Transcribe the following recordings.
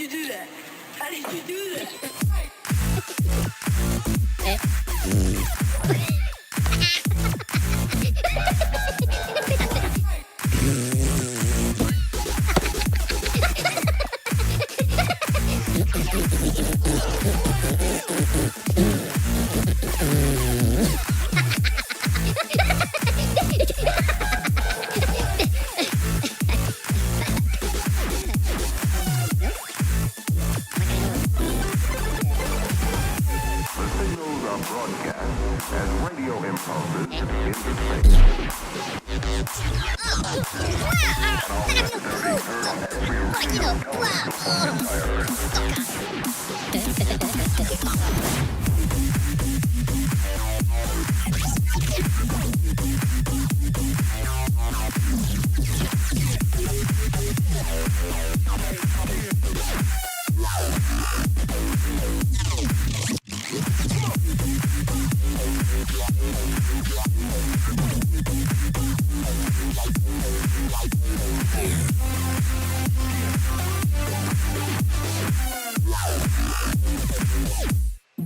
you do that? How did you do that?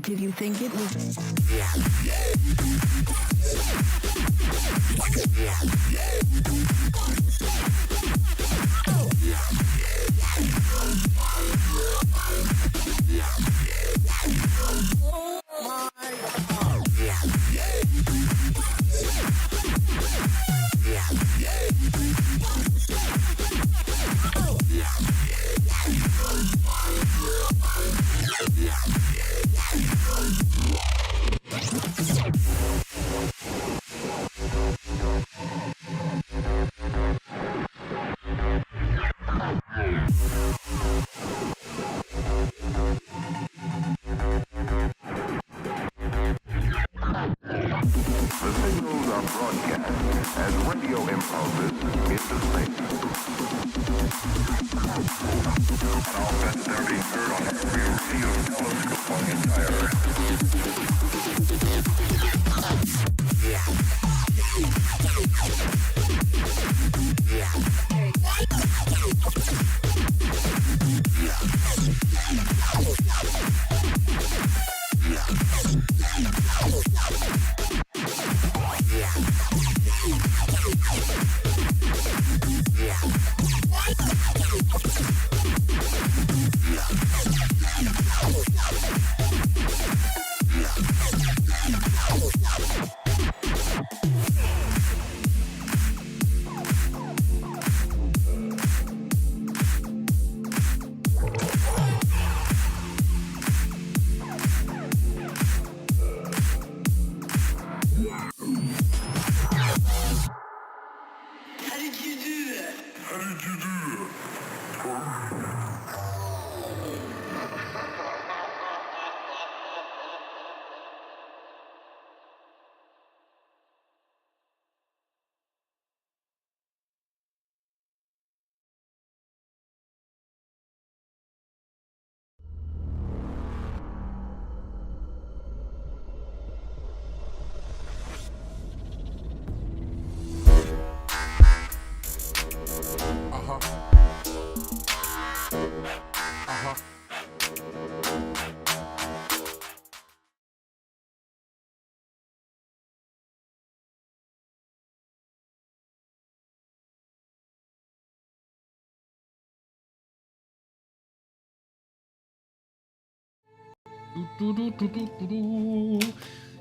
Did you think it was?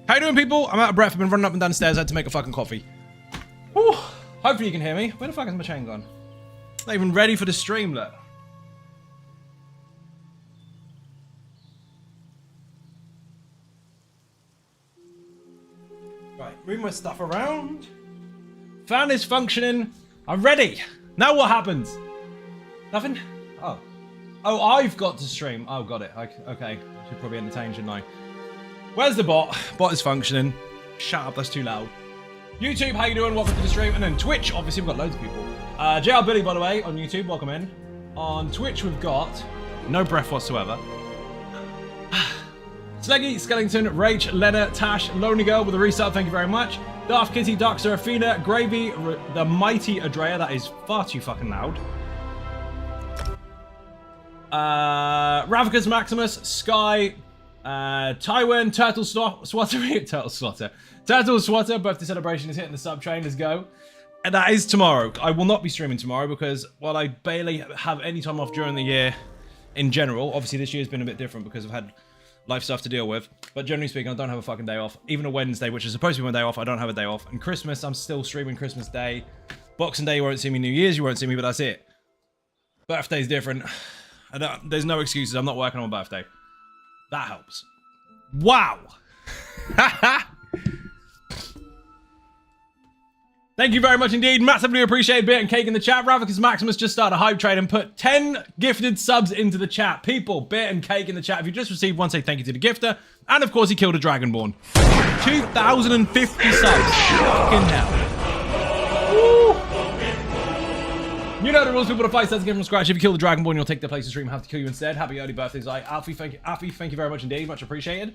How you doing, people? I'm out of breath. I've been running up and down the stairs. I had to make a fucking coffee. Whew. Hopefully you can hear me. Where the fuck is my chain gone? Not even ready for the stream, look. Right, move my stuff around. Fan is functioning. I'm ready. Now what happens? Nothing? Oh. Oh, I've got to stream. Oh, got it. Okay. Should probably entertain, shouldn't I? Where's the bot? Bot is functioning. Shut up, that's too loud. YouTube, how you doing? Welcome to the stream. And then Twitch, obviously we've got loads of people. JR Billy, by the way, on YouTube, welcome in. On Twitch, we've got no breath whatsoever. Sleggy, Skellington, Rach, Lena, Tash, Lonely Girl with a resub, thank you very much. Darth Kitty, Dark Seraphina, Gravy, the Mighty Adrea, that is far too fucking loud. Ravicus Maximus, Sky, Tywin, Turtle Swatter, Turtle Swatter, birthday celebration is hitting the sub train, let's go. And that is tomorrow. I will not be streaming tomorrow because while I barely have any time off during the year in general, obviously this year's been a bit different because I've had life stuff to deal with, but generally speaking, I don't have a fucking day off. Even a Wednesday, which is supposed to be my day off, I don't have a day off. And Christmas, I'm still streaming Christmas Day. Boxing Day, you won't see me. New Year's, you won't see me, but that's it. Birthday's different. There's no excuses. I'm not working on my birthday. That helps. Wow. Thank you very much indeed. Massively appreciate Beer and Cake in the chat. Ravicus Maximus just started a hype trade and put 10 gifted subs into the chat. People, Beer and Cake in the chat. If you just received one, say thank you to the gifter. And of course, he killed a Dragonborn. 2,050 subs. Fucking hell. Woo. You know the rules, people to fight starts again from scratch. If you kill the Dragonborn, you'll take their place to stream. Have to kill you instead. Happy early birthday, Zai. Alfie, thank you very much indeed. Much appreciated.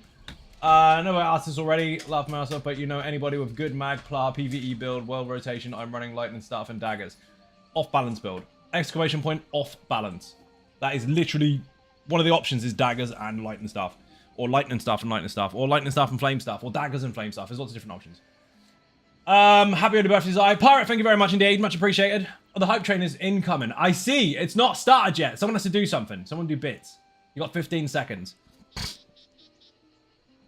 I know I asked this already, laugh myself, but you know anybody with good mag, pla, PvE build, world rotation, I'm running lightning staff and daggers. Off balance build. Exclamation point, off balance. That is literally, one of the options is daggers and lightning staff. Or lightning staff and lightning staff. Or lightning staff and flame staff. Or daggers and flame staff. There's lots of different options. Happy early birthday, Zai. Pirate, thank you very much indeed. Much appreciated. Oh, the hype train is incoming. I see. It's not started yet. Someone has to do something. Someone do bits. You got 15 seconds.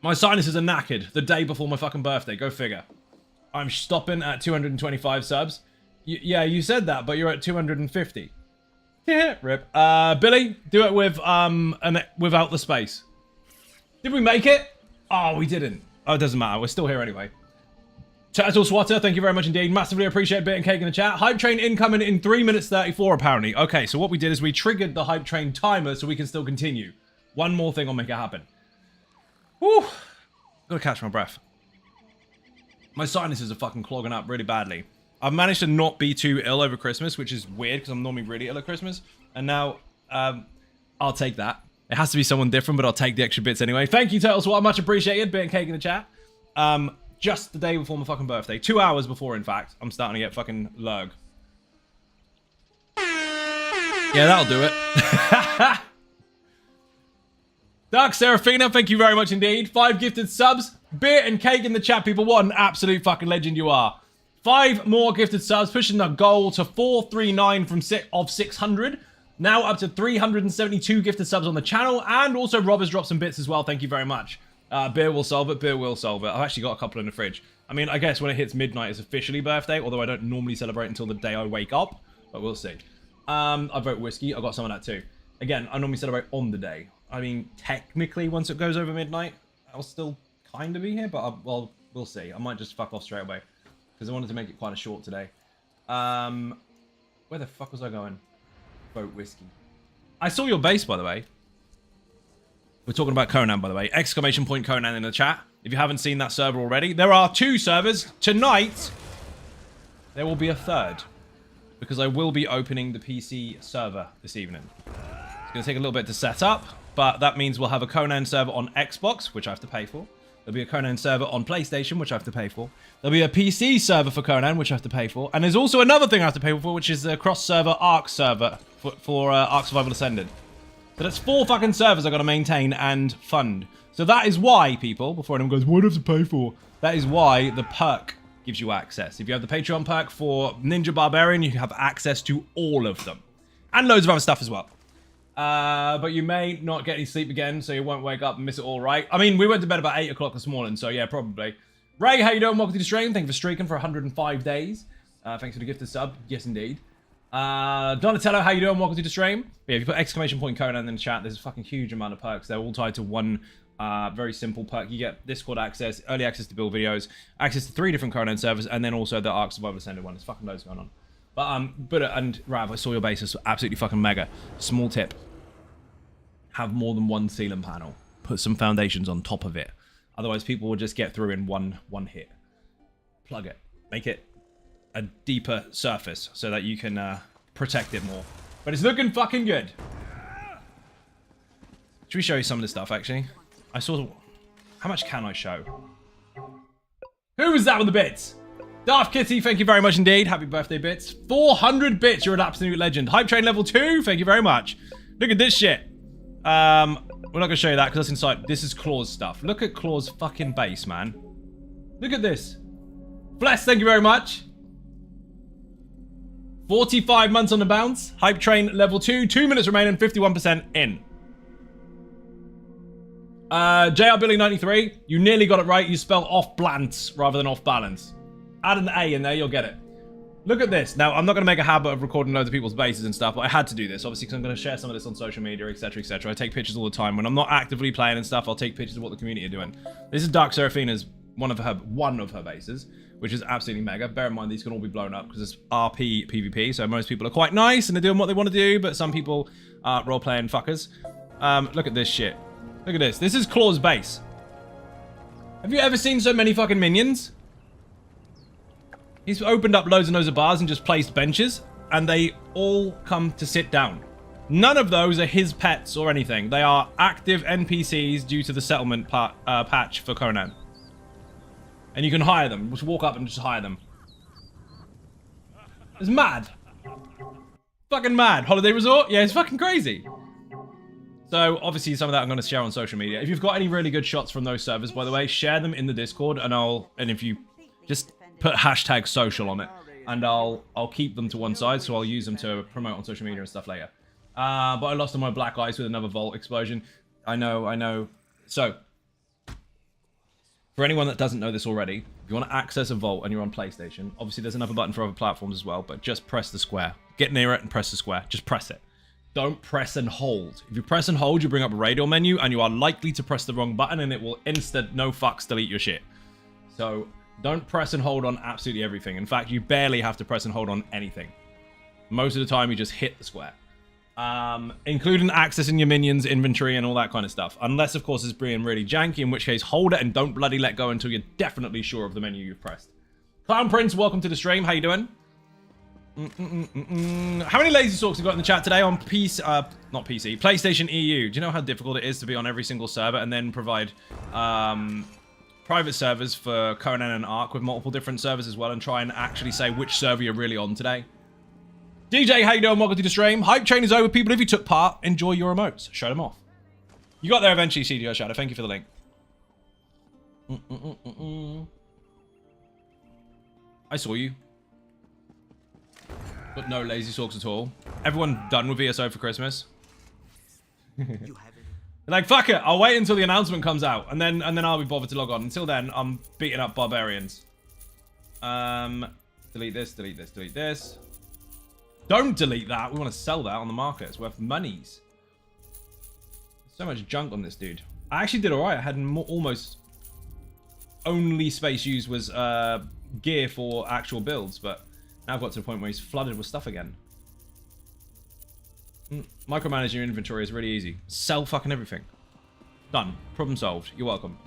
My sinuses are knackered the day before my fucking birthday. Go figure. I'm stopping at 225 subs. Yeah, you said that, but you're at 250. Yeah, rip. Billy, do it with without the space. Did we make it? Oh, we didn't. Oh, it doesn't matter. We're still here anyway. Turtle Swatter, thank you very much indeed. Massively appreciate Bit and Cake in the chat. Hype train incoming in 3 minutes 34 apparently. Okay, so what we did is we triggered the hype train timer so we can still continue. One more thing will make it happen. Whew. Gotta catch my breath. My sinuses are fucking clogging up really badly. I've managed to not be too ill over Christmas, which is weird because I'm normally really ill at Christmas. And now, I'll take that. It has to be someone different, but I'll take the extra bits anyway. Thank you, Turtle Swat. Much appreciated. Bit and Cake in the chat. Just the day before my fucking birthday. 2 hours before, in fact. I'm starting to get fucking lurg. Yeah, that'll do it. Dark Seraphina, thank you very much indeed. 5 gifted subs. Beer and Cake in the chat, people. What an absolute fucking legend you are. 5 more gifted subs, pushing the goal to 439 from 600. Now up to 372 gifted subs on the channel. And also Rob has dropped some bits as well. Thank you very much. Beer will solve it. Beer will solve it. I've actually got a couple in the fridge. I mean, I guess when it hits midnight, it's officially birthday. Although I don't normally celebrate until the day I wake up. But we'll see. I vote whiskey. I got some of that too. Again, I normally celebrate on the day. I mean, technically, once it goes over midnight, I'll still kind of be here, but well, we'll see. I might just fuck off straight away because I wanted to make it quite a short today. Where the fuck was I going? Vote whiskey. I saw your base, by the way. We're talking about Conan, by the way. Exclamation point Conan in the chat. If you haven't seen that server already, there are 2 servers. Tonight, there will be a 3rd because I will be opening the PC server this evening. It's going to take a little bit to set up. But that means we'll have a Conan server on Xbox, which I have to pay for. There'll be a Conan server on PlayStation, which I have to pay for. There'll be a PC server for Conan, which I have to pay for. And there's also another thing I have to pay for, which is a cross-server Ark server for Ark Survival Ascended. So that's 4 fucking servers I've got to maintain and fund. So that is why, people, before anyone goes, what do I have to pay for? That is why the perk gives you access. If you have the Patreon perk for Ninja Barbarian, you have access to all of them. And loads of other stuff as well. But you may not get any sleep again, so you won't wake up and miss it all, right? I mean, we went to bed about 8 o'clock this morning, so yeah, probably. Ray, how you doing? Welcome to the stream. Thank you for streaking for 105 days. Thanks for the gifted sub. Yes, indeed. Donatello, how you doing? Welcome to the stream. But yeah, if you put exclamation point Conan in the chat, there's a fucking huge amount of perks. They're all tied to one very simple perk. You get Discord access, early access to build videos, access to 3 different Conan servers, and then also the Ark Survival Ascended one. There's fucking loads going on. But and Rav, I saw your base is absolutely fucking mega. Small tip. Have more than one ceiling panel. Put some foundations on top of it. Otherwise, people will just get through in one hit. Plug it. Make it a deeper surface so that you can protect it more. But it's looking fucking good. Should we show you some of this stuff, actually? I saw... How much can I show? Who was that with the bits? Darth Kitty, thank you very much indeed. Happy birthday, bits. 400 bits. You're an absolute legend. Hype Train level 2. Thank you very much. Look at this shit. We're not gonna show you that because that's inside. This is Claw's stuff. Look at Claw's fucking base, man. Look at this. Bless, thank you very much. 45 months on the bounce. Hype train level 2. 2 minutes remaining. 51% in. JR Billy 93. You nearly got it right. You spelled off balance rather than off balance. Add an A in there, you'll get it. Look at this. Now, I'm not going to make a habit of recording loads of people's bases and stuff, but I had to do this, obviously, because I'm going to share some of this on social media, etc., etc. I take pictures all the time. When I'm not actively playing and stuff, I'll take pictures of what the community are doing. This is Dark Seraphina's one of her bases, which is absolutely mega. Bear in mind, these can all be blown up because it's RP PvP, so most people are quite nice and they're doing what they want to do, but some people are role-playing fuckers. Look at this shit. Look at this. This is Claw's base. Have you ever seen so many fucking minions? He's opened up loads and loads of bars and just placed benches, and they all come to sit down. None of those are his pets or anything. They are active NPCs due to the settlement patch for Conan. And you can hire them. Just walk up and just hire them. It's mad. Fucking mad. Holiday resort? Yeah, it's fucking crazy. So, obviously, some of that I'm going to share on social media. If you've got any really good shots from those servers, by the way, share them in the Discord, and if you just put hashtag social on it, and I'll keep them to one side, so I'll use them to promote on social media and stuff later. But I lost on my black ice with another vault explosion. I know. So, for anyone that doesn't know this already, if you want to access a vault and you're on PlayStation, obviously there's another button for other platforms as well, but just press the square. Get near it and press the square. Just press it. Don't press and hold. If you press and hold, you bring up a radial menu, and you are likely to press the wrong button, and it will instant no fucks delete your shit. So, don't press and hold on absolutely everything. In fact, you barely have to press and hold on anything. Most of the time, you just hit the square. Including accessing your minions, inventory, and all that kind of stuff. Unless, of course, it's being really janky, in which case, hold it and don't bloody let go until you're definitely sure of the menu you've pressed. Clown Prince, welcome to the stream. How you doing? How many lazy sorks have got in the chat today on PC, not PC, PlayStation EU? Do you know how difficult it is to be on every single server and then provide private servers for Conan and Ark with multiple different servers as well, and try and actually say which server you're really on today? DJ, how you doing? Welcome to the stream. Hype train is over, people. If you took part, enjoy your emotes. Show them off. You got there eventually, CDO Shadow. Thank you for the link. I saw you. But no lazy sorks at all. Everyone done with VSO for Christmas. Like, fuck it. I'll wait until the announcement comes out, and then I'll be bothered to log on. Until then, I'm beating up barbarians. Delete this, delete this, delete this. Don't delete that. We want to sell that on the market. It's worth monies. So much junk on this dude. I actually did alright. I had almost only space used was gear for actual builds, but now I've got to the point where he's flooded with stuff again. Micromanaging your inventory is really easy. Sell fucking everything. Done. Problem solved. You're welcome.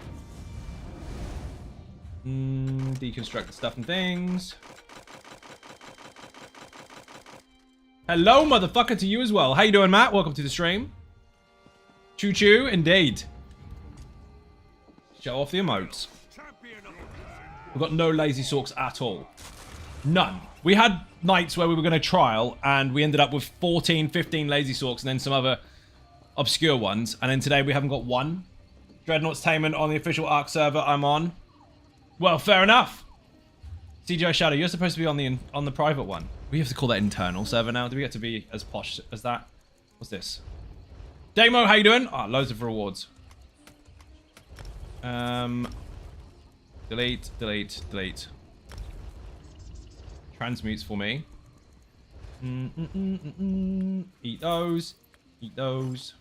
Deconstruct the stuff and things. Hello, motherfucker, to you as well. How you doing, Matt? Welcome to the stream. Choo-choo, indeed. Show off the emotes. We've got no lazy sorks at all. None. We had nights where we were going to trial, and we ended up with 14, 15 lazy sorks, and then some other obscure ones. And then today we haven't got one. Dreadnought's Tainment on the official Ark server I'm on. Well, fair enough. CGI Shadow, you're supposed to be on the private one. We have to call that internal server now. Do we get to be as posh as that? What's this? Damo, how you doing? Ah, loads of rewards. Delete, delete, delete. Transmutes for me. Eat those. Eat those.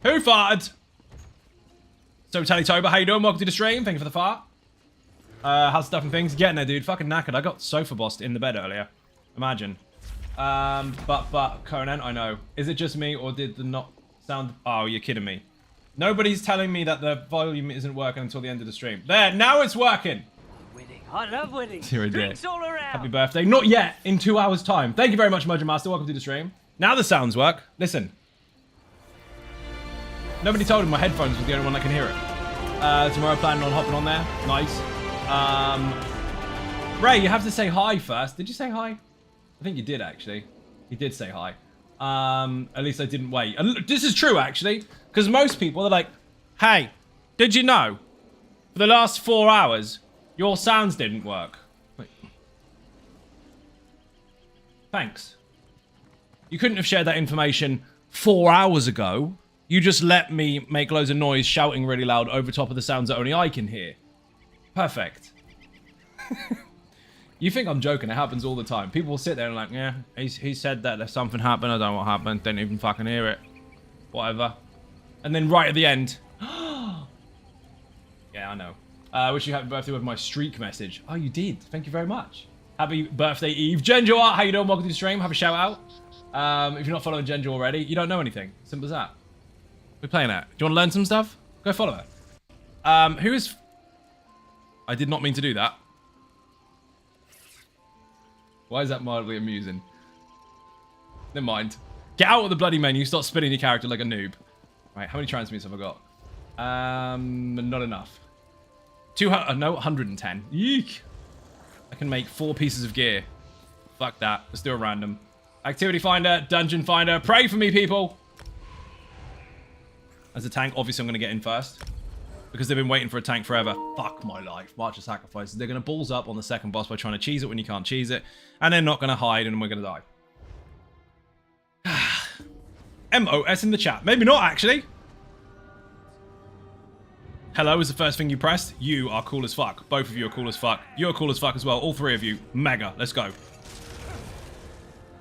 Who farted? So, Tallytober, how you doing? Welcome to the stream. Thank you for the fart. How's stuff and things? Getting there, dude. Fucking knackered. I got sofa bossed in the bed earlier. Imagine. But, Conan, I know. Is it just me, or did the not sound... Oh, you're kidding me. Nobody's telling me that the volume isn't working until the end of the stream. There, now it's working. Winning. I love winning. Drinks all around. Happy birthday. Not yet. In 2 hours' time. Thank you very much, Mojo Master. Welcome to the stream. Now the sounds work. Listen. Nobody told him my headphones was the only one that can hear it. Tomorrow planning on hopping on there. Nice. Ray, you have to say hi first. Did you say hi? I think you did, actually. You did say hi. At least I didn't wait. And this is true, actually. Because most people are like, hey, did you know? For the last 4 hours, your sounds didn't work. Wait. Thanks. You couldn't have shared that information 4 hours ago. You just let me make loads of noise, shouting really loud over top of the sounds that only I can hear. Perfect. You think I'm joking, it happens all the time. People will sit there and like, yeah, he said that there's something happened, I don't know what happened, didn't even fucking hear it. Whatever. And then right at the end, yeah, I know. Wish you happy birthday with my streak message. Oh, you did. Thank you very much. Happy birthday, Eve. Genjo Art, how you doing? Welcome to the stream. Have a shout out. If you're not following Genjo already, you don't know anything. Simple as that. We're playing that. Do you want to learn some stuff? Go follow her. Who is... I did not mean to do that. Why is that mildly amusing? Never mind. Get out of the bloody menu. Stop spinning your character like a noob. Right, how many transmutes have I got? Not enough. 200, no, 110. Yeek. I can make 4 pieces of gear. Fuck that. Let's do a random. Activity finder, dungeon finder. Pray for me, people. As a tank, obviously I'm going to get in first. Because they've been waiting for a tank forever. Fuck my life. March of Sacrifices. They're going to balls up on the second boss by trying to cheese it when you can't cheese it. And they're not going to hide and we're going to die. MOS in the chat. Maybe not, actually. Hello is the first thing you pressed. You are cool as fuck. Both of you are cool as fuck. You're cool as fuck as well. All 3 of you. Mega. Let's go.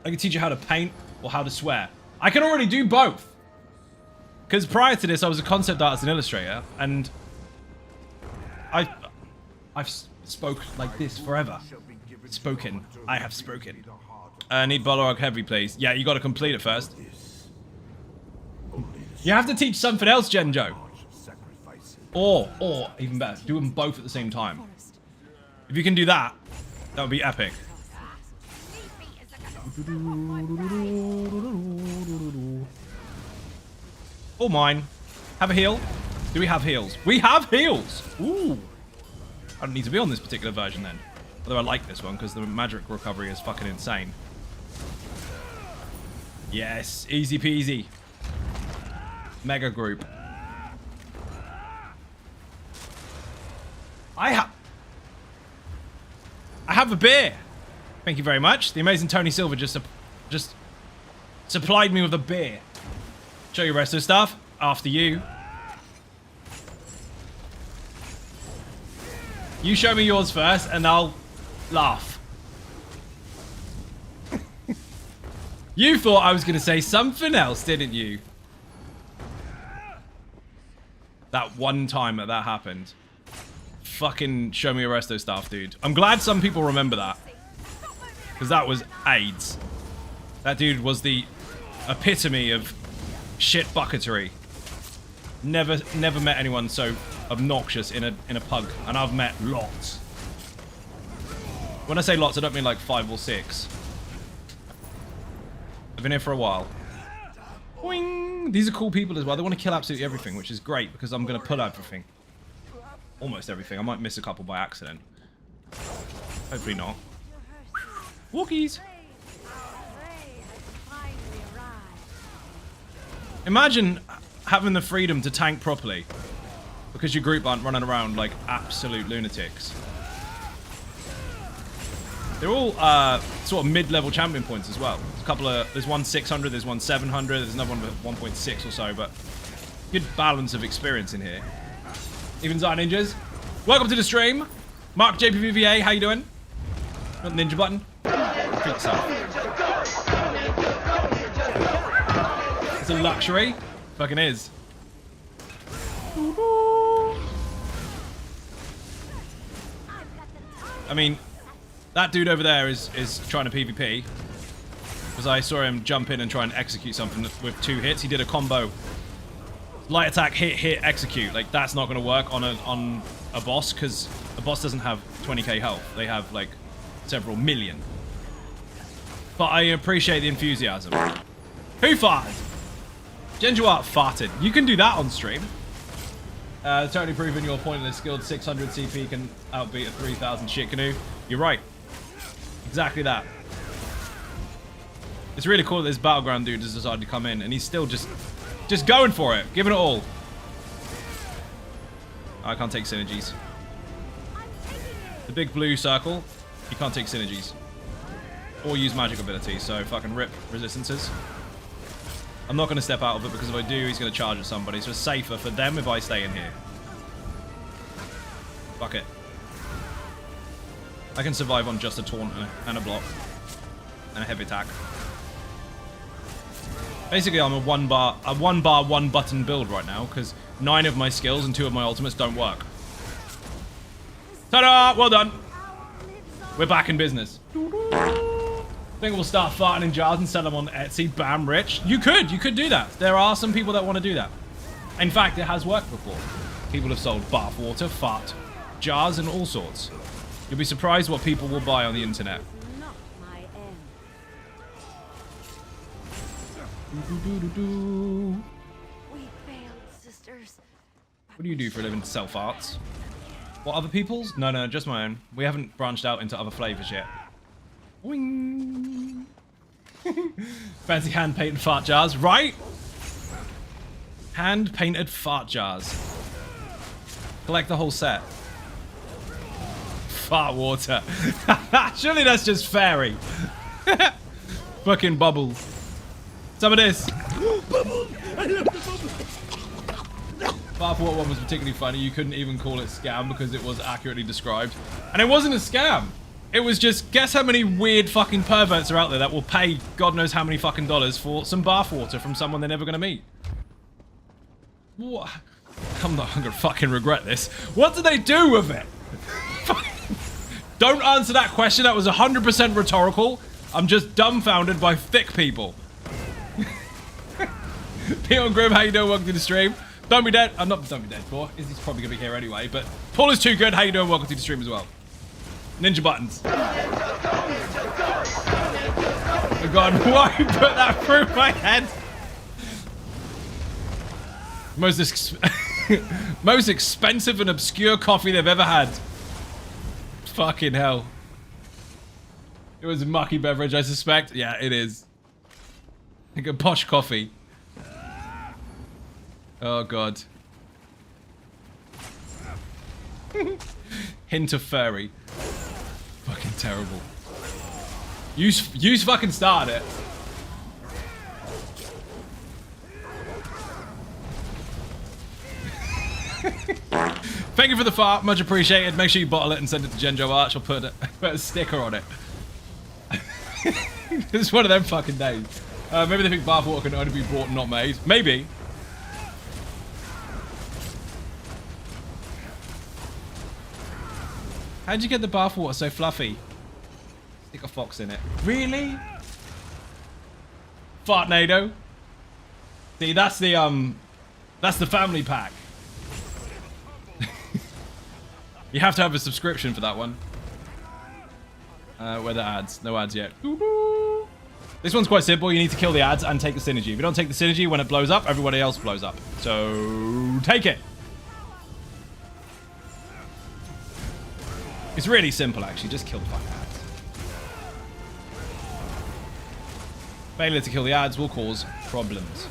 I can teach you how to paint or how to swear. I can already do both. Because prior to this, I was a concept artist and illustrator, and I've spoke like this forever. Spoken. I have spoken. Need Balrog Heavy, please. Yeah, you got to complete it first. You have to teach something else, Genjo. Or, even better, do them both at the same time. If you can do that, that would be epic. All mine. Have a heal. Do we have heals? We have heals! Ooh. I don't need to be on this particular version then. Although I like this one because the magic recovery is fucking insane. Yes, easy peasy. Mega group. I have a beer. Thank you very much. The amazing Tony Silver just supplied me with a beer. Show you resto stuff. After you. You show me yours first, and I'll laugh. You thought I was going to say something else, didn't you? That one time that happened. Fucking show me your resto stuff, dude. I'm glad some people remember that. Because that was AIDS. That dude was the epitome of shit bucketry. Never met anyone so obnoxious in a pug, and I've met lots. When I say lots, I don't mean like 5 or 6. I've been here for a while. Boing! These are cool people as well. They want to kill absolutely everything, which is great because I'm going to pull everything. Almost everything. I might miss a couple by accident. Hopefully not. Walkies! Imagine having the freedom to tank properly because your group aren't running around like absolute lunatics. They're all sort of mid-level champion points as well. There's a couple of, there's one 600, there's one 700, there's another one with 1.6 or so, but good balance of experience in here. Even Zara Ninjas, welcome to the stream. Mark JPVVA, how you doing? Got the ninja button. Treat yourself. It's a luxury. Fucking is. I mean, that dude over there is trying to PvP. Because I saw him jump in and try and execute something with 2 hits. He did a combo. Light attack, hit, execute. Like, that's not going to work on a boss, because a boss doesn't have 20k health. They have, like, several million. But I appreciate the enthusiasm. Who farted? Genjo Art farted. You can do that on stream. Totally proving your point in this skilled 600 CP can outbeat a 3000 shit canoe. You're right. Exactly that. It's really cool that this battleground dude has decided to come in, and he's still just going for it, giving it all. I can't take synergies. The big blue circle, you can't take synergies. Or use magic abilities, so fucking rip resistances. I'm not going to step out of it because if I do, he's going to charge at somebody, so it's safer for them if I stay in here. Fuck it. I can survive on just a taunt and a block. And a heavy attack. Basically, I'm a one bar, one button build right now, because 9 of my skills and 2 of my ultimates don't work. Ta-da! Well done. We're back in business. I think we'll start farting in jars and sell them on Etsy. Bam, rich. You could do that. There are some people that want to do that. In fact, it has worked before. People have sold bath water, fart, jars, and all sorts. You'll be surprised what people will buy on the internet. We failed, sisters. What do you do for a living? Sell farts? What, other people's? No, just my own. We haven't branched out into other flavors yet. Boing. Fancy hand-painted fart jars, right? Hand-painted fart jars. Collect the whole set. Fart water. Surely that's just fairy. Fucking bubbles. Some of this. Bath water one was particularly funny. You couldn't even call it scam because it was accurately described. And it wasn't a scam. It was just, guess how many weird fucking perverts are out there that will pay God knows how many fucking dollars for some bath water from someone they're never gonna meet. What? I'm gonna fucking regret this. What do they do with it? Don't answer that question. That was 100% rhetorical. I'm just dumbfounded by thick people. Peon Grim, how you doing? Welcome to the stream. Don't be dead. I'm not don't be dead for. He's probably gonna be here anyway. But Paul is too good. How you doing? Welcome to the stream as well. Ninja buttons. Oh God, why you put that through my head? Most expensive and obscure coffee they've ever had. Fucking hell. It was a mucky beverage, I suspect. Yeah, it is. Like a posh coffee. Oh God. Hint of furry. Fucking terrible. You fucking started it. Thank you for the fart, much appreciated. Make sure you bottle it and send it to Genjo Arch. I'll put a sticker on it. It's one of them fucking days. Maybe they think bathwater can only be bought and not made. Maybe. How'd you get the bathwater so fluffy? Stick a fox in it. Really? Fartnado. See, that's the family pack. You have to have a subscription for that one. Where are the ads? No ads yet. This one's quite simple. You need to kill the ads and take the synergy. If you don't take the synergy, when it blows up, everybody else blows up. So, take it. It's really simple, actually. Just kill the fucking ads. Failure to kill the ads will cause problems.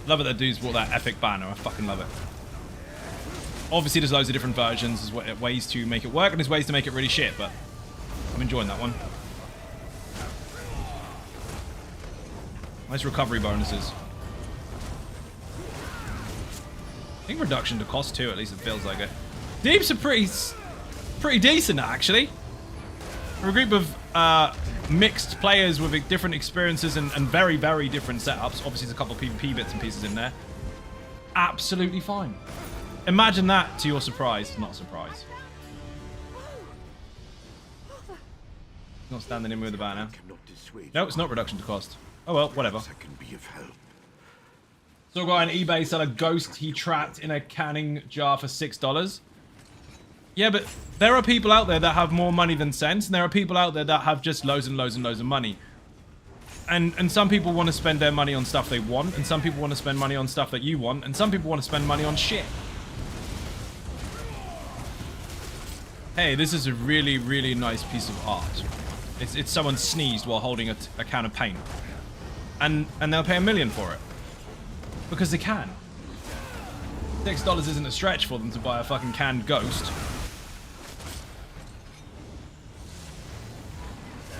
Love it that dude's brought that epic banner. I fucking love it. Obviously, there's loads of different versions. There's ways to make it work, and there's ways to make it really shit, but I'm enjoying that one. Nice recovery bonuses. I think reduction to cost too, at least it feels like it. Deeps are pretty decent, actually. For a group of mixed players with different experiences and very, very different setups. Obviously, there's a couple of PvP bits and pieces in there. Absolutely fine. Imagine that to your surprise. Not a surprise. Not standing in with the banner. No, it's not reduction to cost. Oh well, whatever. So a guy on eBay sell a ghost he trapped in a canning jar for $6. Yeah, but there are people out there that have more money than sense, and there are people out there that have just loads and loads and loads of money. And some people want to spend their money on stuff they want, and some people want to spend money on stuff that you want, and some people want to spend money on shit. Hey, this is a really, really nice piece of art. It's someone sneezed while holding a can of paint. And they'll pay $1 million for it. Because they can. $6 isn't a stretch for them to buy a fucking canned ghost.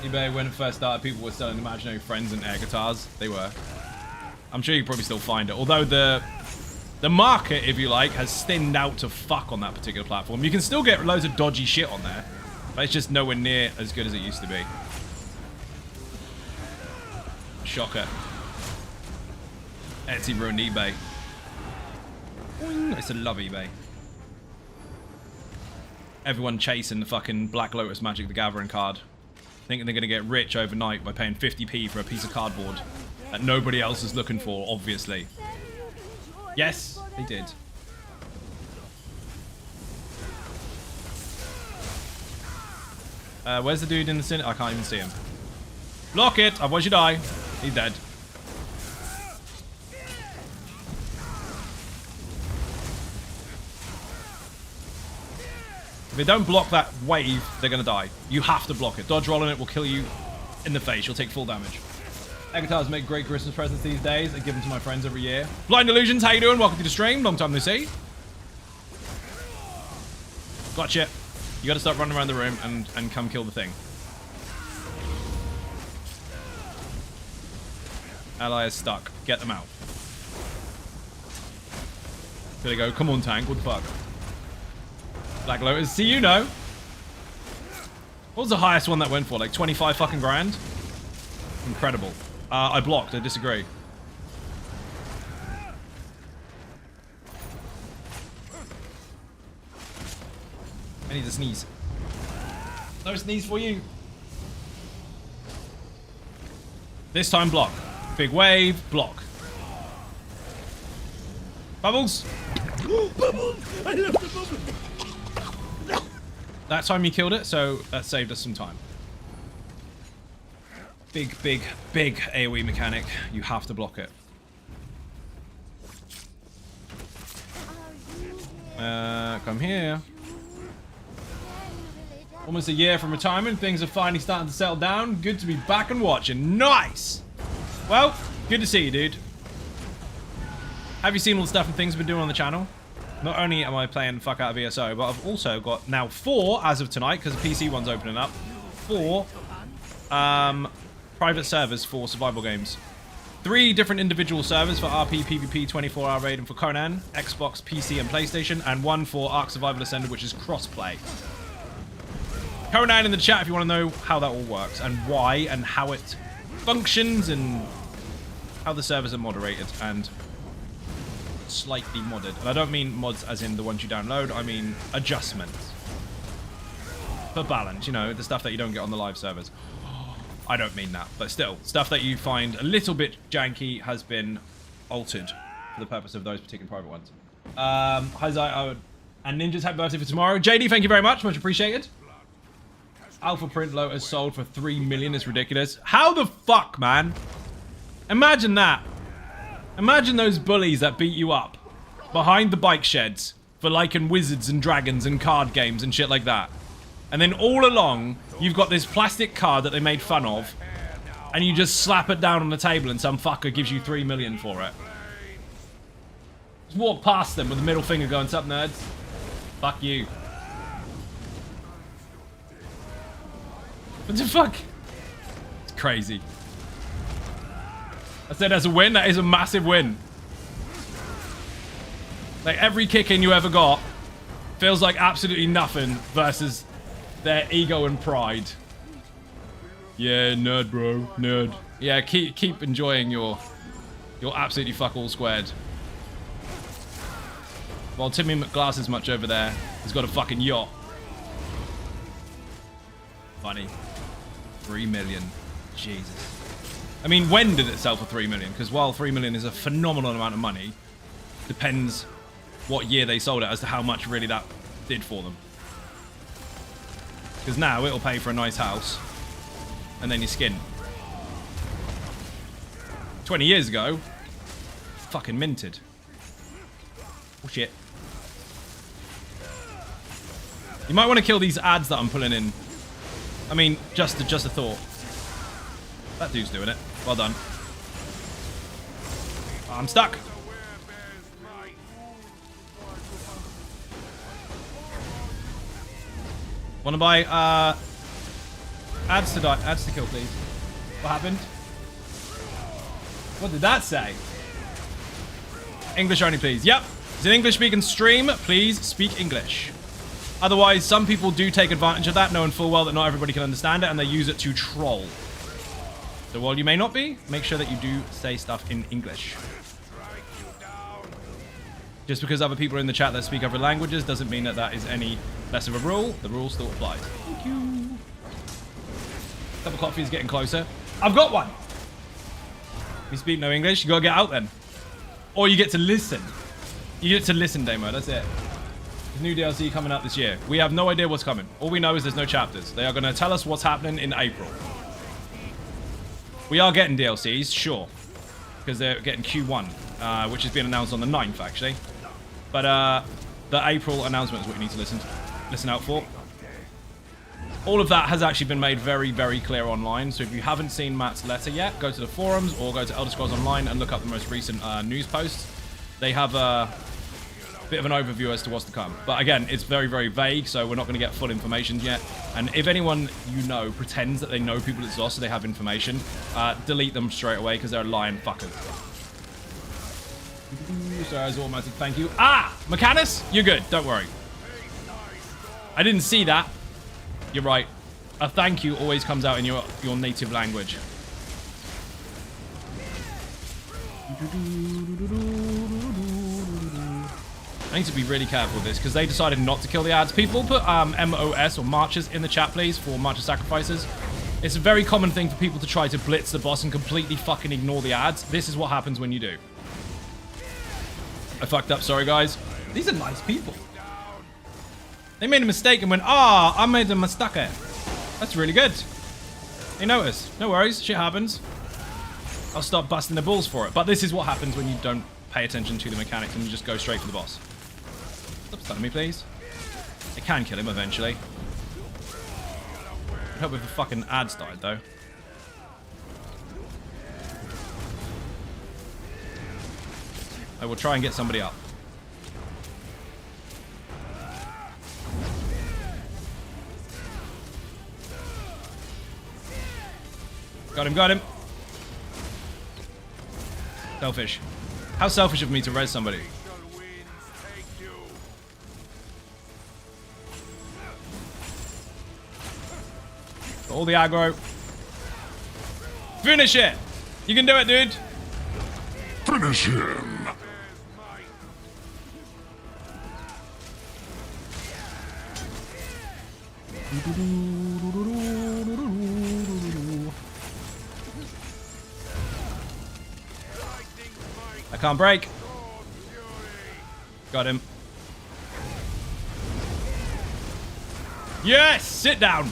eBay, when it first started, people were selling imaginary friends and air guitars. They were. I'm sure you can probably still find it. Although the market, if you like, has thinned out to fuck on that particular platform. You can still get loads of dodgy shit on there. But it's just nowhere near as good as it used to be. Shocker. Etsy ruined eBay. It's a love eBay. Everyone chasing the fucking Black Lotus Magic the Gathering card. Thinking they're going to get rich overnight by paying 50p for a piece of cardboard that nobody else is looking for, obviously. Yes, they did. Where's the dude in the center? I can't even see him. Block it! Otherwise you die. He's dead. If they don't block that wave, they're going to die. You have to block it. Dodge rolling it will kill you in the face. You'll take full damage. Avatars make great Christmas presents these days. I give them to my friends every year. Blind Illusions, how you doing? Welcome to the stream. Long time no see. Gotcha. You got to start running around the room and come kill the thing. Ally is stuck. Get them out. There they go. Come on, tank. What the fuck? Black Lotus. See, you know. What was the highest one that went for? Like 25 fucking grand? Incredible. I blocked. I disagree. I need to sneeze. No sneeze for you. This time block. Big wave, block. Bubbles. Bubbles! I love the bubbles! That time you killed it, so that saved us some time. Big, big, big AoE mechanic. You have to block it. Come here. Almost a year from retirement. Things are finally starting to settle down. Good to be back and watching. Nice! Well, good to see you, dude. Have you seen all the stuff and things we've been doing on the channel? Not only am I playing the fuck out of ESO, but I've also got now 4, as of tonight, because the PC one's opening up, 4 private servers for survival games. 3 different individual servers for RP, PvP, 24-hour raid, and for Conan, Xbox, PC, and PlayStation, and 1 for Ark Survival Ascended, which is cross-play. Conan in the chat if you want to know how that all works, and why, and how it functions, and how the servers are moderated, and slightly modded. And I don't mean mods as in the ones you download, I mean adjustments. For balance, you know, the stuff that you don't get on the live servers. I don't mean that, but still, stuff that you find a little bit janky has been altered for the purpose of those particular private ones. Hi Zai, and Ninja's happy birthday for tomorrow. JD, thank you very much appreciated. Alpha Print Lotus sold for 3 million is ridiculous. How the fuck, man? Imagine that. Imagine those bullies that beat you up behind the bike sheds for liking wizards and dragons and card games and shit like that. And then all along, you've got this plastic card that they made fun of, and you just slap it down on the table and some fucker gives you 3 million for it. Just walk past them with the middle finger going, "Sup, nerds?" Fuck you. What the fuck? It's crazy. I said as a win, that is a massive win. Like, every kick-in you ever got feels like absolutely nothing versus their ego and pride. Yeah, nerd, bro. Nerd. Yeah, keep enjoying your absolutely fuck all squared. While Timmy McGlass is much over there, he's got a fucking yacht. Funny. 3 million. Jesus. I mean, when did it sell for 3 million? Because while 3 million is a phenomenal amount of money, depends what year they sold it as to how much really that did for them. Because now it'll pay for a nice house, and then your skin. 20 years ago, fucking minted. Oh shit. You might want to kill these ads that I'm pulling in I mean, just a thought. That dude's doing it. Well done. I'm stuck. Wanna buy ads to kill, please? What happened? What did that say? English only, please. Yep. It's an English speaking stream. Please speak English. Otherwise, some people do take advantage of that, knowing full well that not everybody can understand it, and they use it to troll. So while you may not be, make sure that you do say stuff in English. Just because other people are in the chat that speak other languages doesn't mean that that is any less of a rule. The rule still applies. Thank you. Cup of coffee is getting closer. I've got one. You speak no English, you gotta get out then. Or you get to listen. You get to listen, Damo, that's it. There's new DLC coming out this year. We have no idea what's coming. All we know is there's no chapters. They are gonna tell us what's happening in April. We are getting DLCs, sure. Because they're getting Q1, which has been announced on the 9th, actually. But the April announcement is what you need to listen out for. All of that has actually been made very, very clear online. So if you haven't seen Matt's letter yet, go to the forums or go to Elder Scrolls Online and look up the most recent news posts. They have a bit of an overview as to what's to come. But again, it's very, very vague, so we're not going to get full information yet. And if anyone you know pretends that they know people at ZOS so they have information, delete them straight away because they're lying fuckers. Sorry, as automatic, thank you. Ah! Mechanus? You're good, don't worry. I didn't see that. You're right. A thank you always comes out in your native language. I need to be really careful with this because they decided not to kill the ads. People put MOS or marches in the chat, please, for March of Sacrifices. It's a very common thing for people to try to blitz the boss and completely fucking ignore the ads. This is what happens when you do. I fucked up, sorry guys. These are nice people. They made a mistake and went, ah, I made a mistake. That's really good. They noticed. No worries, shit happens. I'll start busting their balls for it. But this is what happens when you don't pay attention to the mechanics and you just go straight for the boss. Stop stunning me, please. It can kill him eventually. I hope if the fucking ads died, though. I will try and get somebody up. Got him, got him. Selfish. How selfish of me to res somebody. Got all the aggro. Finish it! You can do it, dude! Finish him! I can't break. Got him. Yes! Sit down!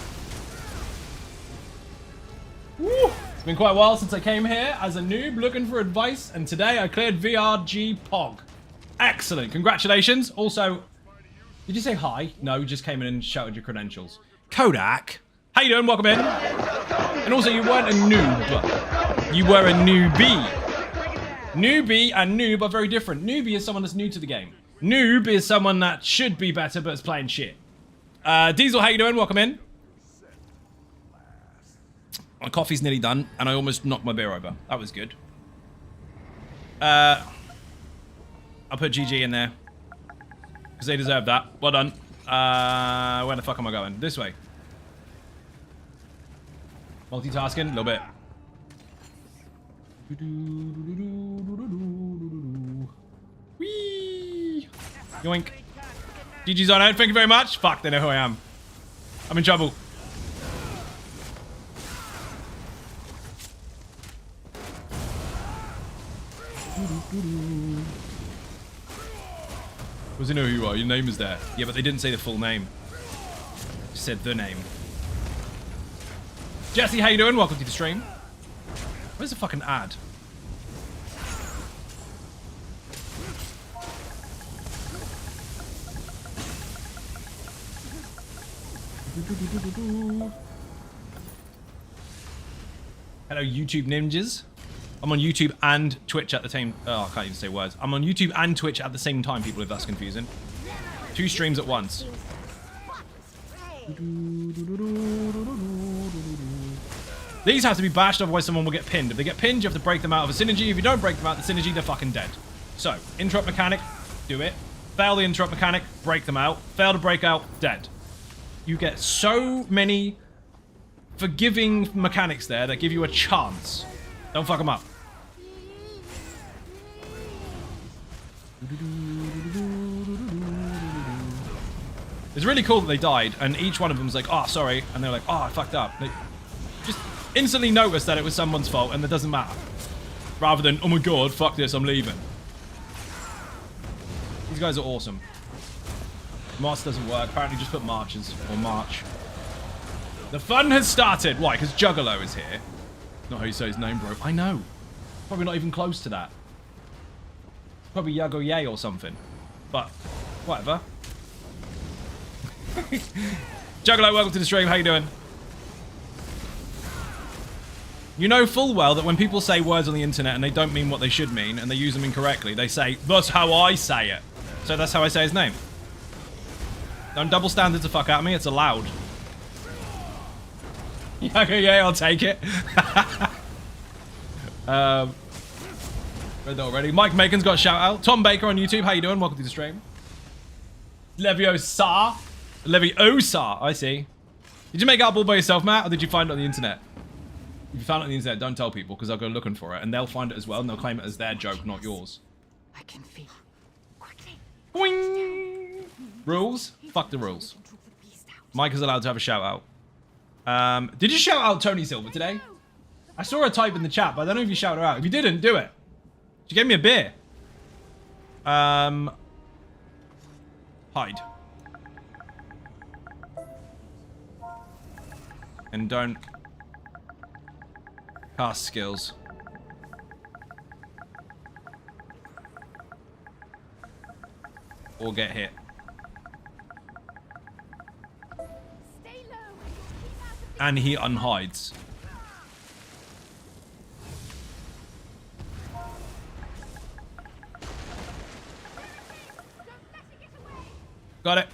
Woo! It's been quite a while since I came here as a noob looking for advice, and today I cleared VRG POG. Excellent. Congratulations. Also, did you say hi? No, you just came in and shouted your credentials. Kodak. How you doing? Welcome in. And also, you weren't a noob. You were a newbie. Newbie and noob are very different. Newbie is someone that's new to the game. Noob is someone that should be better but is playing shit. Diesel, how you doing? Welcome in. My coffee's nearly done, and I almost knocked my beer over. That was good. I'll put GG in there. Because they deserve that. Well done. Where the fuck am I going? This way. Multitasking, a little bit. Whee! Yoink. GG's on out. Thank you very much. Fuck, they know who I am. I'm in trouble. Does he know who you are? Your name is there. Yeah, but they didn't say the full name. Just said the name. Jesse, how you doing? Welcome to the stream. Where's the fucking ad? Hello, YouTube ninjas. I'm on YouTube and Twitch at the same... Oh, I can't even say words. I'm on YouTube and Twitch at the same time, people, if that's confusing. 2 streams at once. These have to be bashed, otherwise someone will get pinned. If they get pinned, you have to break them out of a synergy. If you don't break them out of the synergy, they're fucking dead. So, interrupt mechanic, do it. Fail the interrupt mechanic, break them out. Fail to break out, dead. You get so many forgiving mechanics there that give you a chance. Don't fuck them up. It's really cool that they died, and each one of them was like, oh, sorry. And they're like, oh, I fucked up. They just instantly noticed that it was someone's fault, and it doesn't matter. Rather than, oh my god, fuck this, I'm leaving. These guys are awesome. Moss doesn't work. Apparently just put marches, or march. The fun has started. Why? Because Juggalo is here. Not how you say his name, bro. I know. Probably not even close to that. Probably Yago Yay or something. But, whatever. Juggalo, welcome to the stream. How you doing? You know full well that when people say words on the internet and they don't mean what they should mean and they use them incorrectly, they say, that's how I say it. So that's how I say his name. Don't double standard the fuck out of me. It's allowed. Yeah, I'll take it. Read that already. Mike Macon's got a shout out. Tom Baker on YouTube. How you doing? Welcome to the stream. Leviosa. Leviosa. I see. Did you make it up all by yourself, Matt, or did you find it on the internet? If you found it on the internet, don't tell people, because I'll go looking for it, and they'll find it as well, and they'll claim it as their joke, not yours. I can feel. Quickly. Boing. Rules? Fuck the rules. Mike is allowed to have a shout out. Did you shout out Tony Silver today? I saw her type in the chat, but I don't know if you shouted her out. If you didn't, do it. She gave me a beer. Hide. And don't cast skills. Or get hit. And he unhides. Got it.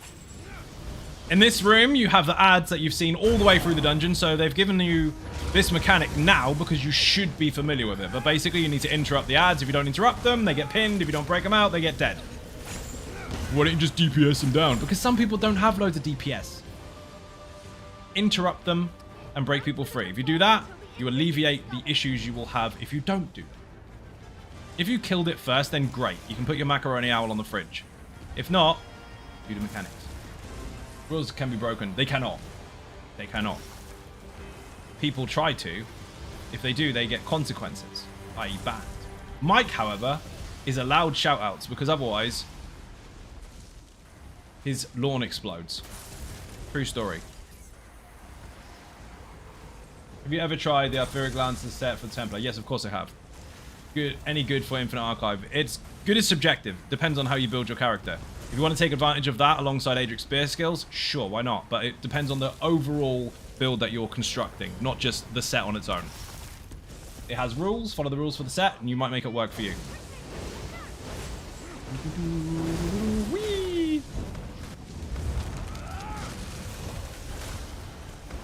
In this room, you have the ads that you've seen all the way through the dungeon, so they've given you this mechanic now because you should be familiar with it. But basically, you need to interrupt the ads. If you don't interrupt them, they get pinned. If you don't break them out, they get dead. Why don't you just DPS them down? Because some people don't have loads of DPS. Interrupt them and break people free. If you do that, you alleviate the issues you will have if you don't do that. If you killed it first, then great. You can put your macaroni owl on the fridge. If not, do the mechanics. Rules can be broken. They cannot. They cannot. People try to. If they do, they get consequences, i.e. banned. Mike, however, is allowed shoutouts because otherwise his lawn explodes. True story. Have you ever tried the Arthuric Lances set for the Templar? Yes, of course I have. Good. Any good for Infinite Archive? It's good is subjective. Depends on how you build your character. If you want to take advantage of that alongside Adric's spear skills, sure, why not? But it depends on the overall build that you're constructing, not just the set on its own. It has rules, follow the rules for the set, and you might make it work for you. Whee!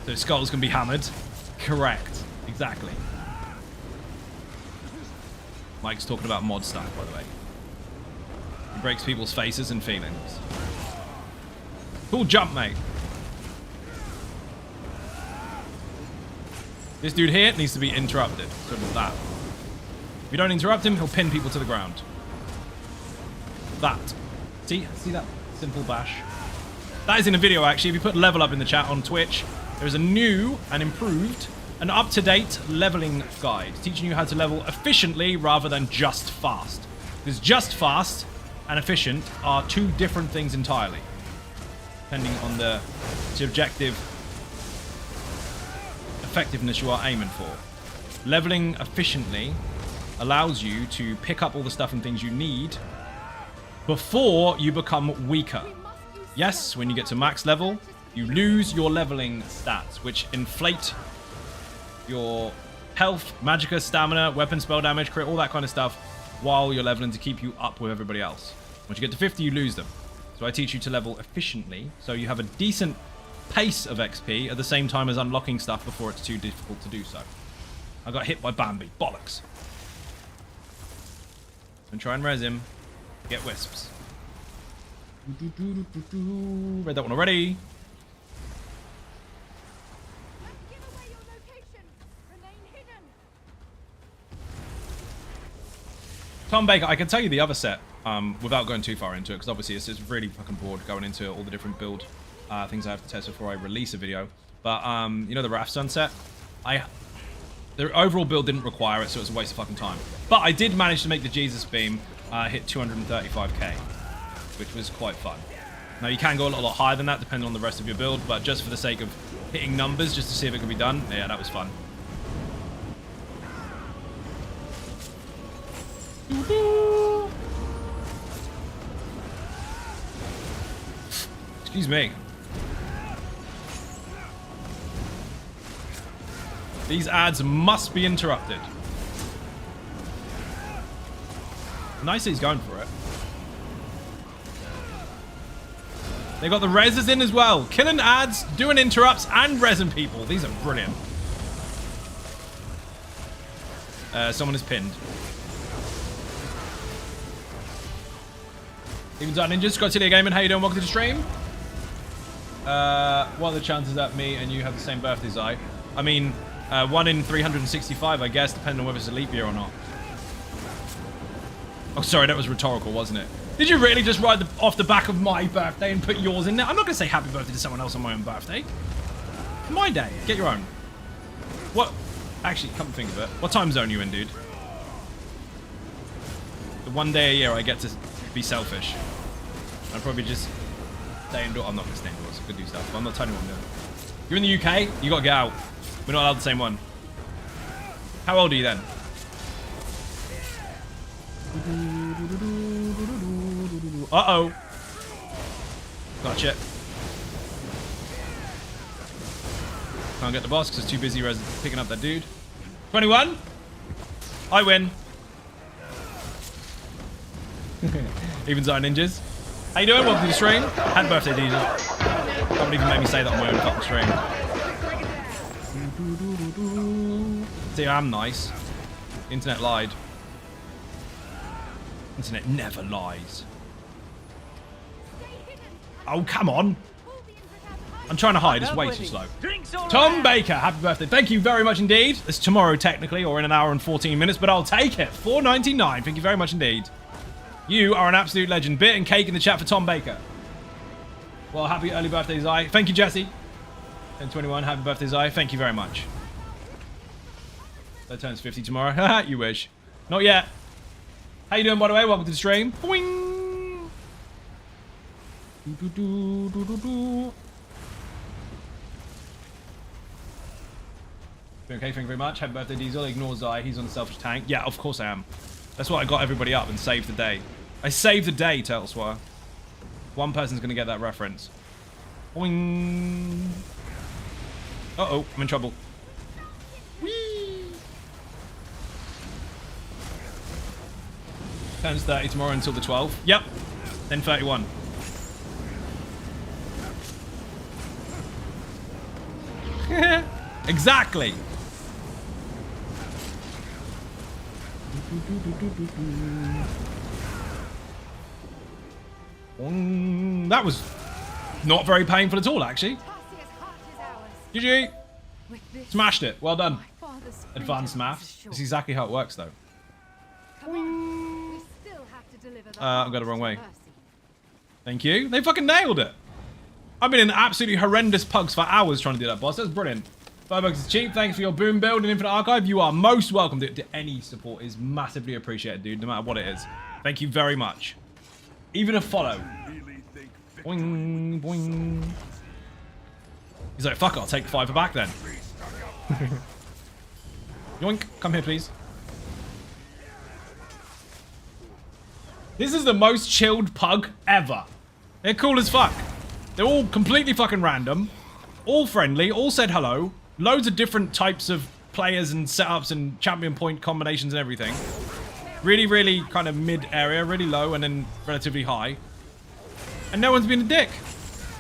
So skulls can be hammered. Correct. Exactly. Mike's talking about mod stuff, by the way. He breaks people's faces and feelings. Cool jump, mate. This dude here needs to be interrupted. So with that. If you don't interrupt him, he'll pin people to the ground. That. See that simple bash? That is in a video, actually. If you put level up in the chat on Twitch, there is a new and improved and up-to-date leveling guide teaching you how to level efficiently rather than just fast. Because just fast and efficient are two different things entirely, depending on the subjective effectiveness you are aiming for. Leveling efficiently allows you to pick up all the stuff and things you need before you become weaker. Yes, when you get to max level, you lose your leveling stats, which inflate your health, magicka, stamina, weapon, spell damage, crit, all that kind of stuff while you're leveling to keep you up with everybody else. Once you get to 50, you lose them. So I teach you to level efficiently, so you have a decent pace of XP at the same time as unlocking stuff before it's too difficult to do so. I got hit by Bambi. Bollocks. And try and res him. Get wisps. Read that one already. Tom Baker, I can tell you the other set without going too far into it, because obviously it's just really fucking bored going into all the different build things I have to test before I release a video. But you know the Wrath Sunset? The overall build didn't require it, so it was a waste of fucking time. But I did manage to make the Jesus Beam hit 235k, which was quite fun. Now you can go a lot higher than that depending on the rest of your build, but just for the sake of hitting numbers, just to see if it could be done, yeah, that was fun. Excuse me. These ads must be interrupted. Nice that he's going for it. They got the reses in as well. Killing ads, doing interrupts, and resing people. These are brilliant. Someone is pinned. Even Dot Ninjas, Scottilia Gaming, how you doing? Welcome to the stream. What are the chances that me and you have the same birthday as I mean, 1 in 365, I guess, depending on whether it's a leap year or not. Oh, sorry, that was rhetorical, wasn't it? Did you really just ride off the back of my birthday and put yours in there? I'm not going to say happy birthday to someone else on my own birthday. My day. Get your own. What? Actually, come to think of it. What time zone are you in, dude? The one day a year I get to be selfish. I'd probably just stay indoors. I'm not going to stay indoors. I could do stuff, but I'm not telling you what I'm doing. You're in the UK? You got to get out. We're not allowed the same one. How old are you then? Uh-oh. Gotcha. Can't get the boss because it's too busy picking up that dude. 21. I win. Even Zion Ninjas. How you doing? Welcome to the stream. Happy birthday, Diesel. Can't even make me say that on my own fucking stream. See, I'm nice. Internet lied. Internet never lies. Oh, come on. I'm trying to hide. It's way too slow. Tom Baker, happy birthday. Thank you very much indeed. It's tomorrow, technically, or in an hour and 14 minutes, but I'll take it. $4.99. Thank you very much indeed. You are an absolute legend. Bit and cake in the chat for Tom Baker. Well, happy early birthday, Zai. Thank you, Jesse. 10/21, happy birthday, Zai. Thank you very much. That turns 50 tomorrow. You wish. Not yet. How you doing, by the way? Welcome to the stream. Boing. Okay, thank you very much. Happy birthday, Diesel. Ignore Zai. He's on the selfish tank. Yeah, of course I am. That's why I got everybody up and saved the day. I saved the day, Turtleswire. One person's going to get that reference. Boing. Uh-oh, I'm in trouble. Whee! Turns 30 tomorrow until the 12th. Yep. Then 31. Exactly. That was not very painful at all, actually. GG. Smashed it. Well done. Advanced maths. That's exactly how it works, though. I've got it the wrong way. Thank you. They fucking nailed it. I've been in absolutely horrendous pugs for hours trying to do that, boss. That's brilliant. $5 is cheap. Thanks for your boom build and Infinite Archive. You are most welcome to any support. Is massively appreciated, dude, no matter what it is. Thank you very much. Even a follow. Boing, boing. He's like, fuck it, I'll take 5 back then. Yoink, come here, please. This is the most chilled pug ever. They're cool as fuck. They're all completely fucking random. All friendly, all said hello. Loads of different types of players and setups and champion point combinations and everything. Really, really kind of mid area, really low and then relatively high. And no one's been a dick.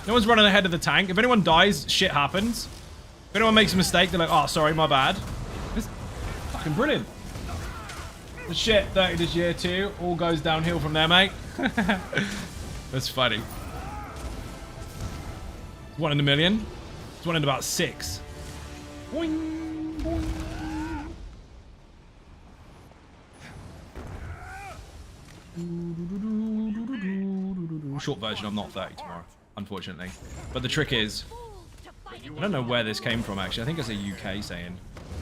No one's running ahead of the tank. If anyone dies, shit happens. If anyone makes a mistake, they're like, oh, sorry, my bad. It's fucking brilliant. The shit 30 this year too. All goes downhill from there, mate. That's funny. It's 1 in a million. It's 1 in about 6. Boing, boing. Short version, I'm not 30 tomorrow, unfortunately. But the trick is, I don't know where this came from, actually. I think it's a UK saying.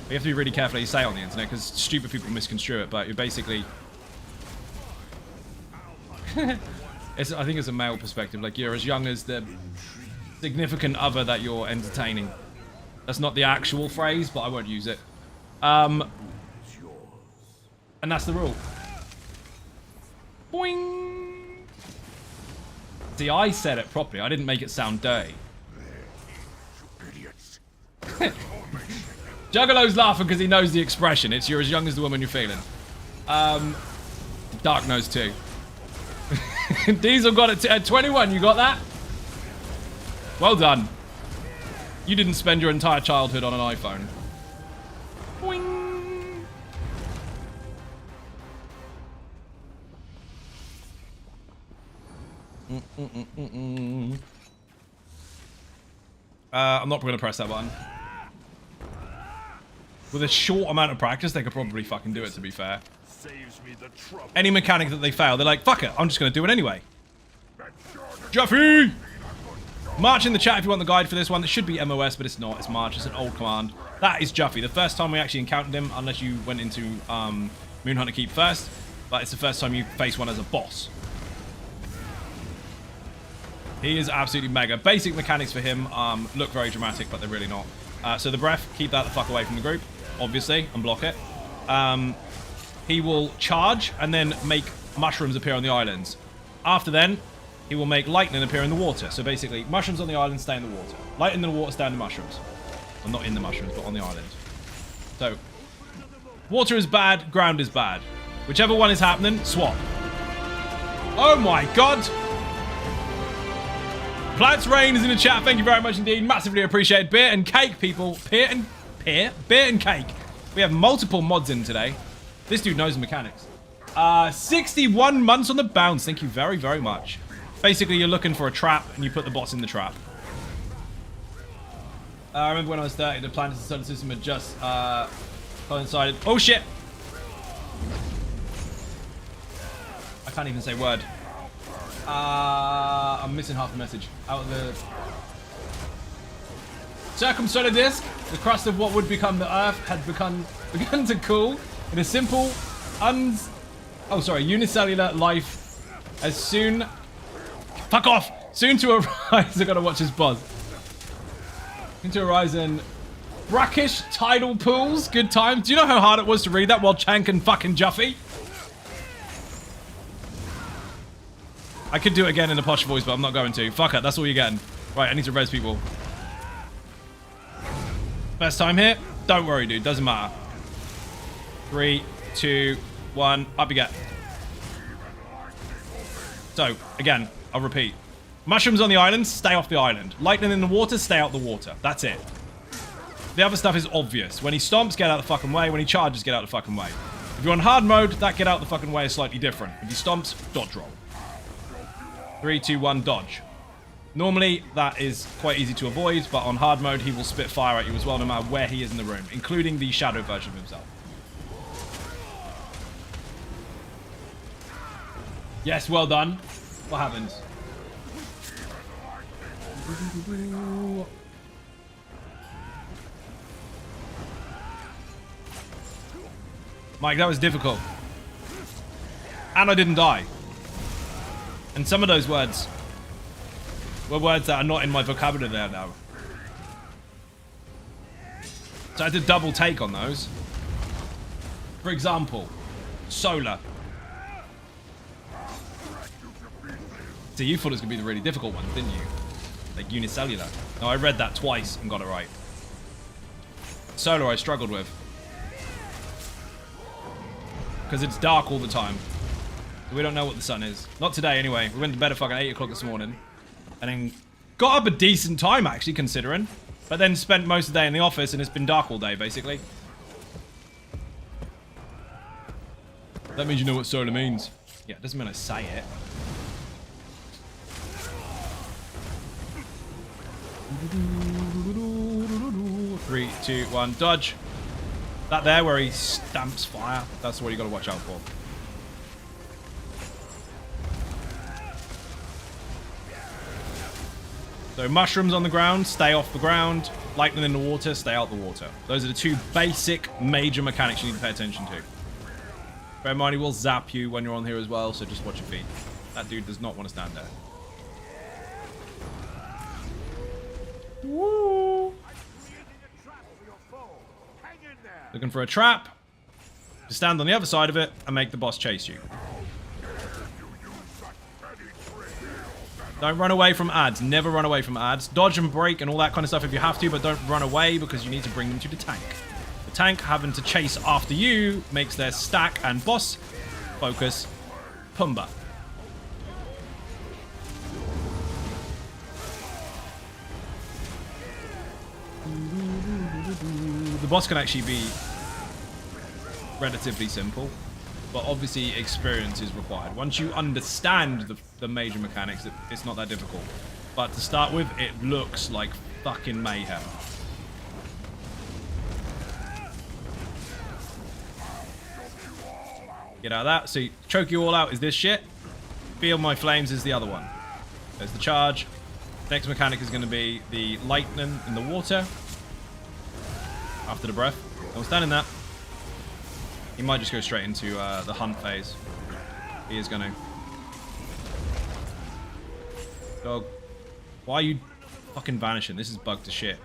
You have to be really careful how you say it on the internet, because stupid people misconstrue it, but you're basically... I think it's a male perspective. Like, you're as young as the significant other that you're entertaining. That's not the actual phrase, but I won't use it. And that's the rule. Boing! See, I said it properly. I didn't make it sound dirty. Juggalo's laughing because he knows the expression. It's you're as young as the woman you're feeling. Dark knows too. Diesel got it at 21. You got that? Well done. You didn't spend your entire childhood on an iPhone. Boing. I'm not going to press that button. With a short amount of practice, they could probably fucking do it, to be fair. Any mechanic that they fail, they're like, fuck it, I'm just going to do it anyway. Juffy! March in the chat if you want the guide for this one. It should be MOS, but it's not. It's March. It's an old command. That is Juffy. The first time we actually encountered him, unless you went into Moonhunter Keep first, but it's the first time you face one as a boss. He is absolutely mega. Basic mechanics for him look very dramatic, but they're really not. So the breath, keep that the fuck away from the group, obviously, and block it. He will charge and then make mushrooms appear on the islands. After then, he will make lightning appear in the water. So basically, mushrooms on the island stay in the water. Lightning in the water, stay in the mushrooms. Well, not in the mushrooms, but on the island. So, water is bad, ground is bad. Whichever one is happening, swap. Oh my god! Plants Rain is in the chat. Thank you very much indeed. Massively appreciated. Beer and cake, people. Beer and cake. We have multiple mods in today. This dude knows the mechanics. 61 months on the bounce. Thank you very, very much. Basically, you're looking for a trap, and you put the boss in the trap. I remember when I was 30, the planet and solar system had just coincided. Oh, shit! I can't even say word. I'm missing half the message. Out of the... Circumsolar disk, the crust of what would become the Earth had begun to cool in a simple, unicellular life as soon... Fuck off! Soon to arise... I gotta watch this boss. Soon to arise in brackish tidal pools. Good time. Do you know how hard it was to read that while chanking fucking Juffy? I could do it again in a posh voice, but I'm not going to. Fuck it, that's all you're getting. Right, I need to res people. First time here? Don't worry, dude. Doesn't matter. 3, 2, 1. Up you get. So, again, I'll repeat. Mushrooms on the island, stay off the island. Lightning in the water, stay out the water. That's it. The other stuff is obvious. When he stomps, get out the fucking way. When he charges, get out the fucking way. If you're on hard mode, that get out the fucking way is slightly different. If he stomps, dodge roll. 3, 2, 1, dodge. Normally, that is quite easy to avoid, but on hard mode, he will spit fire at you as well, no matter where he is in the room, including the shadow version of himself. Yes, well done. What happens? Mike, that was difficult. And I didn't die. And some of those words were words that are not in my vocabulary there now. So I had to double take on those. For example, solar. So you thought it was going to be the really difficult ones, didn't you? Like unicellular. No, I read that twice and got it right. Solar I struggled with. because it's dark all the time. So we don't know what the sun is. Not today, anyway. We went to bed at fucking 8 o'clock this morning. And then got up a decent time, actually, considering. But then spent most of the day in the office, and it's been dark all day, basically. That means you know what solar means. Yeah, it doesn't mean I say it. Three, two, one, dodge. That there where he stamps fire. That's what you got to watch out for. So mushrooms on the ground, stay off the ground. Lightning in the water, stay out the water. Those are the two basic major mechanics you need to pay attention to. Bear in mind, he will zap you when you're on here as well, so just watch your feet. That dude does not want to stand there. Woo! Looking for a trap. To stand on the other side of it and make the boss chase you. Don't run away from ads. Never run away from ads. Dodge and break and all that kind of stuff if you have to, but don't run away because you need to bring them to the tank. The tank having to chase after you makes their stack and boss focus Pumbaa. The boss can actually be relatively simple, but obviously experience is required. Once you understand the major mechanics, it's not that difficult. But to start with, it looks like fucking mayhem. Get out of that. See, choke you all out is this shit. Feel my flames is the other one. There's the charge. Next mechanic is going to be the lightning in the water. After the breath. Don't stand in that. He might just go straight into the hunt phase. He is going to. Dog. Why are you fucking vanishing? This is bugged to shit.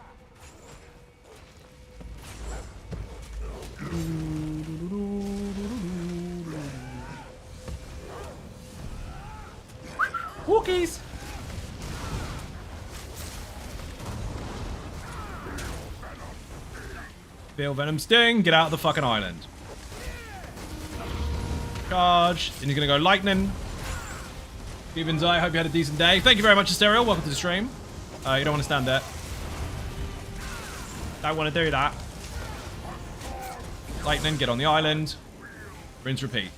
Walkies! Feel Venom Sting. Get out of the fucking island. Charge. Then you're going to go Lightning. Stevens, I hope you had a decent day. Thank you very much, Asterial. Welcome to the stream. You don't want to stand there. Don't want to do that. Lightning. Get on the island. Rinse, repeat.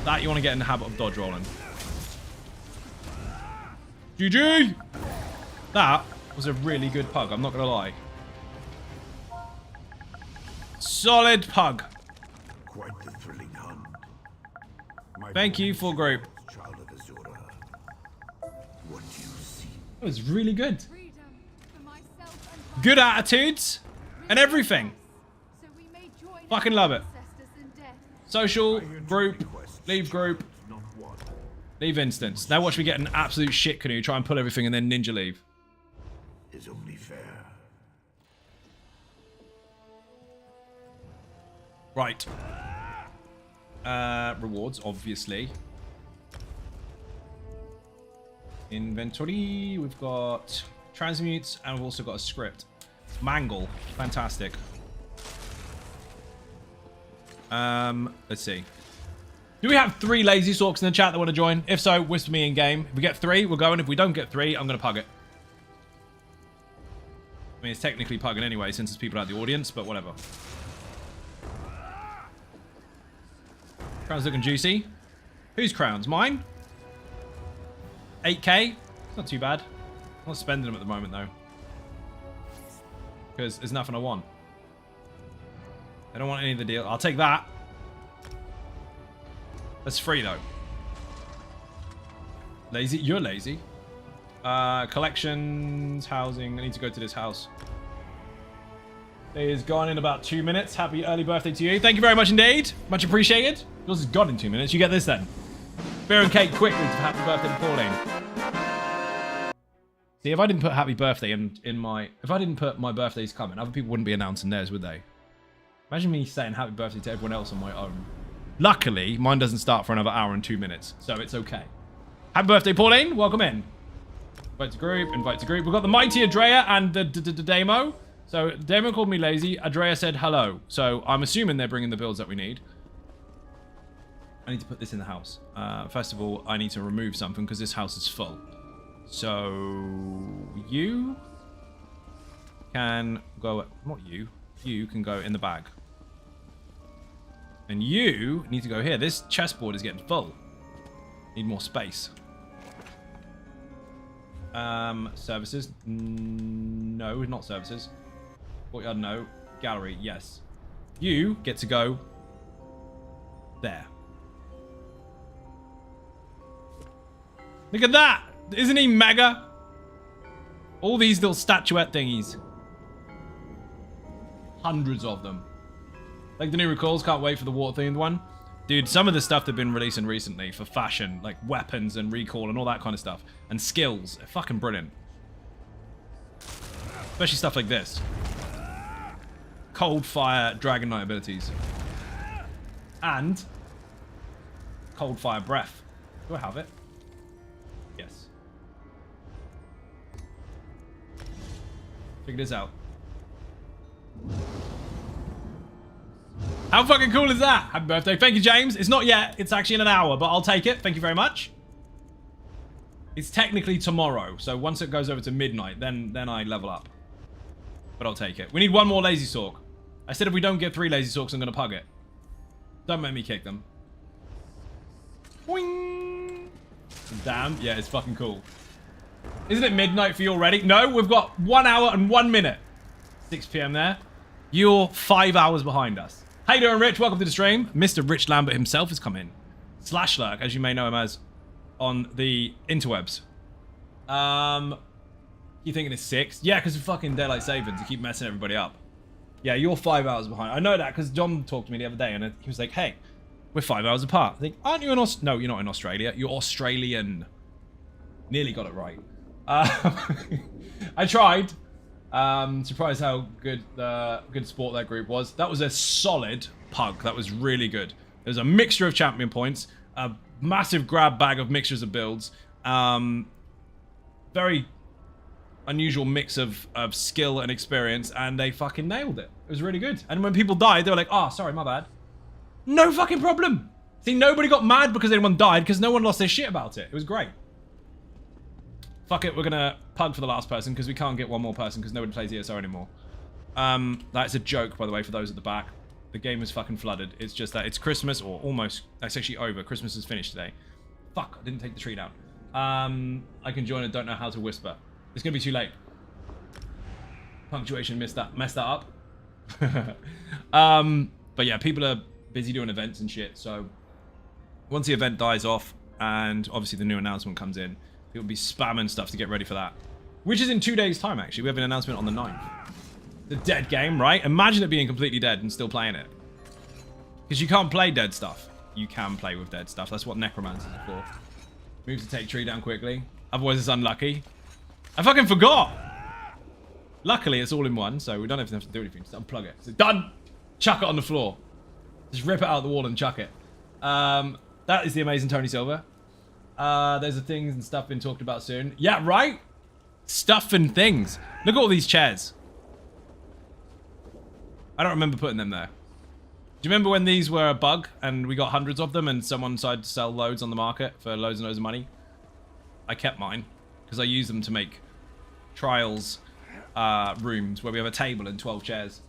That you want to get in the habit of dodge rolling. GG! That was a really good pug. I'm not going to lie. Solid pug. Quite the thrilling hunt. Thank you, full group. What do you see? It was really good. Good attitudes and everything. Fucking love it. Social, group, leave group, leave instance. Now watch me get an absolute shit canoe, try and pull everything and then ninja leave. Is only fair. Right. Rewards, obviously. Inventory. We've got transmutes and we've also got a script. Mangle. Fantastic. Let's see. Do we have 3 lazy sorks in the chat that want to join? If so, whisper me in game. If we get 3, we're going. If we don't get 3, I'm going to pug it. I mean, it's technically pugging anyway since there's people out of the audience, but whatever. Crown's looking juicy. Whose crowns? Mine? 8k? It's not too bad. I'm not spending them at the moment, though. Because there's nothing I want. I don't want any of the deal. I'll take that. That's free, though. Lazy? You're lazy. Collections, housing. I need to go to this house. It is gone in about 2 minutes. Happy early birthday to you. Thank you very much indeed. Much appreciated. Yours is gone in 2 minutes. You get this then. Beer and cake quickly to happy birthday to Pauline. See, if I didn't put happy birthday in my... If I didn't put my birthday's coming, other people wouldn't be announcing theirs, would they? Imagine me saying happy birthday to everyone else on my own. Luckily, mine doesn't start for another hour and 2 minutes, so it's okay. Happy birthday, Pauline. Welcome in. Invite to group, invite to group. We've got the Mighty Adrea and the Demo. So Damon called me lazy. Andrea said hello. So I'm assuming they're bringing the builds that we need. I need to put this in the house. First of all, I need to remove something because this house is full. So you can go, not you, you can go in the bag. And you need to go here. This chessboard is getting full. Need more space. Services. No, not services. Courtyard, no. Gallery, yes. You get to go there. Look at that! Isn't he mega? All these little statuette thingies. Hundreds of them. Like the new recalls, can't wait for the water themed one. Dude, some of the stuff they've been releasing recently for fashion, like weapons and recall and all that kind of stuff, and skills, are fucking brilliant. Especially stuff like this. Cold Fire Dragon Knight abilities. And Cold Fire Breath. Do I have it? Yes. Figure this out. How fucking cool is that? Happy birthday. Thank you, James. It's not yet. It's actually in an hour, but I'll take it. Thank you very much. It's technically tomorrow, so once it goes over to midnight, then I level up. But I'll take it. We need one more Lazy Sork. I said if we don't get 3 Lazy Sorks, I'm going to pug it. Don't make me kick them. Boing. Damn. Yeah, it's fucking cool. Isn't it midnight for you already? No, we've got 1 hour and 1 minute. 6 p.m. there. You're 5 hours behind us. How you doing, Rich? Welcome to the stream. Mr. Rich Lambert himself has come in. Slashlurk, as you may know him as on the interwebs. You thinking it's 6? Yeah, because of fucking daylight savings. You keep messing everybody up. Yeah, you're 5 hours behind. I know that because John talked to me the other day and he was like, hey, we're 5 hours apart. I think, aren't you in No, you're not in Australia. You're Australian. Nearly got it right. I tried. Surprised how good sport that group was. That was a solid pug. That was really good. There's a mixture of champion points, a massive grab bag of mixtures of builds, very unusual mix of skill and experience, and they fucking nailed it. It was really good. And when people died, they were like, oh, sorry, my bad. No fucking problem. See, nobody got mad because anyone died because no one lost their shit about it. It was great. Fuck it, we're gonna pug for the last person because we can't get one more person because nobody plays ESO anymore. That's a joke, by the way, for those at the back. The game is fucking flooded. It's just that it's Christmas, or almost. It's actually over. Christmas is finished today. Fuck, I didn't take the tree down. I can join and don't know how to whisper. It's gonna be too late. Punctuation messed that up. But yeah, people are busy doing events and shit, so once the event dies off and obviously the new announcement comes in, people will be spamming stuff to get ready for that. Which is in 2 days' time, actually. We have an announcement on the 9th. The dead game, right? Imagine it being completely dead and still playing it. Because you can't play dead stuff. You can play with dead stuff. That's what Necromancers are for. Move to take tree down quickly. Otherwise it's unlucky. I fucking forgot! Luckily, it's all in one, so we don't even have to do anything. Just unplug it. So done! Chuck it on the floor. Just rip it out of the wall and chuck it. That is the amazing Tony Silver. There's the things and stuff being talked about soon. Yeah, right? Stuff and things. Look at all these chairs. I don't remember putting them there. Do you remember when these were a bug and we got hundreds of them and someone decided to sell loads on the market for loads and loads of money? I kept mine because I used them to make trials rooms where we have a table and 12 chairs.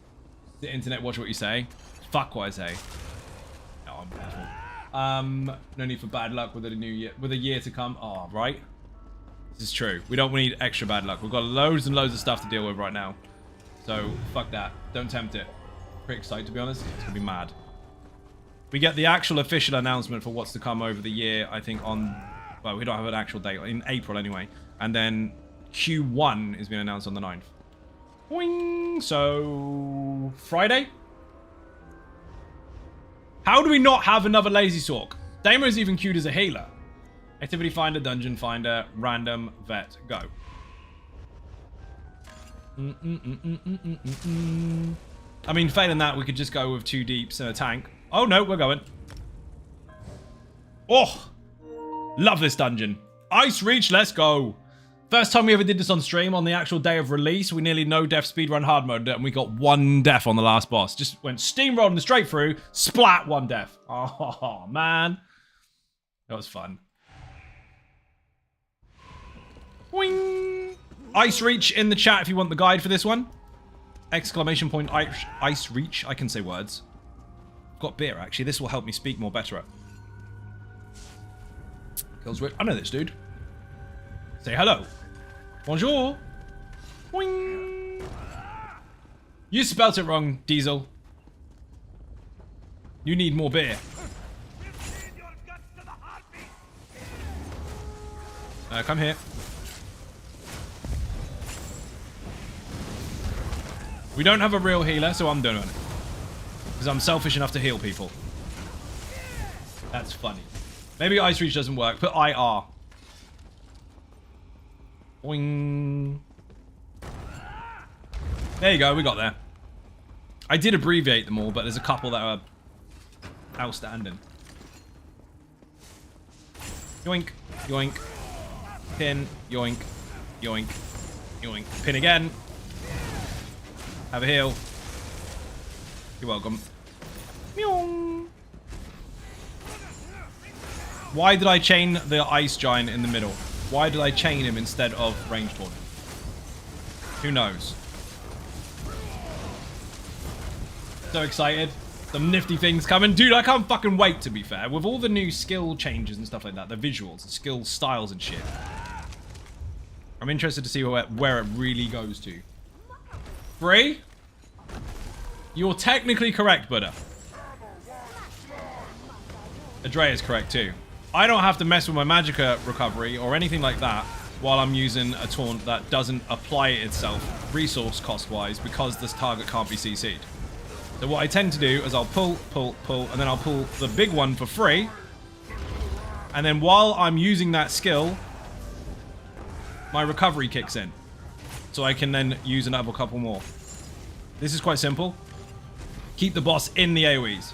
The internet, watch what you say. Fuck what I say. No, I'm careful. No need for bad luck with a new year, with a year to come. Oh, right. This is true. We don't need extra bad luck. We've got loads and loads of stuff to deal with right now. So fuck that. Don't tempt it. Pretty excited, to be honest. It's gonna be mad. We get the actual official announcement for what's to come over the year, I think on, well, we don't have an actual date, in April anyway. And then Q1 is being announced on the 9th. Boing! So, Friday? How do we not have another Lazy Sork? Damo is even queued as a healer. Activity Finder, Dungeon Finder, Random, Vet, go. I mean, failing that, we could just go with 2 deeps and a tank. Oh, no, we're going. Oh! Love this dungeon. Icereach, let's go. First time we ever did this on stream, on the actual day of release, we nearly no-death speedrun hard mode, and we got 1 death on the last boss. Just went steamrolling straight through, splat, 1 death. Oh, man. That was fun. Boing. Icereach in the chat if you want the guide for this one. Exclamation point Icereach. I can say words. I've got beer, actually. This will help me speak more better. I know this dude. Say hello. Bonjour. Boing. You spelt it wrong, Diesel. You need more beer. Come here. We don't have a real healer, so I'm doing it. Because I'm selfish enough to heal people. That's funny. Maybe Icereach doesn't work. Put IR. Boing. There you go, we got there. I did abbreviate them all, but there's a couple that are outstanding. Yoink, yoink. Pin, yoink, yoink, yoink. Pin again. Have a heal. You're welcome. Meow. Why did I chain the ice giant in the middle? Why did I chain him instead of ranged one? Who knows? So excited. Some nifty things coming. Dude, I can't fucking wait, to be fair. With all the new skill changes and stuff like that, the visuals, the skill styles and shit. I'm interested to see where it really goes to. Free? You're technically correct, Buddha. Adrea is correct too. I don't have to mess with my Magicka recovery or anything like that while I'm using a taunt that doesn't apply itself resource cost wise because this target can't be CC'd. So what I tend to do is I'll pull, and then I'll pull the big one for free. And then while I'm using that skill, my recovery kicks in. So I can then use another couple more. This is quite simple. Keep the boss in the AoEs.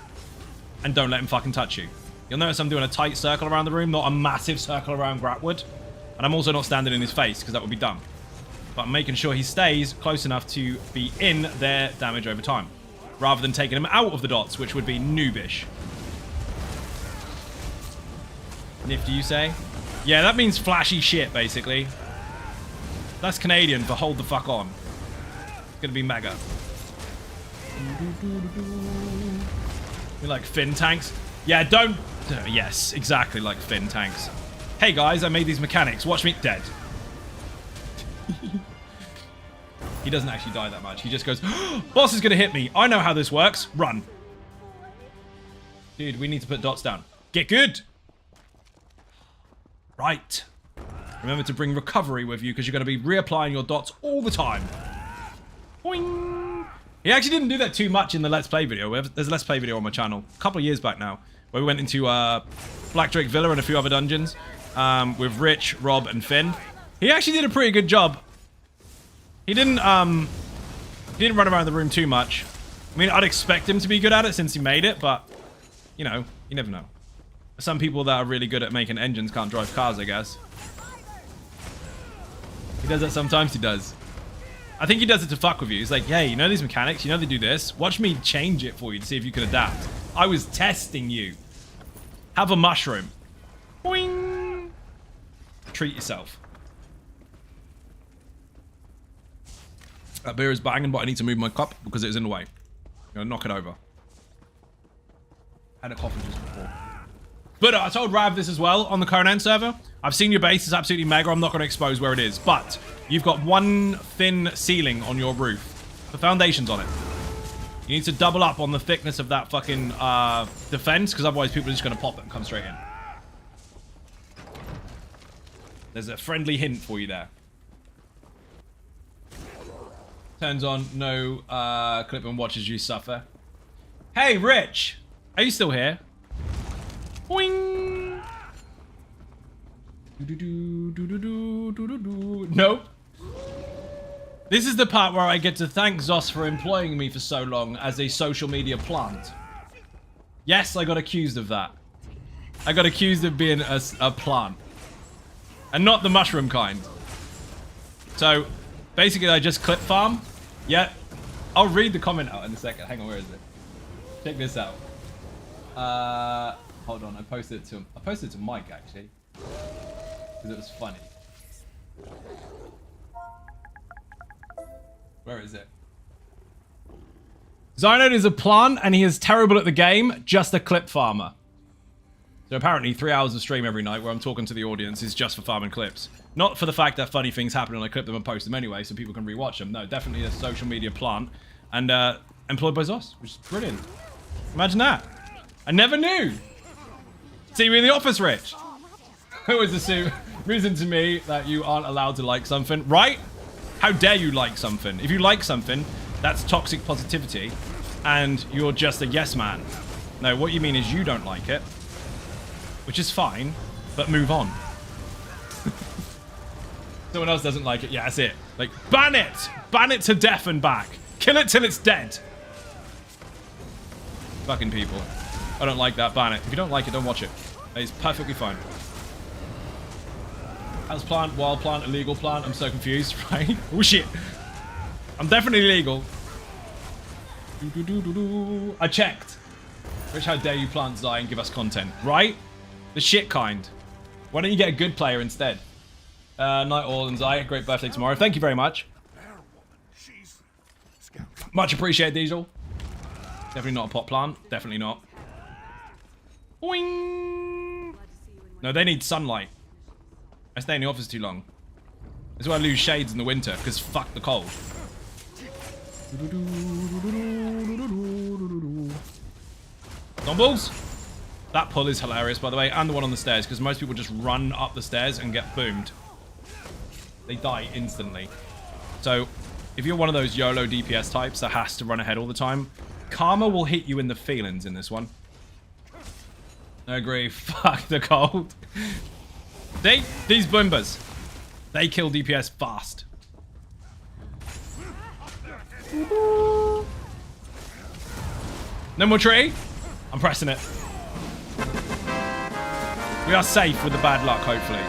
And don't let him fucking touch you. You'll notice I'm doing a tight circle around the room, not a massive circle around Gratwood. And I'm also not standing in his face, because that would be dumb. But I'm making sure he stays close enough to be in their damage over time. Rather than taking him out of the dots, which would be noobish. Nifty, you say? Yeah, that means flashy shit, basically. That's Canadian for hold the fuck on. It's gonna be mega. You like fin tanks? Yeah, don't... yes, exactly like fin tanks. Hey guys, I made these mechanics. Watch me dead. He doesn't actually die that much. He just goes, boss is gonna hit me. I know how this works. Run. Dude, we need to put dots down. Get good. Right. Remember to bring recovery with you because you're going to be reapplying your dots all the time. Boing. He actually didn't do that too much in the Let's Play video. There's a Let's Play video on my channel a couple of years back now where we went into Black Drake Villa and a few other dungeons with Rich, Rob, and Finn. He actually did a pretty good job. He didn't run around the room too much. I mean, I'd expect him to be good at it since he made it, but, you know, you never know. Some people that are really good at making engines can't drive cars, I guess. He does that sometimes, he does. I think he does it to fuck with you. He's like, hey, you know these mechanics? You know they do this? Watch me change it for you to see if you can adapt. I was testing you. Have a mushroom. Boing. Treat yourself. That beer is banging, but I need to move my cup because it is in the way. I'm gonna knock it over. Had a coffee just before. But I told Rav this as well on the Conan server. I've seen your base, it's absolutely mega. I'm not going to expose where it is. But you've got one thin ceiling on your roof. The foundation's on it. You need to double up on the thickness of that fucking defense, because otherwise people are just going to pop it and come straight in. There's a friendly hint for you there. Turns on, no clip and watches you suffer. Hey, Rich! Are you still here? Boing! Nope. This is the part where I get to thank Zos for employing me for so long as a social media plant. Yes, I got accused of that. I got accused of being a plant. And not the mushroom kind. So, basically, I just clip farm. Yeah. I'll read the comment out in a second. Hang on, where is it? Check this out. Hold on, I posted it to Mike, actually. Because it was funny. Where is it? Zynode is a plant, and he is terrible at the game, just a clip farmer. So apparently 3 hours of stream every night where I'm talking to the audience is just for farming clips. Not for the fact that funny things happen and I clip them and post them anyway so people can rewatch them. No, definitely a social media plant. And employed by Zos, which is brilliant. Imagine that. I never knew. See me in the office, Rich. I always assume, reason to me that you aren't allowed to like something, right? How dare you like something? If you like something, that's toxic positivity and you're just a yes man. No, what you mean is you don't like it. Which is fine, but move on. Someone else doesn't like it. Yeah, that's it. Like, ban it! Ban it to death and back. Kill it till it's dead. Fucking people. I don't like that. Ban it. If you don't like it, don't watch it. It's perfectly fine. House plant, wild plant, illegal plant. I'm so confused, right? Oh, shit. I'm definitely legal. I checked. Rich, how dare you plant Zai and give us content, right? The shit kind. Why don't you get a good player instead? Night all and Zai, great birthday tomorrow. Thank you very much. Much appreciated, Diesel. Definitely not a pot plant. Definitely not. Boing. No, they need sunlight. I stay in the office too long. That's why I lose shades in the winter, because fuck the cold. Dumbles? That pull is hilarious, by the way, and the one on the stairs, because most people just run up the stairs and get boomed. They die instantly. So, if you're one of those YOLO DPS types that has to run ahead all the time, karma will hit you in the feelings in this one. I agree. Fuck the cold. These boombas, they kill DPS fast. No more tree? I'm pressing it. We are safe with the bad luck, hopefully.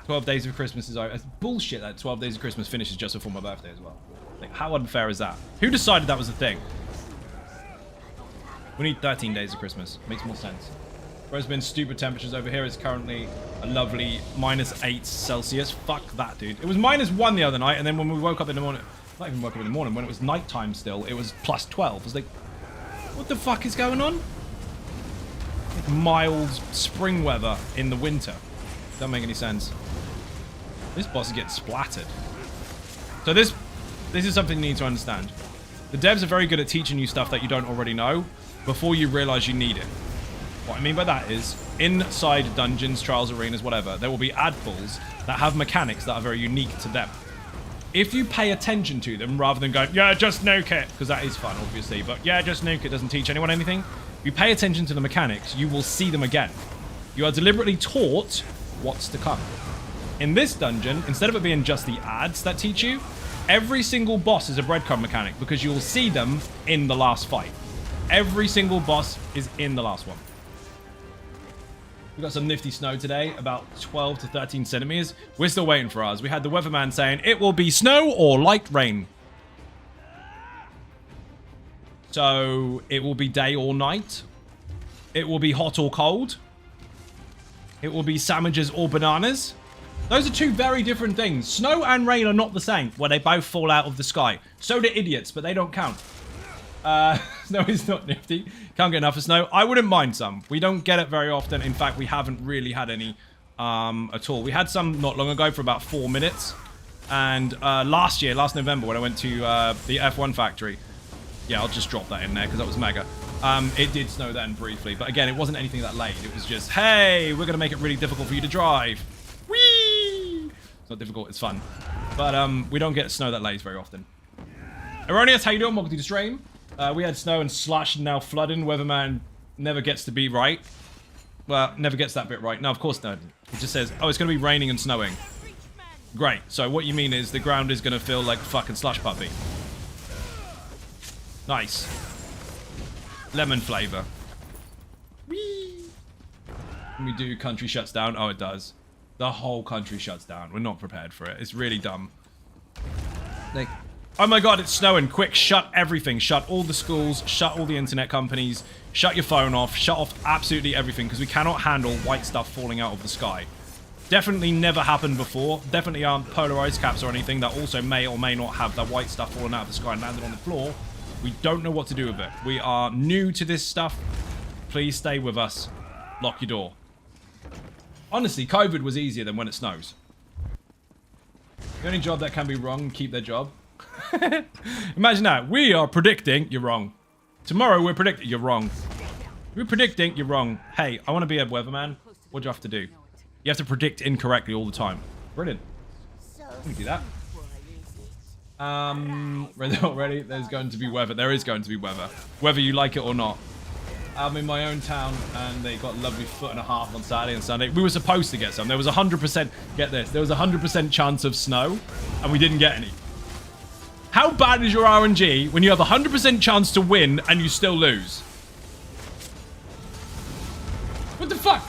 12 Days of Christmas is over. It's bullshit that 12 Days of Christmas finishes just before my birthday as well. Like, how unfair is that? Who decided that was a thing? We need 13 Days of Christmas. Makes more sense. There's been stupid temperatures over here. It's currently a lovely -8 Celsius. Fuck that, dude. It was -1 the other night, and then when we woke up in the morning... Not even woke up in the morning. When it was nighttime still, it was +12. I was like, what the fuck is going on? Like mild spring weather in the winter. Doesn't make any sense. This boss is getting splattered. So this is something you need to understand. The devs are very good at teaching you stuff that you don't already know before you realize you need it. What I mean by that is, inside dungeons, trials, arenas, whatever, there will be ad pulls that have mechanics that are very unique to them. If you pay attention to them, rather than going, yeah, just nuke it, because that is fun, obviously, but yeah, just nuke it doesn't teach anyone anything. If you pay attention to the mechanics, you will see them again. You are deliberately taught what's to come. In this dungeon, instead of it being just the ads that teach you, every single boss is a breadcrumb mechanic, because you will see them in the last fight. Every single boss is in the last one. We got some nifty snow today, about 12 to 13 centimeters. We're still waiting for ours. We had the weatherman saying it will be snow or light rain. So it will be day or night. It will be hot or cold. It will be sandwiches or bananas. Those are two very different things. Snow and rain are not the same, where they both fall out of the sky. So do idiots, but they don't count. Snow is not nifty. Can't get enough of snow. I wouldn't mind some. We don't get it very often. In fact, we haven't really had any at all. We had some not long ago for about 4 minutes. And last November, when I went to the F1 factory. Yeah, I'll just drop that in there because that was mega. It did snow then briefly. But again, it wasn't anything that late. It was just, hey, we're going to make it really difficult for you to drive. Whee! It's not difficult. It's fun. But we don't get snow that late very often. Erroneous, how you doing? Welcome to the stream. We had snow and slush and now flooding. Weatherman never gets to be right. Well, never gets that bit right. No, of course not. It just says, oh, it's going to be raining and snowing. Great. So what you mean is the ground is going to feel like a fucking slush puppy. Nice. Lemon flavor. Whee! When we do country shuts down. Oh, it does. The whole country shuts down. We're not prepared for it. It's really dumb. Like, oh my god, it's snowing. Quick, shut everything. Shut all the schools. Shut all the internet companies. Shut your phone off. Shut off absolutely everything because we cannot handle white stuff falling out of the sky. Definitely never happened before. Definitely aren't polarized caps or anything that also may or may not have that white stuff falling out of the sky and landed on the floor. We don't know what to do with it. We are new to this stuff. Please stay with us. Lock your door. Honestly, COVID was easier than when it snows. The only job that can be wrong, keep their job. Imagine that. We are predicting, you're wrong. Tomorrow we're predicting, you're wrong. We're predicting, you're wrong. Hey, I want to be a weatherman. What do you have to do? You have to predict incorrectly all the time. Brilliant. Let me do that. Ready? There's going to be weather. There is going to be weather. Whether you like it or not. I'm in my own town and they got a lovely 1.5 foot on Saturday and Sunday. We were supposed to get some. There was 100%, get this, there was 100% chance of snow and we didn't get any. How bad is your RNG when you have 100% chance to win and you still lose? What the fuck?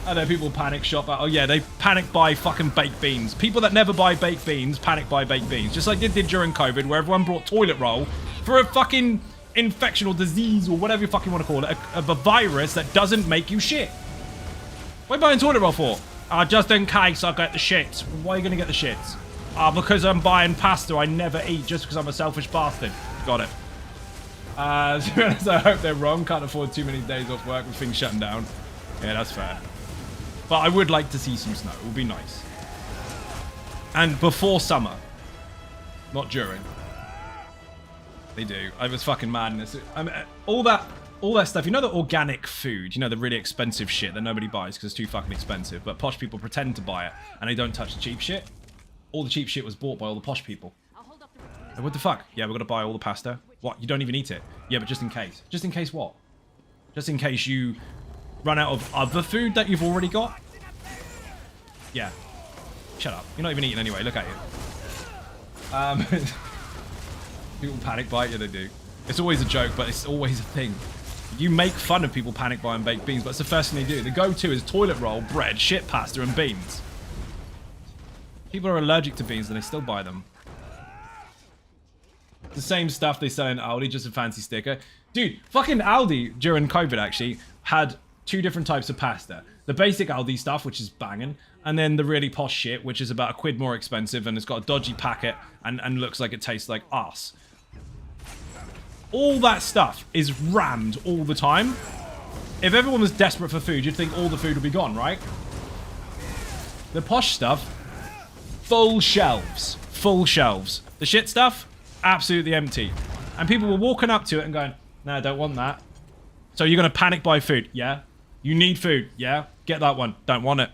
I know people panic shop out. Oh yeah, they panic buy fucking baked beans. People that never buy baked beans panic buy baked beans. Just like they did during COVID where everyone brought toilet roll for a fucking infection or disease or whatever you fucking want to call it. A virus that doesn't make you shit. What are you buying toilet roll for? Just in case I get the shits. Why are you going to get the shits? Because I'm buying pasta I never eat just because I'm a selfish bastard. Got it. To be honest, I hope they're wrong. Can't afford too many days off work with things shutting down. Yeah, that's fair. But I would like to see some snow. It would be nice. And before summer. Not during. They do. I was fucking madness. I mean, all that stuff. You know the organic food? You know the really expensive shit that nobody buys because it's too fucking expensive. But posh people pretend to buy it. And they don't touch the cheap shit. All the cheap shit was bought by all the posh people. Like, what the fuck? Yeah, we're going to buy all the pasta. What? You don't even eat it? Yeah, but just in case. Just in case what? Just in case you run out of other food that you've already got? Yeah. Shut up. You're not even eating anyway. Look at you. People panic buy. Yeah, they do. It's always a joke, but it's always a thing. You make fun of people panic buying baked beans, but it's the first thing they do. The go-to is toilet roll, bread, shit pasta, and beans. People are allergic to beans and they still buy them. The same stuff they sell in Aldi, just a fancy sticker. Dude, fucking Aldi, during COVID actually, had 2 different types of pasta. The basic Aldi stuff, which is banging, and then the really posh shit, which is about £1 more expensive, and it's got a dodgy packet, and looks like it tastes like ass. All that stuff is rammed all the time. If everyone was desperate for food, you'd think all the food would be gone, right? The posh stuff, full shelves. Full shelves. The shit stuff, absolutely empty. And people were walking up to it and going, no, I don't want that. So you're going to panic buy food? Yeah. You need food? Yeah. Get that one. Don't want it.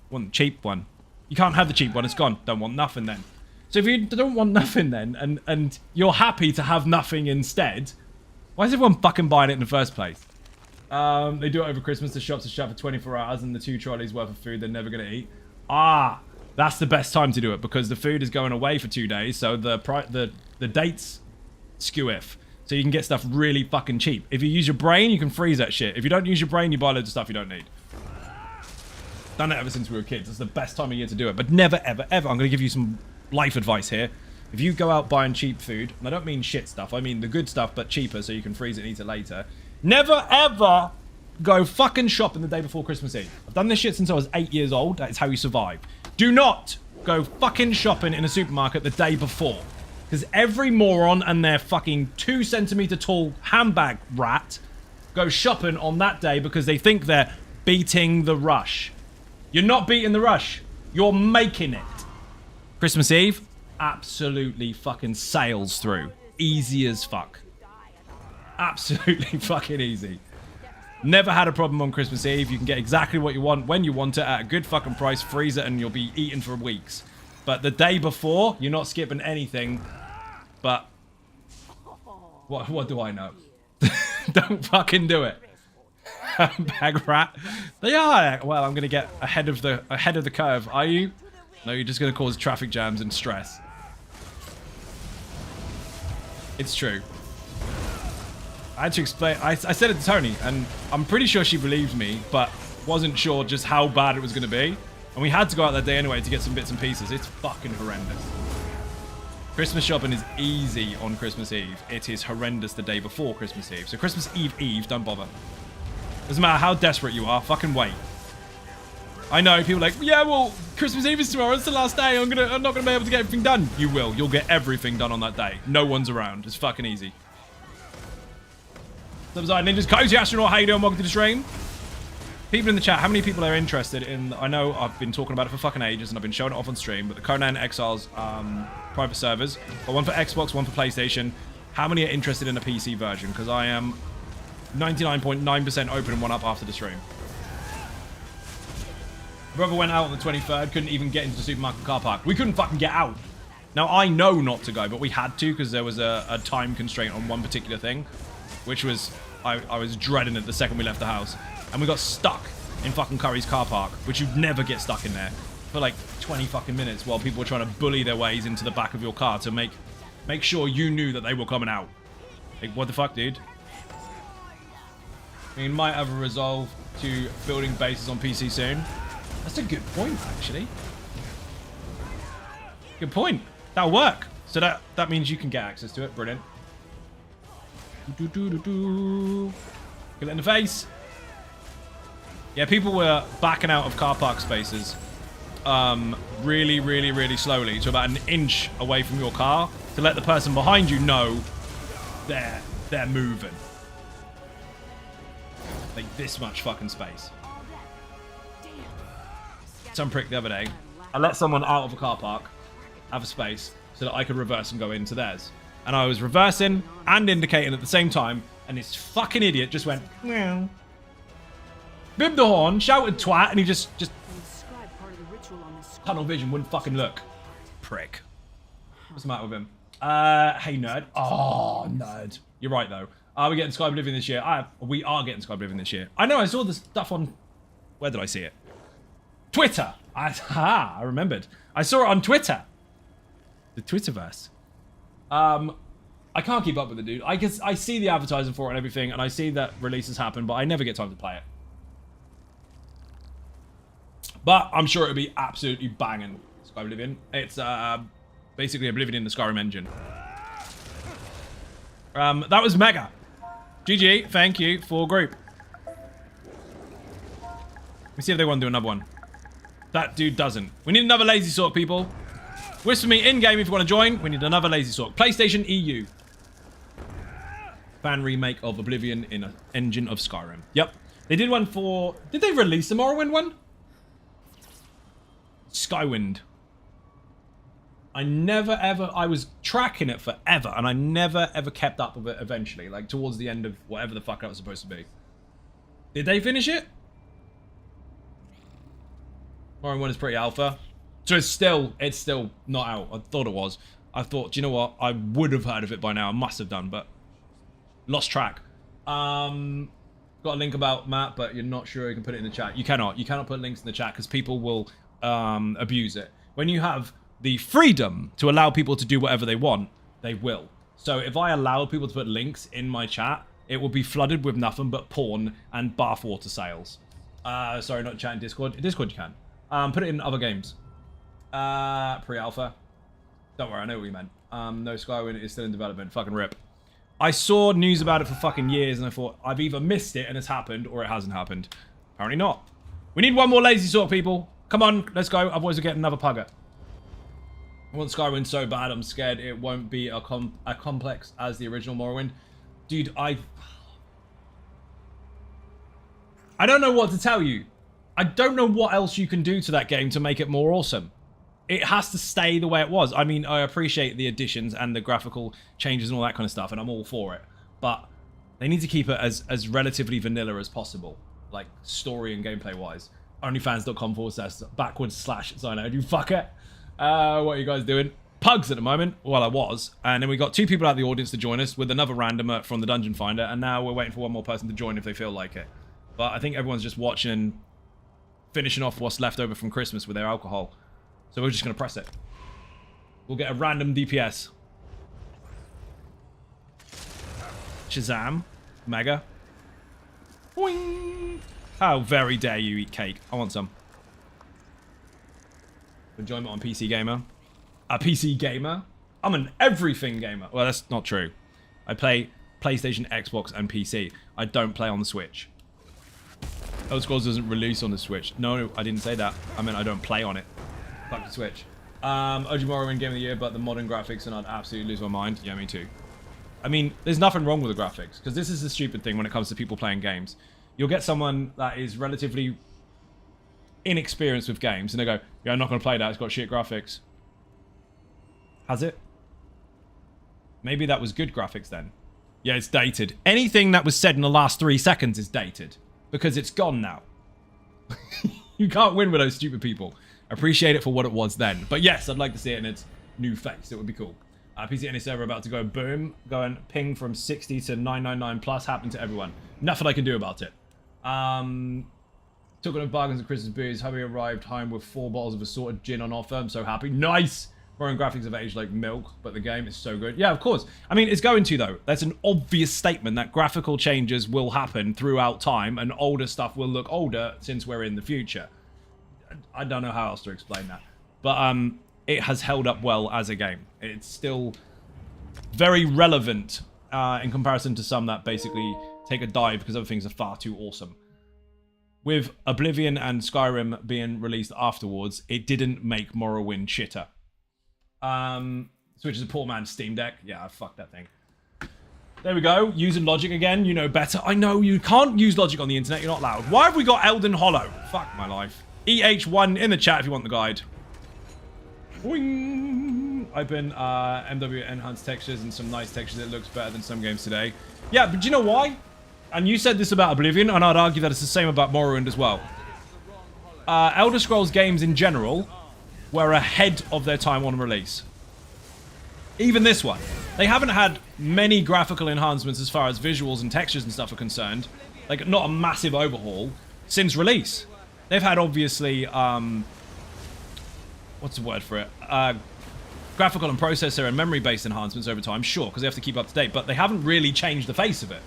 Want the cheap one. You can't have the cheap one. It's gone. Don't want nothing then. So if you don't want nothing then, and you're happy to have nothing instead, why is everyone fucking buying it in the first place? They do it over Christmas. The shops are shut for 24 hours and the 2 trolleys worth of food they're never going to eat. That's the best time to do it because the food is going away for 2 days. So the dates skew if. So you can get stuff really fucking cheap. If you use your brain, you can freeze that shit. If you don't use your brain, you buy loads of stuff you don't need. Done it ever since we were kids. It's the best time of year to do it. But never, ever, ever. I'm going to give you some life advice here. If you go out buying cheap food, and I don't mean shit stuff. I mean the good stuff, but cheaper so you can freeze it and eat it later. Never, ever go fucking shopping the day before Christmas Eve. I've done this shit since I was 8 years old. That is how you survive. Do not go fucking shopping in a supermarket the day before. Because every moron and their fucking 2 centimeter tall handbag rat go shopping on that day because they think they're beating the rush. You're not beating the rush. You're making it. Christmas Eve, absolutely fucking sails through. Easy as fuck. Absolutely fucking easy. Never had a problem on Christmas Eve. You can get exactly what you want when you want it at a good fucking price. Freeze it and you'll be eating for weeks. But the day before, you're not skipping anything. But what do I know? Don't fucking do it. Bag rat. They are. Well, I'm gonna get ahead of the curve. Are you? No, you're just gonna cause traffic jams and stress. It's true. I had to explain. I said it to Tony, and I'm pretty sure she believed me, but wasn't sure just how bad it was going to be. And we had to go out that day anyway to get some bits and pieces. It's fucking horrendous. Christmas shopping is easy on Christmas Eve. It is horrendous the day before Christmas Eve. So Christmas Eve, don't bother. Doesn't matter how desperate you are, fucking wait. I know, people are like, yeah, well, Christmas Eve is tomorrow, it's the last day, I'm not gonna be able to get everything done. You will, you'll get everything done on that day. No one's around, it's fucking easy. What's up, Ninjas? Cozy Astronaut, how you doing? Welcome to the stream. People in the chat, how many people are interested in, I know I've been talking about it for fucking ages and I've been showing it off on stream, but the Conan Exiles private servers, got one for Xbox, one for PlayStation. How many are interested in a PC version? Because I am 99.9% opening one up after the stream. Brother went out on the 23rd, couldn't even get into the supermarket car park. We couldn't fucking get out. Now, I know not to go, but we had to because there was a time constraint on one particular thing, which was, I was dreading it the second we left the house. And we got stuck in fucking Curry's car park, which you'd never get stuck in there, for like 20 fucking minutes while people were trying to bully their ways into the back of your car to make sure you knew that they were coming out. Like, what the fuck, dude? We might have a resolve to building bases on PC soon. That's a good point, actually. Good point. That'll work. So that means you can get access to it. Brilliant. Get it in the face. Yeah, people were backing out of car park spaces really, really, really slowly to about an inch away from your car to let the person behind you know they're moving. Like this much fucking space. Some prick the other day, I let someone out of a car park, have a space, so that I could reverse and go into theirs. And I was reversing and indicating at the same time, and this fucking idiot just went, meow. Bibbed the horn, shouted twat, and he just tunnel vision, wouldn't fucking look. Prick. What's the matter with him? Hey nerd. Oh, nerd. You're right though. Are we getting Skyblivion this year? We are getting Skyblivion this year. I know, I saw the stuff on, where did I see it? Twitter. I remembered. I saw it on Twitter. The Twitterverse. I can't keep up with it, dude. I see the advertising for it and everything, and I see that releases happen, but I never get time to play it. But I'm sure it'll be absolutely banging. Skyblivion. It's basically Oblivion in the Skyrim engine. That was mega. GG. Thank you for group. Let me see if they want to do another one. That dude doesn't. We need another Lazy Sork, people. Whisper me in-game if you want to join. We need another Lazy Sork. PlayStation EU. Fan remake of Oblivion in an engine of Skyrim. Yep. They did one for... Did they release the Morrowind one? Skywind. I never ever... I was tracking it forever, and I never ever kept up with it eventually. Like, towards the end of whatever the fuck that was supposed to be. Did they finish it? Morrowind 1 is pretty alpha. So it's still not out. I thought it was. I thought, do you know what? I would have heard of it by now. I must have done, but lost track. Got a link about Matt, but you're not sure you can put it in the chat. You cannot. You cannot put links in the chat because people will abuse it. When you have the freedom to allow people to do whatever they want, they will. So if I allow people to put links in my chat, it will be flooded with nothing but porn and bathwater sales. Sorry, not chat in Discord. Discord you can. Put it in other games. Pre-alpha. Don't worry, I know what you meant. No, Skyward is still in development. Fucking rip. I saw news about it for fucking years and I thought, I've either missed it and it's happened or it hasn't happened. Apparently not. We need one more Lazy Sork, people. Come on, let's go. Otherwise we'll get another pugger. I want Skywind so bad, I'm scared it won't be a complex as the original Morrowind. Dude, I don't know what to tell you. I don't know what else you can do to that game to make it more awesome. It has to stay the way it was. I mean, I appreciate the additions and the graphical changes and all that kind of stuff, and I'm all for it. But they need to keep it as relatively vanilla as possible, like story and gameplay-wise. Onlyfans.com/backwards/Zyno. You fucker. What are you guys doing? Pugs at the moment. Well, I was. And then we got 2 people out of the audience to join us with another randomer from the Dungeon Finder, and now we're waiting for one more person to join if they feel like it. But I think everyone's just watching, finishing off what's left over from Christmas with their alcohol. So we're just going to press it. We'll get a random DPS. Shazam. Mega. Boing. How very dare you eat cake? I want some. Enjoyment on PC Gamer. A PC gamer? I'm an everything gamer. Well, that's not true. I play PlayStation, Xbox, and PC. I don't play on the Switch. Elder Scrolls doesn't release on the Switch. No, I didn't say that. I meant I don't play on it. Fuck the Switch. OG Morrowind Game of the Year, but the modern graphics, and I'd absolutely lose my mind. Yeah, me too. I mean, there's nothing wrong with the graphics, because this is the stupid thing when it comes to people playing games. You'll get someone that is relatively inexperienced with games, and they go, yeah, I'm not going to play that, it's got shit graphics. Has it? Maybe that was good graphics then. Yeah, it's dated. Anything that was said in the last 3 seconds is dated, because it's gone now. You can't win with those stupid people. Appreciate it for what it was then. But yes, I'd like to see it in its new face. It would be cool. PC server about to go boom. Go and ping from 60 to 999 plus. Happening to everyone. Nothing I can do about it. Talking of bargains and Christmas booze. Hubby arrived home with 4 bottles of assorted gin on offer. I'm so happy. Nice! Growing graphics have aged like milk, but the game is so good. Yeah, of course. I mean, it's going to, though. That's an obvious statement that graphical changes will happen throughout time, and older stuff will look older since we're in the future. I don't know how else to explain that. But it has held up well as a game. It's still very relevant in comparison to some that basically take a dive because other things are far too awesome. With Oblivion and Skyrim being released afterwards, it didn't make Morrowind shitter. Switch is a poor man's Steam Deck. Yeah, I fucked that thing. There we go. Using logic again. You know better. I know you can't use logic on the internet. You're not allowed. Why have we got Elden Hollow? Fuck my life. EH1 in the chat if you want the guide. Boing. Open MW enhanced textures and some nice textures. It looks better than some games today. Yeah, but do you know why? And you said this about Oblivion, and I'd argue that it's the same about Morrowind as well. Elder Scrolls games in general were ahead of their time on release. Even this one. They haven't had many graphical enhancements as far as visuals and textures and stuff are concerned. Like, not a massive overhaul since release. They've had, obviously, what's the word for it? Graphical and processor and memory-based enhancements over time, sure, because they have to keep up to date, but they haven't really changed the face of it.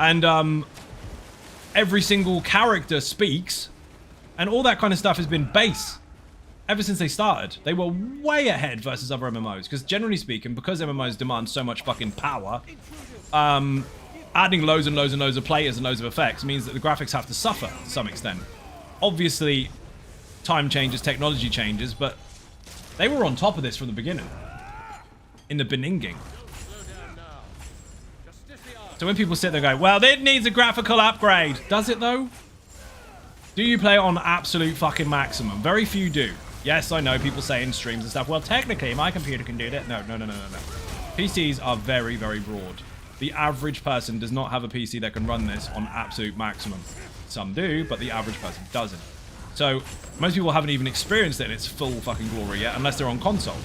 And every single character speaks, and all that kind of stuff has been base ever since they started. They were way ahead versus other MMOs, because generally speaking, because MMOs demand so much fucking power, adding loads and loads and loads of players and loads of effects means that the graphics have to suffer to some extent. Obviously, time changes, technology changes, but they were on top of this from the beginning. In the beninging. So when people sit there and go, well, it needs a graphical upgrade. Does it, though? Do you play it on absolute fucking maximum? Very few do. Yes, I know, people say in streams and stuff, well, technically, my computer can do that. No. PCs are very, very broad. The average person does not have a PC that can run this on absolute maximum. Some do, but the average person doesn't. So, most people haven't even experienced it in its full fucking glory yet, unless they're on console.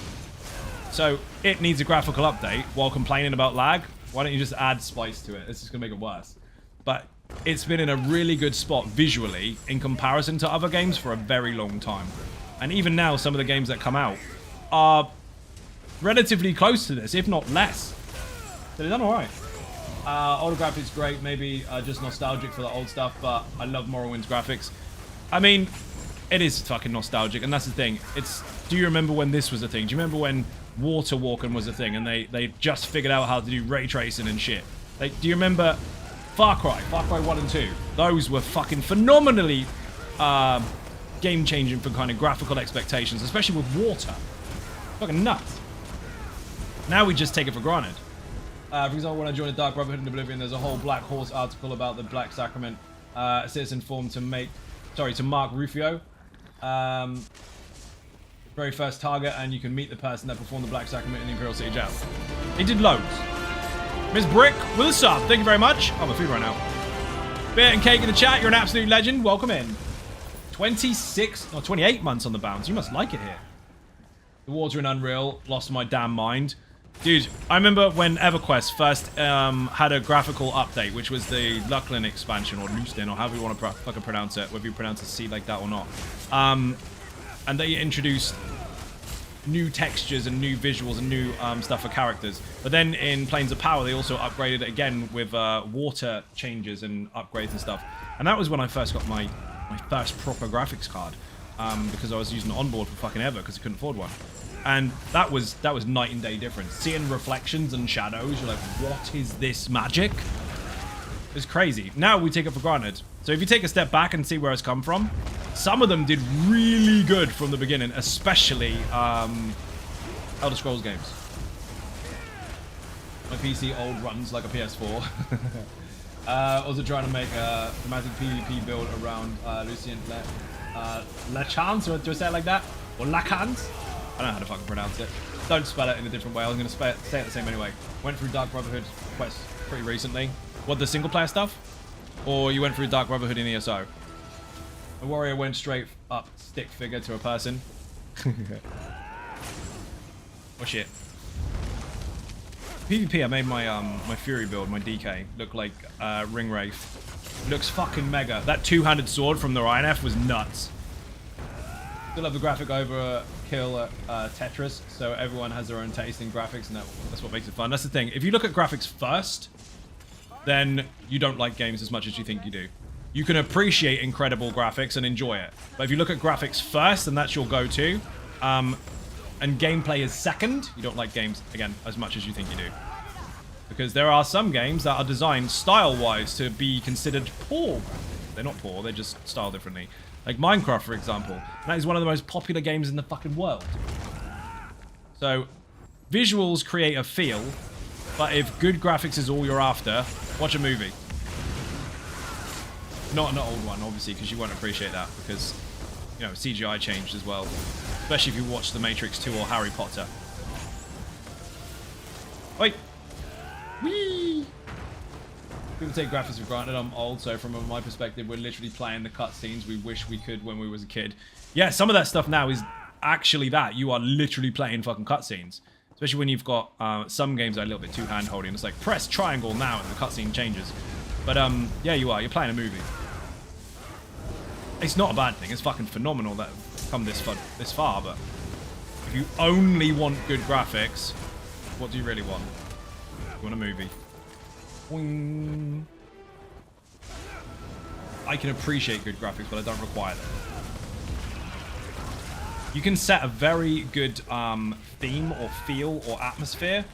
So, it needs a graphical update while complaining about lag. Why don't you just add spice to it? It's just going to make it worse. But it's been in a really good spot visually in comparison to other games for a very long time. And even now, some of the games that come out are relatively close to this, if not less. So they've done alright. Older graphics great, maybe just nostalgic for the old stuff, but I love Morrowind's graphics. I mean, it is fucking nostalgic, and that's the thing. Do you remember when this was a thing? Do you remember when water walking was a thing, and they just figured out how to do ray tracing and shit? Like, do you remember Far Cry 1 and 2? Those were fucking phenomenally game-changing for kind of graphical expectations, especially with water. Fucking nuts. Now we just take it for granted. For example, when I joined the Dark Brotherhood in Oblivion, there's a whole Black Horse article about the Black Sacrament. Citizen formed to Mark Rufio. Very first target, and you can meet the person that performed the Black Sacrament in the Imperial City Jail. He did loads. Miss Brick with a sub, thank you very much. I'm a food right now. Beer and Cake in the chat, you're an absolute legend. Welcome in. 28 months on the bounce. You must like it here. The water in Unreal, lost my damn mind. Dude, I remember when EverQuest first had a graphical update, which was the Luclin expansion, or Luclin, or however you want to fucking pronounce it, whether you pronounce a C like that or not. And they introduced new textures and new visuals and new stuff for characters. But then in Planes of Power, they also upgraded it again with water changes and upgrades and stuff. And that was when I first got my first proper graphics card, because I was using it onboard for fucking ever because I couldn't afford one. And that was night and day difference. Seeing reflections and shadows, you're like, what is this magic? It's crazy. Now we take it for granted. So if you take a step back and see where it's come from, some of them did really good from the beginning, especially Elder Scrolls games. My PC old runs like a PS4. Also trying to make a thematic PvP build around Lucien Lachance, or do I say it like that? Or Lacans? I don't know how to fucking pronounce it. Don't spell it in a different way. I was going to say it the same anyway. Went through Dark Brotherhood quest pretty recently. What, the single player stuff? Or you went through Dark Brotherhood in ESO? A warrior went straight up stick figure to a person. Oh shit. PvP, I made my my Fury build, my DK, look like Ring Wraith. Looks fucking mega. That two-handed sword from the INF was nuts. Still love the graphic over kill Tetris, so everyone has their own taste in graphics, and that's what makes it fun. That's the thing. If you look at graphics first, then you don't like games as much as you think you do. You can appreciate incredible graphics and enjoy it. But if you look at graphics first, and that's your go-to, and gameplay is second, you don't like games, again, as much as you think you do. Because there are some games that are designed style-wise to be considered poor. They're not poor, they're just styled differently. Like Minecraft, for example. That is one of the most popular games in the fucking world. So, visuals create a feel, but if good graphics is all you're after, watch a movie. Not an old one, obviously, because you won't appreciate that, because, you know, CGI changed as well. Especially if you watch The Matrix 2 or Harry Potter. Wait! Whee! People take graphics for granted. I'm old, so from my perspective, we're literally playing the cutscenes we wish we could when we was a kid. Yeah, some of that stuff now is actually that. You are literally playing fucking cutscenes. Especially when you've got some games that are a little bit too hand-holding. It's like, press triangle now and the cutscene changes. But, yeah, you are. You're playing a movie. It's not a bad thing. It's fucking phenomenal that it's come this far, but if you only want good graphics, what do you really want? You want a movie. Boing. I can appreciate good graphics, but I don't require them. You can set a very good theme or feel or atmosphere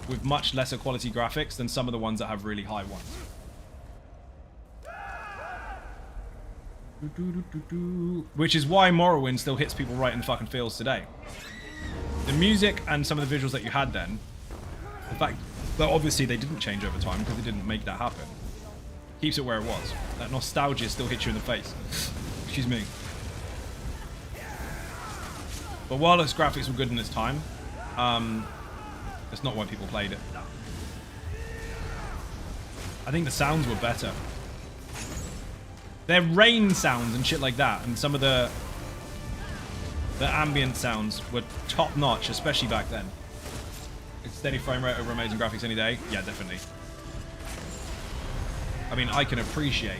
with much lesser quality graphics than some of the ones that have really high ones. Which is why Morrowind still hits people right in the fucking feels today. The music and some of the visuals that you had then, the fact that obviously they didn't change over time because they didn't make that happen, keeps it where it was. That nostalgia still hits you in the face. Excuse me. But while its graphics were good in its time, that's not why people played it. I think the sounds were better. Their rain sounds and shit like that, and some of the ambient sounds were top notch, especially back then. Steady frame rate over amazing graphics any day? Yeah, definitely. I mean, I can appreciate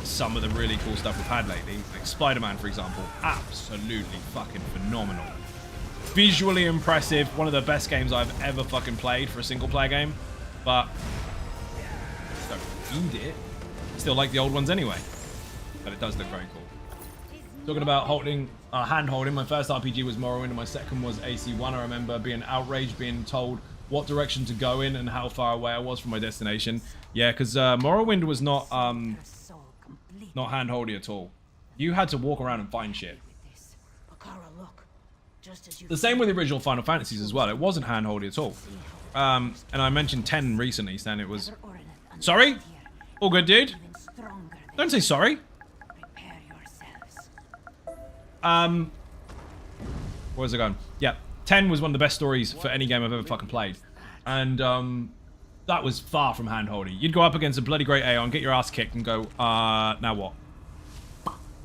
some of the really cool stuff we've had lately. Like Spider-Man, for example. Absolutely fucking phenomenal. Visually impressive. One of the best games I've ever fucking played for a single-player game. But don't need it. Still like the old ones anyway. But it does look very cool. Talking about holding, hand-holding, my first RPG was Morrowind and my second was AC1. I remember being outraged, being told what direction to go in and how far away I was from my destination. Yeah, because Morrowind was not hand-holdy at all. You had to walk around and find shit. The same with the original Final Fantasies as well. It wasn't hand-holdy at all. And I mentioned 10 recently, saying it was... Sorry? All good, dude? Don't say sorry. Where's it going? Yeah, 10 was one of the best stories for any game I've ever fucking played. And, that was far from hand-holdy. You'd go up against a bloody great Aeon, get your ass kicked and go, now what?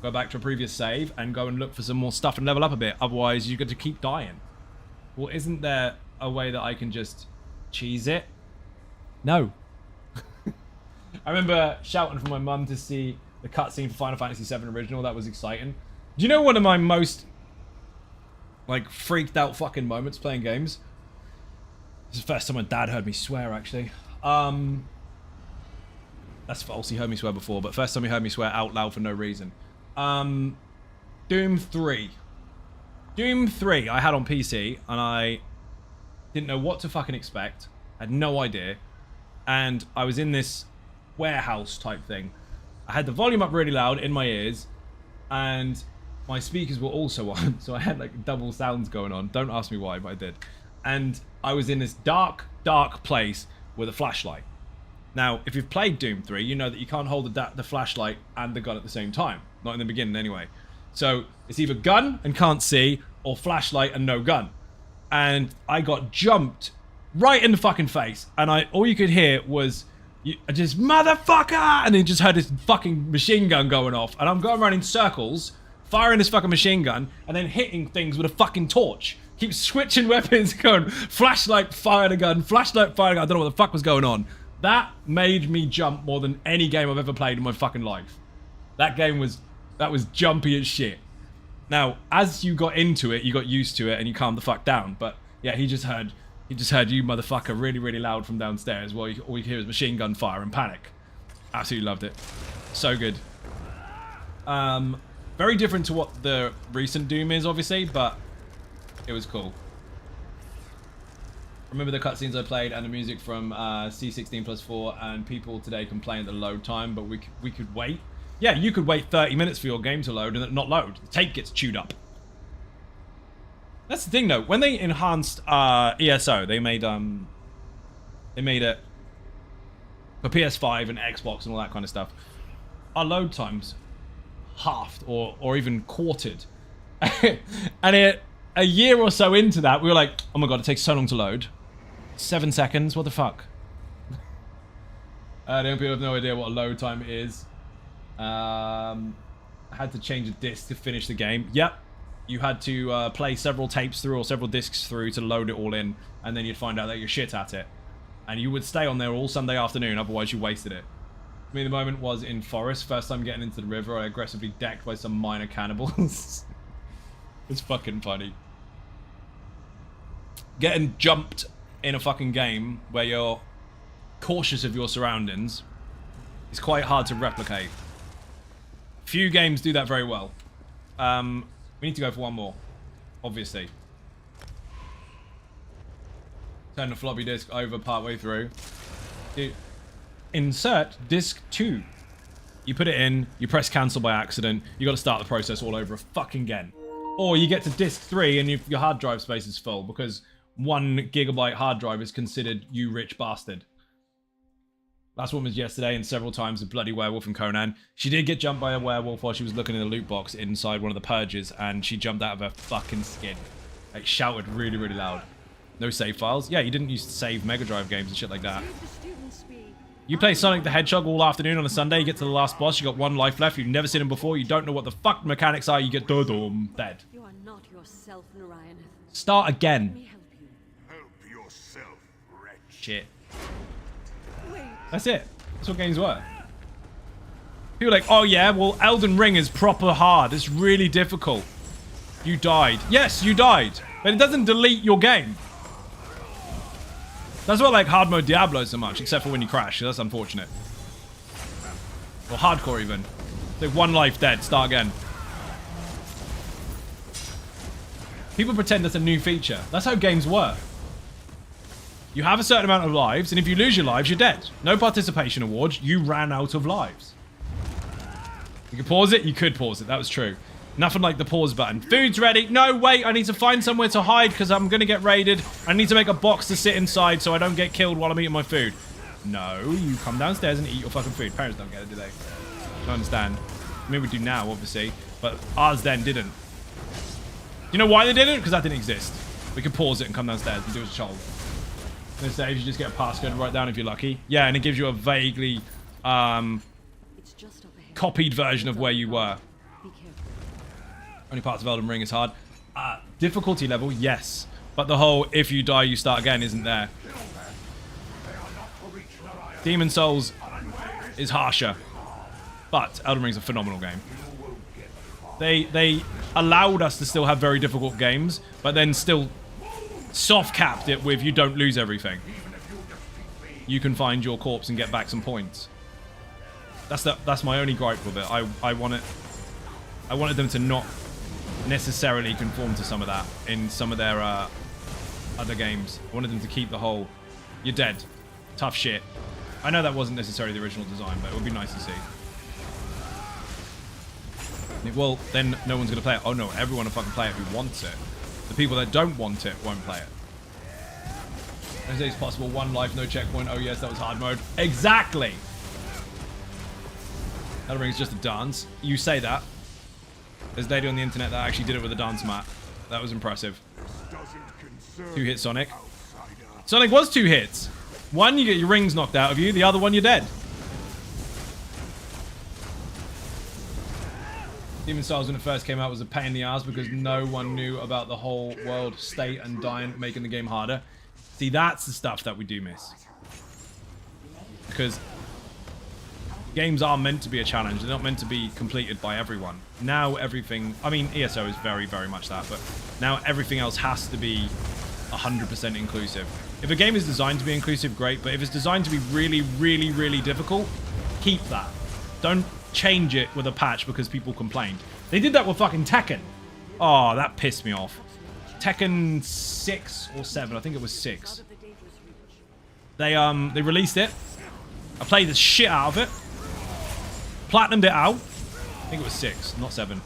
Go back to a previous save and go and look for some more stuff and level up a bit. Otherwise, you get to keep dying. Well, isn't there a way that I can just cheese it? No. I remember shouting for my mum to see the cutscene for Final Fantasy VII Original. That was exciting. Do you know one of my most like freaked out fucking moments playing games. This is the first time my dad heard me swear, actually. That's false, he heard me swear before, but first time he heard me swear out loud for no reason. Doom 3. Doom 3 I had on PC, and I didn't know what to fucking expect. I had no idea. And I was in this warehouse type thing. I had the volume up really loud in my ears, and my speakers were also on, so I had like double sounds going on. Don't ask me why, but I did. And I was in this dark, dark place with a flashlight. Now, if you've played Doom 3, you know that you can't hold the flashlight and the gun at the same time. Not in the beginning, anyway. So, it's either gun and can't see, or flashlight and no gun. And I got jumped right in the fucking face. And all you could hear was, just, motherfucker! And then you just heard this fucking machine gun going off. And I'm going around in circles, firing this fucking machine gun, and then hitting things with a fucking torch. Keep switching weapons, going, flashlight, fire the gun, flashlight, fire the gun. I don't know what the fuck was going on. That made me jump more than any game I've ever played in my fucking life. That game was jumpy as shit. Now, as you got into it, you got used to it and you calmed the fuck down. But yeah, he just heard you motherfucker really, really loud from downstairs. While all you hear is machine gun fire and panic. Absolutely loved it. So good. Very different to what the recent Doom is, obviously, but it was cool. Remember the cutscenes I played and the music from C16+4, and people today complain at the load time, but we could wait. Yeah, you could wait 30 minutes for your game to load and it not load. The tape gets chewed up. That's the thing, though. When they enhanced ESO, they made it for PS5 and Xbox and all that kind of stuff. Our load times halved or even quartered, and a year or so into that, we were like, oh my god, it takes so long to load. 7 seconds, what the fuck? The people have no idea what a load time is. I had to change a disc to finish the game. Yep. You had to play several tapes through or several discs through to load it all in, and then you'd find out that you're shit at it. And you would stay on there all Sunday afternoon, otherwise you wasted it. I mean, the moment was in Forest, first time getting into the river, I aggressively decked by some minor cannibals. It's fucking funny. Getting jumped in a fucking game where you're cautious of your surroundings is quite hard to replicate. Few games do that very well. We need to go for one more, obviously. Turn the floppy disk over partway through. Insert disc 2. You put it in, you press cancel by accident, you gotta start the process all over fucking again. Or you get to disc 3 and your hard drive space is full because 1 gigabyte hard drive is considered you rich bastard. Last one was yesterday, and several times a bloody werewolf in Conan. She did get jumped by a werewolf while she was looking in the loot box inside one of the purges, and she jumped out of her fucking skin. Like, shouted really, really loud. No save files? Yeah, you didn't used to save Mega Drive games and shit like that. You play Sonic the Hedgehog all afternoon on a Sunday, you get to the last boss, you got 1 life left, you've never seen him before, you don't know what the fuck the mechanics are, you get dead. You are not yourself, Narayan. Start Let again. me help you. Help yourself, wretch. Shit. Wait. That's it. That's what games were. People are like, oh yeah, well, Elden Ring is proper hard. It's really difficult. You died. Yes, you died. But it doesn't delete your game. That's why I like hard mode Diablo so much, except for when you crash. That's unfortunate. Or hardcore even. It's like 1 life dead, start again. People pretend that's a new feature. That's how games work. You have a certain amount of lives, and if you lose your lives, you're dead. No participation awards. You ran out of lives. You could pause it. You could pause it. That was true. Nothing like the pause button. Food's ready. No, wait. I need to find somewhere to hide because I'm going to get raided. I need to make a box to sit inside so I don't get killed while I'm eating my food. No, you come downstairs and eat your fucking food. Parents don't get it, do they? Don't understand. I mean, we do now, obviously. But ours then didn't. You know why they didn't? Because that didn't exist. We could pause it and come downstairs and do it as a child. In this stage, you just get a passcode and write down if you're lucky. Yeah, and it gives you a vaguely It's just up ahead. copied version of where you were. Be careful. Only parts of Elden Ring is hard. Difficulty level, yes. But the whole if you die, you start again isn't there. Demon Souls is harsher. But Elden Ring's a phenomenal game. They allowed us to still have very difficult games, but then still soft capped it with you don't lose everything. You can find your corpse and get back some points. That's my only gripe with it. I wanted them to not necessarily conform to some of that in some of their other games. I wanted them to keep the whole, you're dead, tough shit. I know that wasn't necessarily the original design, but it would be nice to see. Well, then no one's going to play it. Oh no, everyone will fucking play it who wants it. The people that don't want it won't play it. I say it's possible, 1 life, no checkpoint. Oh yes, that was hard mode. Exactly! Elden Ring is just a dance. You say that. There's a lady on the internet that actually did it with a dance mat. That was impressive. 2 hit Sonic. Sonic was 2 hits. One, you get your rings knocked out of you. The other one, you're dead. Demon Souls, when it first came out, was a pain in the ass because no one knew about the whole world state and dying, making the game harder. See, that's the stuff that we do miss. Because games are meant to be a challenge. They're not meant to be completed by everyone. Now everything... I mean, ESO is very, very much that, but now everything else has to be 100% inclusive. If a game is designed to be inclusive, great, but if it's designed to be really, really, really difficult, keep that. Don't change it with a patch because people complained. They did that with fucking Tekken. Oh, that pissed me off. Tekken 6 or 7, I think it was 6. They released it. I played the shit out of it. Platinumed it out. I think it was 6, not 7.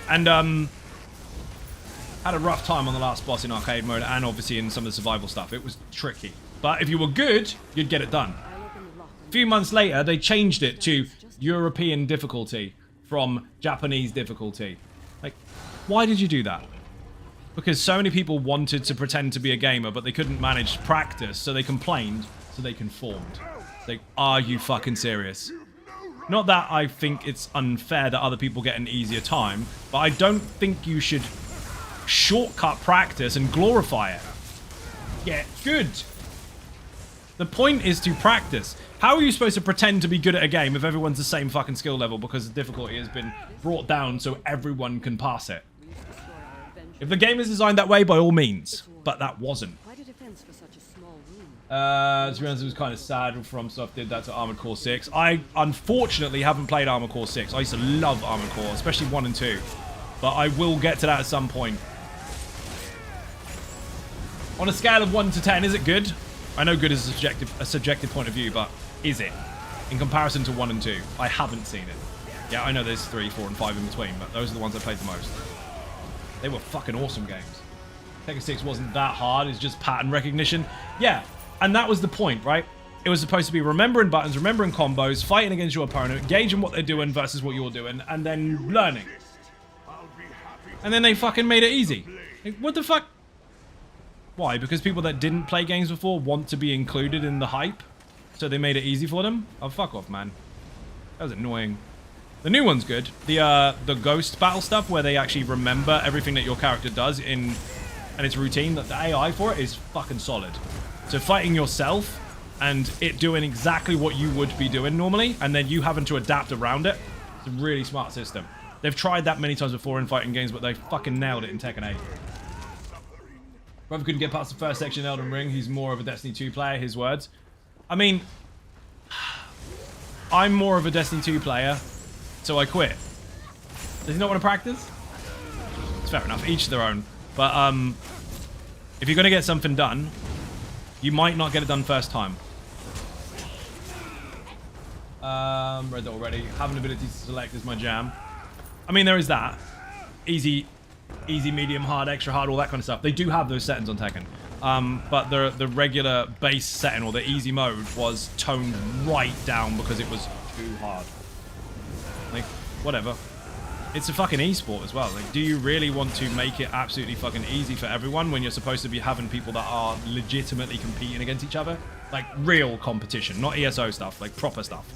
And had a rough time on the last boss in arcade mode and obviously in some of the survival stuff. It was tricky. But if you were good, you'd get it done. A few months later, they changed it to European difficulty from Japanese difficulty. Like, why did you do that? Because so many people wanted to pretend to be a gamer, but they couldn't manage practice, so they complained, so they conformed. Like, are you fucking serious? Not that I think it's unfair that other people get an easier time, but I don't think you should shortcut practice and glorify it. Get good. The point is to practice. How are you supposed to pretend to be good at a game if everyone's the same fucking skill level because the difficulty has been brought down so everyone can pass it? If the game is designed that way, by all means. But that wasn't. To be honest, it was kind of sad when FromSoft did that to Armored Core 6. I, unfortunately, haven't played Armored Core 6. I used to love Armored Core, especially 1 and 2. But I will get to that at some point. On a scale of 1 to 10, is it good? I know good is a subjective point of view, but is it? In comparison to 1 and 2, I haven't seen it. Yeah, I know there's 3, 4, and 5 in between, but those are the ones I played the most. They were fucking awesome games. Tekken 6 wasn't that hard, it's just pattern recognition. Yeah, and that was the point, right? It was supposed to be remembering buttons, remembering combos, fighting against your opponent, gauging what they're doing versus what you're doing, and then learning. And then they fucking made it easy. Like, what the fuck? Why? Because people that didn't play games before want to be included in the hype? So they made it easy for them? Oh, fuck off, man. That was annoying. The new one's good. The ghost battle stuff where they actually remember everything that your character does and its routine, that the AI for it is fucking solid. So fighting yourself and it doing exactly what you would be doing normally and then you having to adapt around it, it's a really smart system. They've tried that many times before in fighting games, but they fucking nailed it in Tekken 8. Brother couldn't get past the first section in Elden Ring. He's more of a Destiny 2 player, his words. I mean, I'm more of a Destiny 2 player, so I quit. Does he not want to practice? It's fair enough, each their own. But if you're going to get something done, you might not get it done first time. Read that already. Having the ability to select is my jam. I mean, there is that. Easy, medium, hard, extra hard, all that kind of stuff. They do have those settings on Tekken. But the regular base setting, or the easy mode, was toned right down because it was too hard. Like, whatever. It's a fucking esport as well. Like, do you really want to make it absolutely fucking easy for everyone when you're supposed to be having people that are legitimately competing against each other? Like, real competition, not ESO stuff, like proper stuff.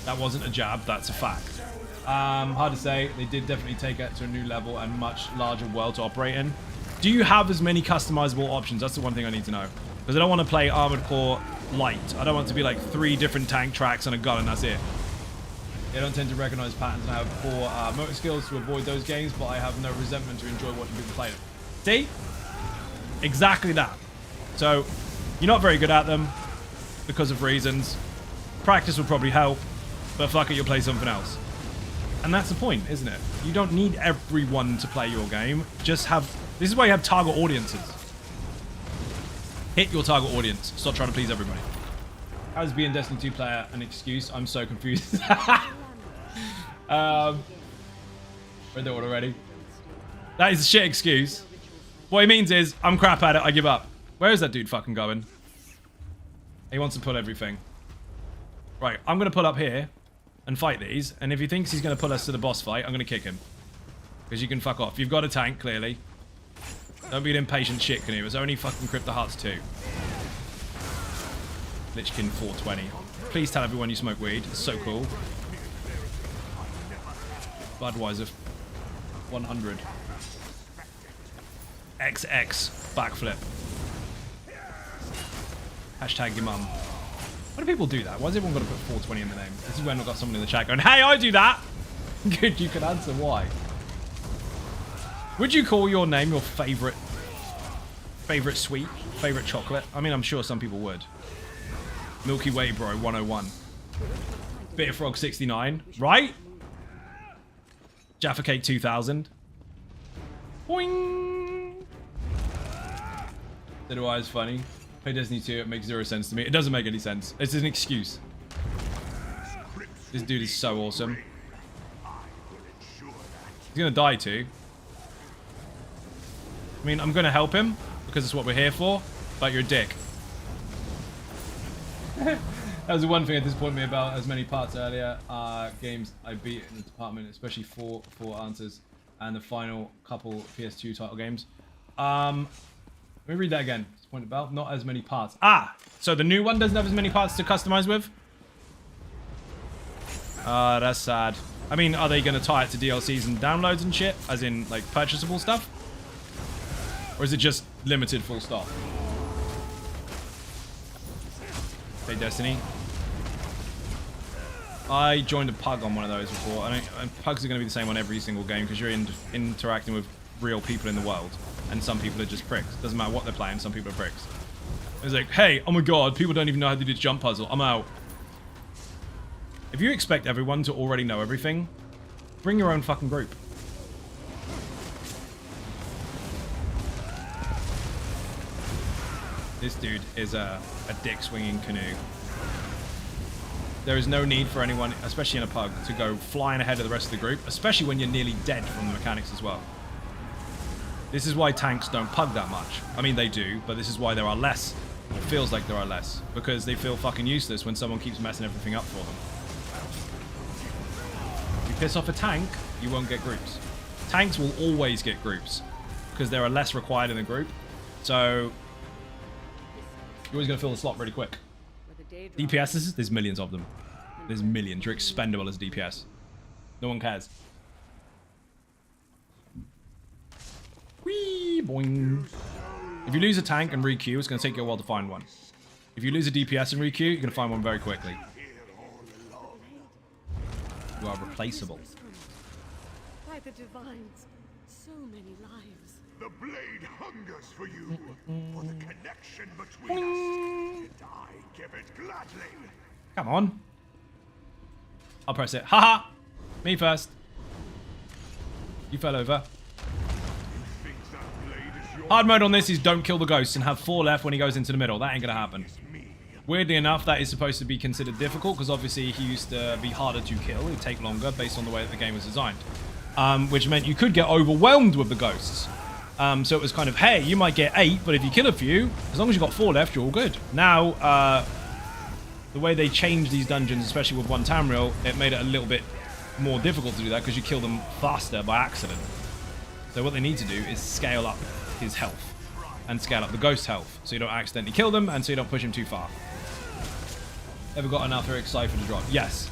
That wasn't a jab, that's a fact. Hard to say. They did definitely take it to a new level and much larger world to operate in. Do you have as many customizable options? That's the one thing I need to know. Because I don't want to play Armored Core Light. I don't want it to be like 3 different tank tracks and a gun and that's it. They don't tend to recognize patterns and have poor motor skills to avoid those games, but I have no resentment to enjoy watching people play them. See? Exactly that. So, you're not very good at them because of reasons. Practice will probably help, but fuck it, you'll play something else. And that's the point, isn't it? You don't need everyone to play your game. Just have... This is why you have target audiences. Hit your target audience. Stop trying to please everybody. How is being Destiny 2 player an excuse? I'm so confused. Read that one already. That is a shit excuse. What he means is, I'm crap at it, I give up. Where is that dude fucking going? He wants to pull everything. Right, I'm going to pull up here and fight these. And if he thinks he's going to pull us to the boss fight, I'm going to kick him. Because you can fuck off. You've got a tank, clearly. Don't be an impatient shit, can you? It's only fucking Crypto Hearts 2. Lichkin 420. Please tell everyone you smoke weed. It's so cool. Budweiser 100. XX backflip. Hashtag your mum. Why do people do that? Why has everyone got to put 420 in the name? This is when I've got someone in the chat going, hey, I do that! Good, you can answer why. Would you call your name your favorite sweet? Favorite chocolate? I mean, I'm sure some people would. Milky Way Bro 101. Bitter Frog 69. Right? Jaffa Cake 2000. Boing! That why is funny. Play Destiny 2, it makes zero sense to me. It doesn't make any sense. It's an excuse. This dude is so awesome. He's gonna die too. I mean, I'm gonna help him because it's what we're here for, but you're a dick. That was the one thing that disappointed me about as many parts earlier. Games I beat in the department, especially four answers, and the final couple PS2 title games. Let me read that again. Disappointed about not as many parts. So the new one doesn't have as many parts to customize with. That's sad. I mean, are they going to tie it to DLCs and downloads and shit, as in like purchasable stuff, or is it just limited full stop? Play Destiny. I joined a pug on one of those before. And pugs are going to be the same on every single game because you're interacting with real people in the world. And some people are just pricks. Doesn't matter what they're playing, some people are pricks. It's like, hey, oh my god, people don't even know how to do this jump puzzle. I'm out. If you expect everyone to already know everything, bring your own fucking group. This dude is a dick-swinging canoe. There is no need for anyone, especially in a pug, to go flying ahead of the rest of the group, especially when you're nearly dead from the mechanics as well. This is why tanks don't pug that much. I mean, they do, but this is why there are less. It feels like there are less, because they feel fucking useless when someone keeps messing everything up for them. If you piss off a tank, you won't get groups. Tanks will always get groups, because there are less required in the group. So you're always going to fill the slot really quick. DPSs, there's millions of them. There's millions. You're expendable as DPS. No one cares. Whee! Boing. If you lose a tank and re-queue, it's going to take you a while to find one. If you lose a DPS and re-queue, you're going to find one very quickly. You are replaceable. By the divines, so many lives. The blade hungers for you, for the connection between us, and I give it gladly. Come on. I'll press it. Haha! Me first. You fell over. Hard mode on this is don't kill the ghosts and have 4 left when he goes into the middle. That ain't gonna happen. Weirdly enough, that is supposed to be considered difficult because obviously he used to be harder to kill. It'd take longer based on the way that the game was designed. Which meant you could get overwhelmed with the ghosts. So it was kind of, hey, you might get 8, but if you kill a few, as long as you've got 4 left, you're all good. Now, the way they changed these dungeons, especially with one Tamriel, it made it a little bit more difficult to do that because you kill them faster by accident. So what they need to do is scale up his health and scale up the ghost health so you don't accidentally kill them and so you don't push him too far. Ever got an Icereach Cypher to drop? Yes.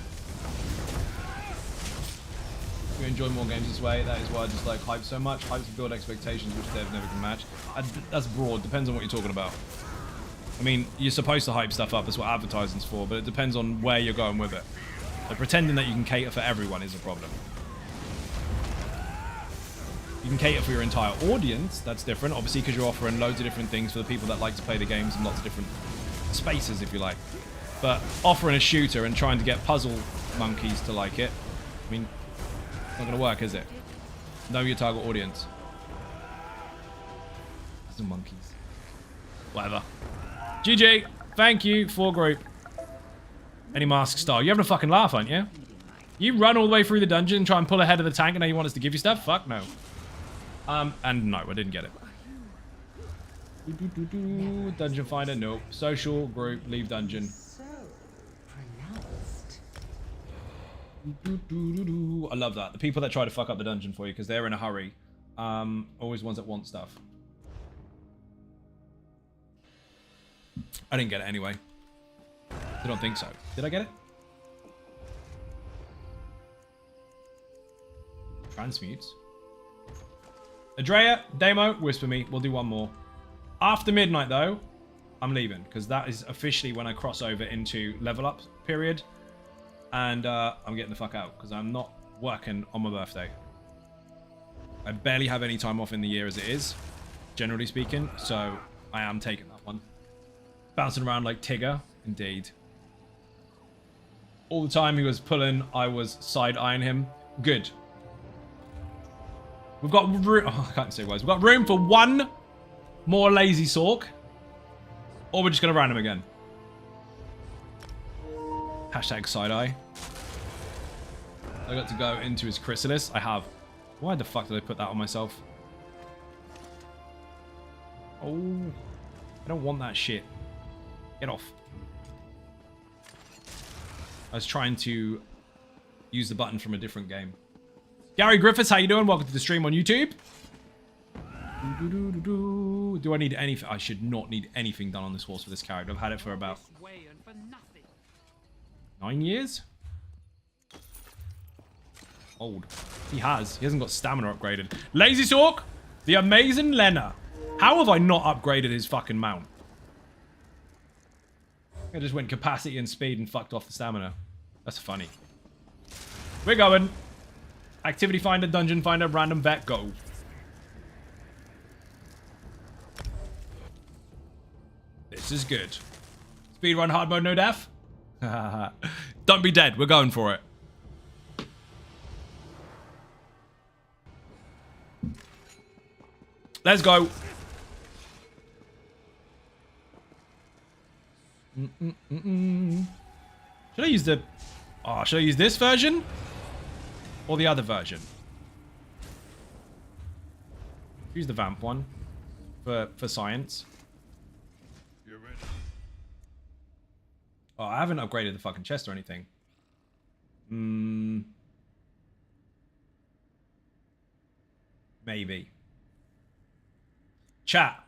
You enjoy more games this way. That is why I just like hype so much. Hype to build expectations which they've never can match. That's broad. Depends on what you're talking about. I mean, you're supposed to hype stuff up. That's what advertising's for. But it depends on where you're going with it. So pretending that you can cater for everyone is a problem. You can cater for your entire audience. That's different, obviously, because you're offering loads of different things for the people that like to play the games in lots of different spaces, if you like. But offering a shooter and trying to get puzzle monkeys to like it, I mean, it's not going to work, is it? Know your target audience. Puzzle monkeys. Whatever. GG. Thank you for group. Any mask style? You're having a fucking laugh, aren't you? You run all the way through the dungeon and try and pull ahead of the tank and now you want us to give you stuff? Fuck no. And no, I didn't get it. Dungeon finder, nope. Social, group, leave dungeon. I love that. The people that try to fuck up the dungeon for you because they're in a hurry. Always ones that want stuff. I didn't get it anyway. I don't think so. Did I get it? Transmutes. Adrea, Demo, whisper me. We'll do one more. After midnight, though, I'm leaving. Because that is officially when I cross over into level up period. And I'm getting the fuck out. Because I'm not working on my birthday. I barely have any time off in the year as it is. Generally speaking. So I am taking that one. Bouncing around like Tigger. Indeed. All the time he was pulling, I was side-eyeing him. Good. We've got room... Oh, I can't say words. We've got room for one more lazy Sork. Or we're just going to ran him again. Hashtag side-eye. I got to go into his chrysalis. I have. Why the fuck did I put that on myself? Oh. I don't want that shit. Get off. I was trying to use the button from a different game. Gary Griffiths, how you doing? Welcome to the stream on YouTube. Do I need anything? I should not need anything done on this horse for this character. I've had it for about 9 years. Old. He hasn't got stamina upgraded. Lazy Sork, the amazing Lena. How have I not upgraded his fucking mount? I just went capacity and speed and fucked off the stamina. That's funny. We're going. Activity finder, dungeon finder, random vet, go. This is good. Speedrun hard mode, no death. Don't be dead. We're going for it. Let's go. Should I use the... Oh, should I use this version? Or the other version? Use the vamp one. For science. You're ready. Oh, I haven't upgraded the fucking chest or anything. Maybe. Chat.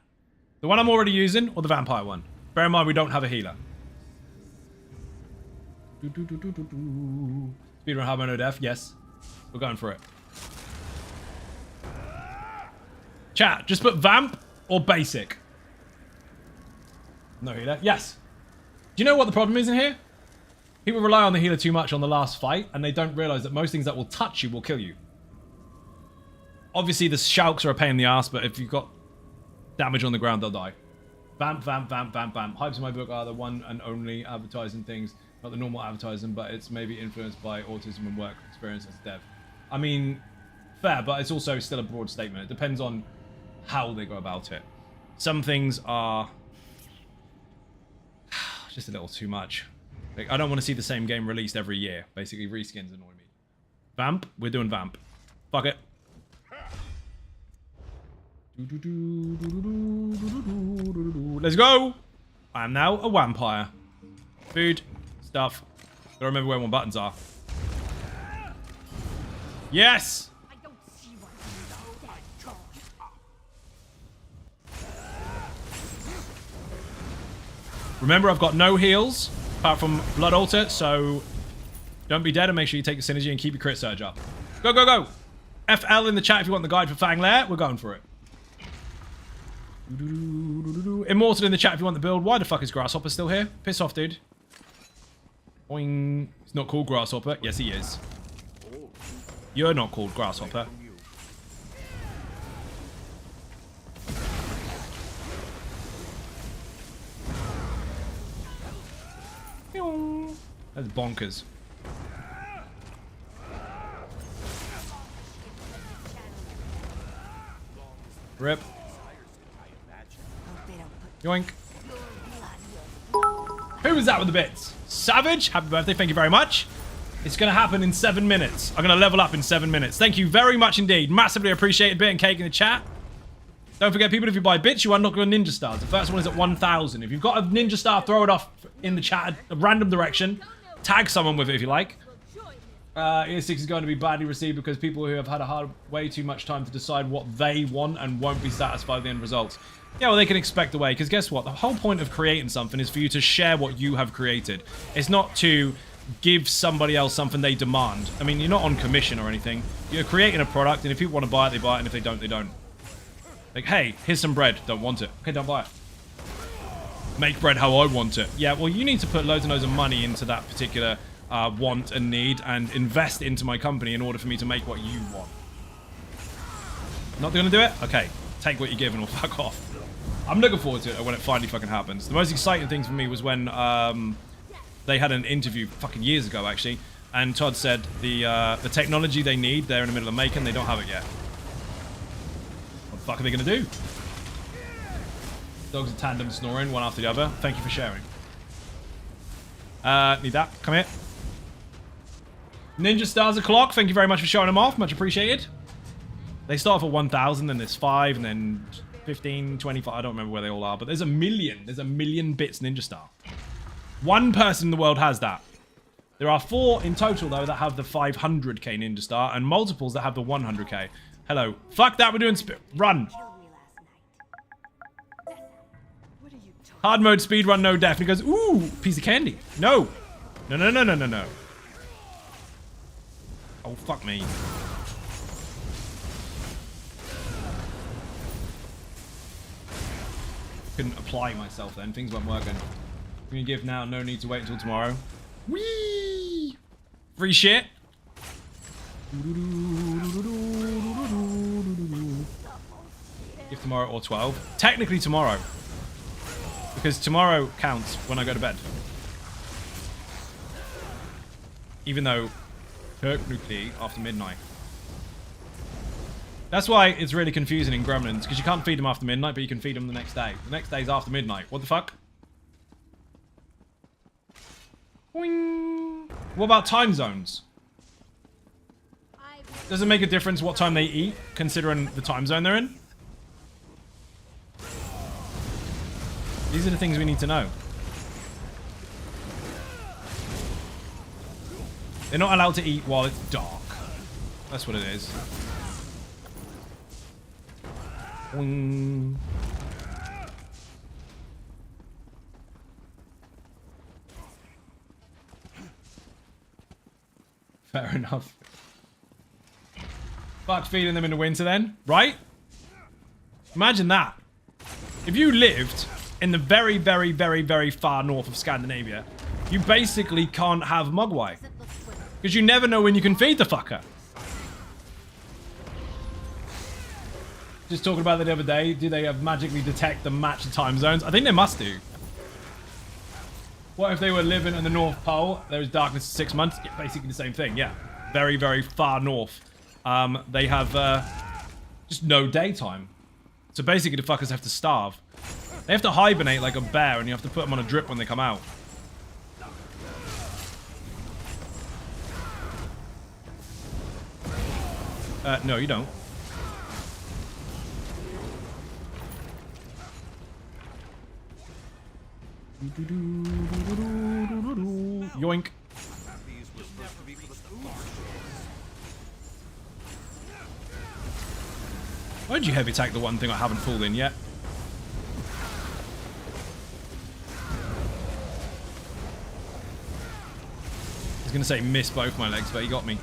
The one I'm already using or the vampire one? Bear in mind we don't have a healer. Speedrun hard mode no death, yes. We're going for it. Chat, just put vamp or basic. No healer. Yes. Do you know what the problem is in here? People rely on the healer too much on the last fight, and they don't realize that most things that will touch you will kill you. Obviously, the Shulks are a pain in the ass, but if you've got damage on the ground, they'll die. Vamp, vamp, vamp, vamp, vamp. Hypes in my book are the one and only advertising things, not the normal advertising, but it's maybe influenced by autism and work experience as a dev. I mean, fair, but it's also still a broad statement. It depends on how they go about it. Some things are just a little too much. Like, I don't want to see the same game released every year. Basically, reskins annoy me. Vamp? We're doing vamp. Fuck it. Let's go! I am now a vampire. Food. Stuff. Gotta remember where my buttons are. Yes! I don't see what you know, that talk. Remember, I've got no heals, apart from Blood Altar, so don't be dead and make sure you take the synergy and keep your crit surge up. Go, go, go! FL in the chat if you want the guide for Fang Lair. We're going for it. Immortal in the chat if you want the build. Why the fuck is Grasshopper still here? Piss off, dude. Boing. It's not called Grasshopper. Yes, he is. You're not called Grasshopper. That's bonkers. Rip. Yoink. Who was that with the bits? Savage, happy birthday, thank you very much. It's going to happen in 7 minutes. I'm going to level up in 7 minutes. Thank you very much indeed. Massively appreciated. Bit and cake in the chat. Don't forget, people, if you buy bits, you unlock your ninja stars. The first one is at 1,000. If you've got a ninja star, throw it off in the chat, a random direction. Tag someone with it if you like. ES6 is going to be badly received because people who have had way too much time to decide what they want and won't be satisfied with the end results. Yeah, well, they can expect away, because guess what? The whole point of creating something is for you to share what you have created. It's not to give somebody else something they demand. I mean, you're not on commission or anything. You're creating a product, and if people want to buy it, they buy it, and if they don't, they don't. Like, hey, here's some bread. Don't want it. Okay, don't buy it. Make bread how I want it. Yeah, well, you need to put loads and loads of money into that particular want and need and invest into my company in order for me to make what you want. Not going to do it? Okay, take what you're given or fuck off. I'm looking forward to it when it finally fucking happens. The most exciting thing for me was when they had an interview fucking years ago, actually, and Todd said the technology they need, they're in the middle of making, they don't have it yet. What the fuck are they going to do? Dogs in tandem snoring, one after the other. Thank you for sharing. Need that. Come here. Ninja Stars o'clock. Thank you very much for showing them off. Much appreciated. They start off at 1,000, then there's 5, and then 15, 25. I don't remember where they all are, but there's a million. There's a million bits Ninja Star. One person in the world has that. There are 4 in total, though, that have the 500k Ninja Star, and multiples that have the 100k. Hello. Fuck that. We're doing run. Hard mode speedrun, no death. And he goes, ooh, piece of candy. No. No, no, no, no, no, no. Oh, fuck me. Couldn't apply myself then. Things weren't working. I'm gonna give now, no need to wait until tomorrow. Whee! Free shit. Give tomorrow or 12. Technically tomorrow. Because tomorrow counts when I go to bed. Even though technically after midnight. That's why it's really confusing in Gremlins, because you can't feed them after midnight, but you can feed them the next day. The next day is after midnight. What the fuck? Boing. What about time zones? Does it make a difference what time they eat, considering the time zone they're in? These are the things we need to know. They're not allowed to eat while it's dark. That's what it is. Boing. Fair enough. Fuck feeding them in the winter then, right? Imagine that. If you lived in the very, very, very, very far north of Scandinavia, you basically can't have Mogwai. Because you never know when you can feed the fucker. Just talking about that the other day, do they magically detect and match the time zones? I think they must do. What if they were living in the North Pole? There was darkness for 6 months. Yeah, basically the same thing, yeah. Very, very far north. They have just no daytime. So basically the fuckers have to starve. They have to hibernate like a bear, and you have to put them on a drip when they come out. No, you don't. Yoink. Why did you heavy attack the one thing I haven't pulled in yet? I was gonna say miss both my legs, but he got me.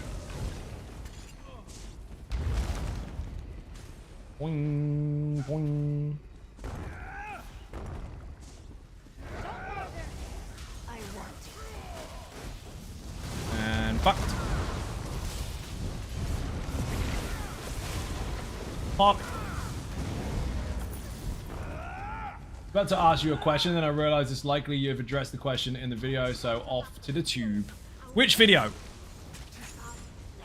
Boing, boing. Fuck. About to ask you a question, then I realized it's likely you've addressed the question in the video, so off to the tube. Which video?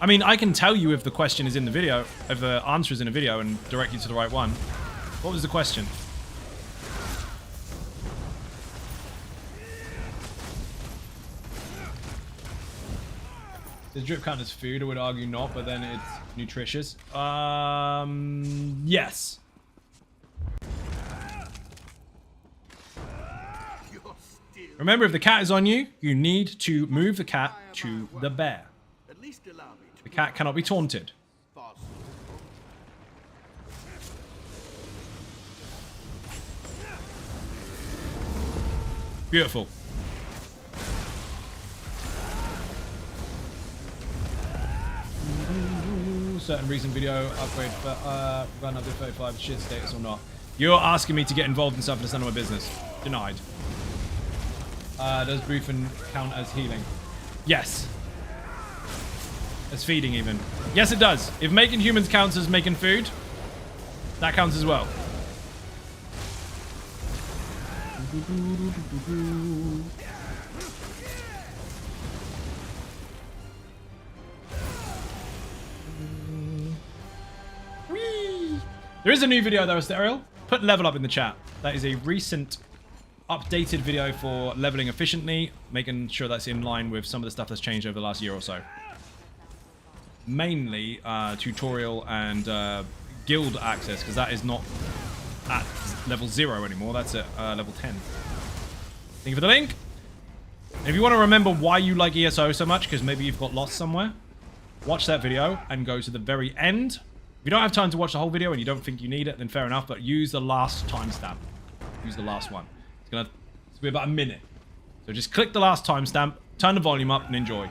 I mean, I can tell you if the question is in the video, if the answer is in a video, and direct you to the right one. What was the question? Does drip count as food? I would argue not, but then it's nutritious. Yes. Remember, if the cat is on you, you need to move the cat to the bear. The cat cannot be taunted. Beautiful. Certain recent video upgrade for run up to 35 shit status or not. You're asking me to get involved in stuff that's none of my business. Denied. Does Bufin count as healing? Yes. As feeding even. Yes, it does. If making humans counts as making food, that counts as well. Whee! There is a new video though, Stereo. Put level up in the chat. That is a recent updated video for leveling efficiently, making sure that's in line with some of the stuff that's changed over the last year or so. Mainly tutorial and guild access, because that is not at level 0 anymore. That's at level 10. Thank you for the link. And if you want to remember why you like ESO so much, because maybe you've got lost somewhere, watch that video and go to the very end. If you don't have time to watch the whole video and you don't think you need it, then fair enough, but use the last timestamp. Use the last one. It's gonna be about a minute. So just click the last timestamp, turn the volume up, and enjoy.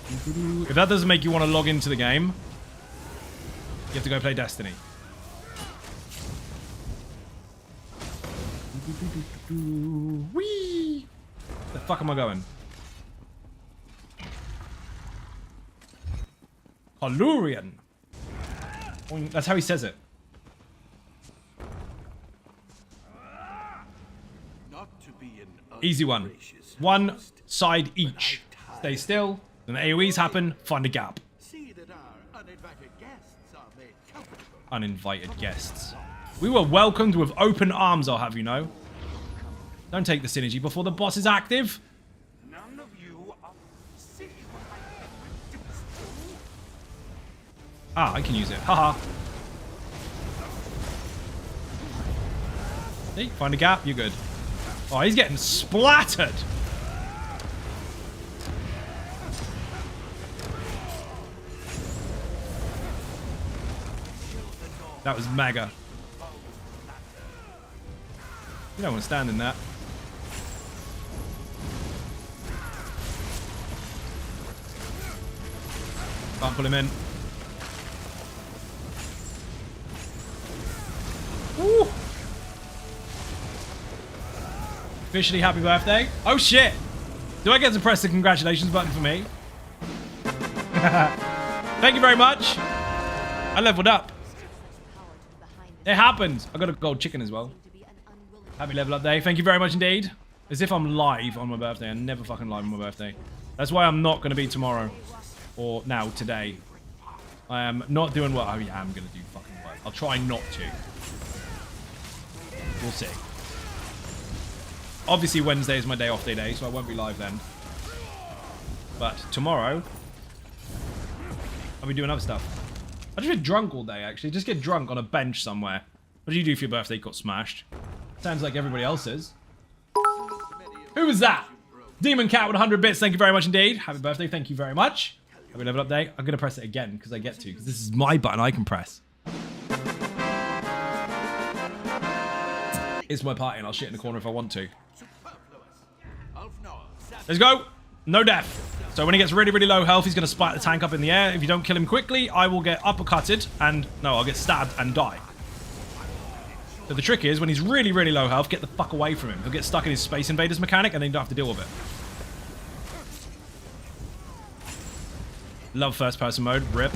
If that doesn't make you want to log into the game, you have to go play Destiny. Whee! Where the fuck am I going? Colurian. That's how he says it. Easy one. One side each. Stay still. Then AoEs happen. Find a gap. Uninvited guests. We were welcomed with open arms, I'll have you know. Don't take the synergy before the boss is active. None of you are see what I can produce. Ah, I can use it. Haha. See? Find a gap. You're good. Oh, he's getting splattered. That was mega. You don't want to stand in that. Can't pull him in. Woo! Officially happy birthday. Oh shit! Do I get to press the congratulations button for me? Thank you very much. I leveled up. It happened. I got a gold chicken as well. Happy level up day. Thank you very much indeed. As if I'm live on my birthday. I'm never fucking live on my birthday. That's why I'm not going to be tomorrow. Or now, today. I am not doing what... Oh yeah, I'm going to do fucking work. I'll try not to. We'll see. Obviously Wednesday is my day off day, so I won't be live then. But tomorrow, I'll be doing other stuff. I just get drunk all day, actually. Just get drunk on a bench somewhere. What did you do for your birthday? Got smashed. Sounds like everybody else's. Who was that? Demon Cat with 100 bits. Thank you very much indeed. Happy birthday. Thank you very much. Happy level up day. I'm going to press it again because I get to. Because this is my button I can press. It's my party and I'll shit in the corner if I want to. Let's go. No death. So when he gets really, really low health, he's going to spike the tank up in the air. If you don't kill him quickly, I will get uppercutted and... No, I'll get stabbed and die. So the trick is, when he's really, really low health, get the fuck away from him. He'll get stuck in his Space Invaders mechanic and then you don't have to deal with it. Love first person mode. Rip.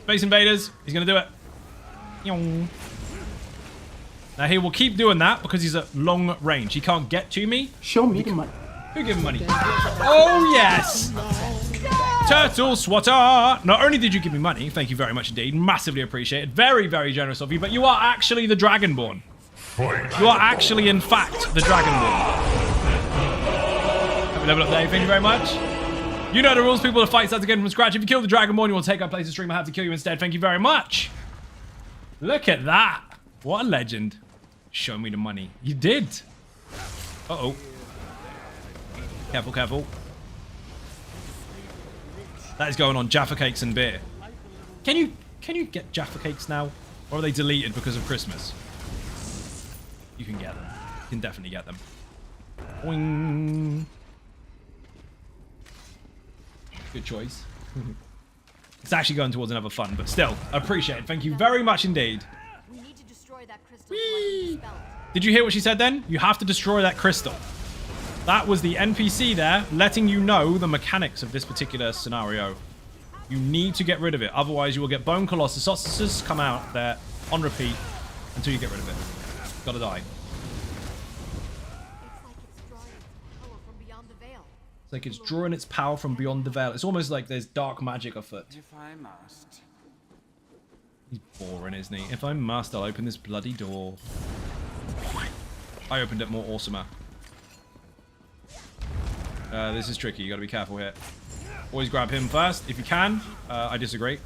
Space Invaders. He's going to do it. Yong. Now he will keep doing that because he's at long range. He can't get to me. Show me the money. Who gave him money? Oh, yes. Turtle Swatter. Not only did you give me money, thank you very much indeed. Massively appreciated. Very, very generous of you. But you are actually the Dragonborn. You are actually, in fact, the Dragonborn. Have a level up there. Thank you very much. You know the rules, people. The fight starts again from scratch. If you kill the Dragonborn, you will take our place in stream. I have to kill you instead. Thank you very much. Look at that. What a legend. Show me the money. You did. Uh-oh. Careful, careful. That is going on Jaffa cakes and beer. Can you get Jaffa cakes now? Or are they deleted because of Christmas? You can get them. You can definitely get them. Boing. Good choice. It's actually going towards another fun, but still, appreciate it. Thank you very much indeed. We need to destroy that crystal. So I can dispel it. Did you hear what she said then? You have to destroy that crystal. That was the NPC there, letting you know the mechanics of this particular scenario. You need to get rid of it. Otherwise, you will get Bone Colossus come out there on repeat until you get rid of it. Gotta die. It's like it's drawing its power from beyond the veil. It's like it's drawing its power from beyond the veil. It's almost like there's dark magic afoot. If I must. He's boring, isn't he? If I must, I'll open this bloody door. I opened it more awesomer. This is tricky. You gotta be careful here. Always grab him first, if you can. I disagree.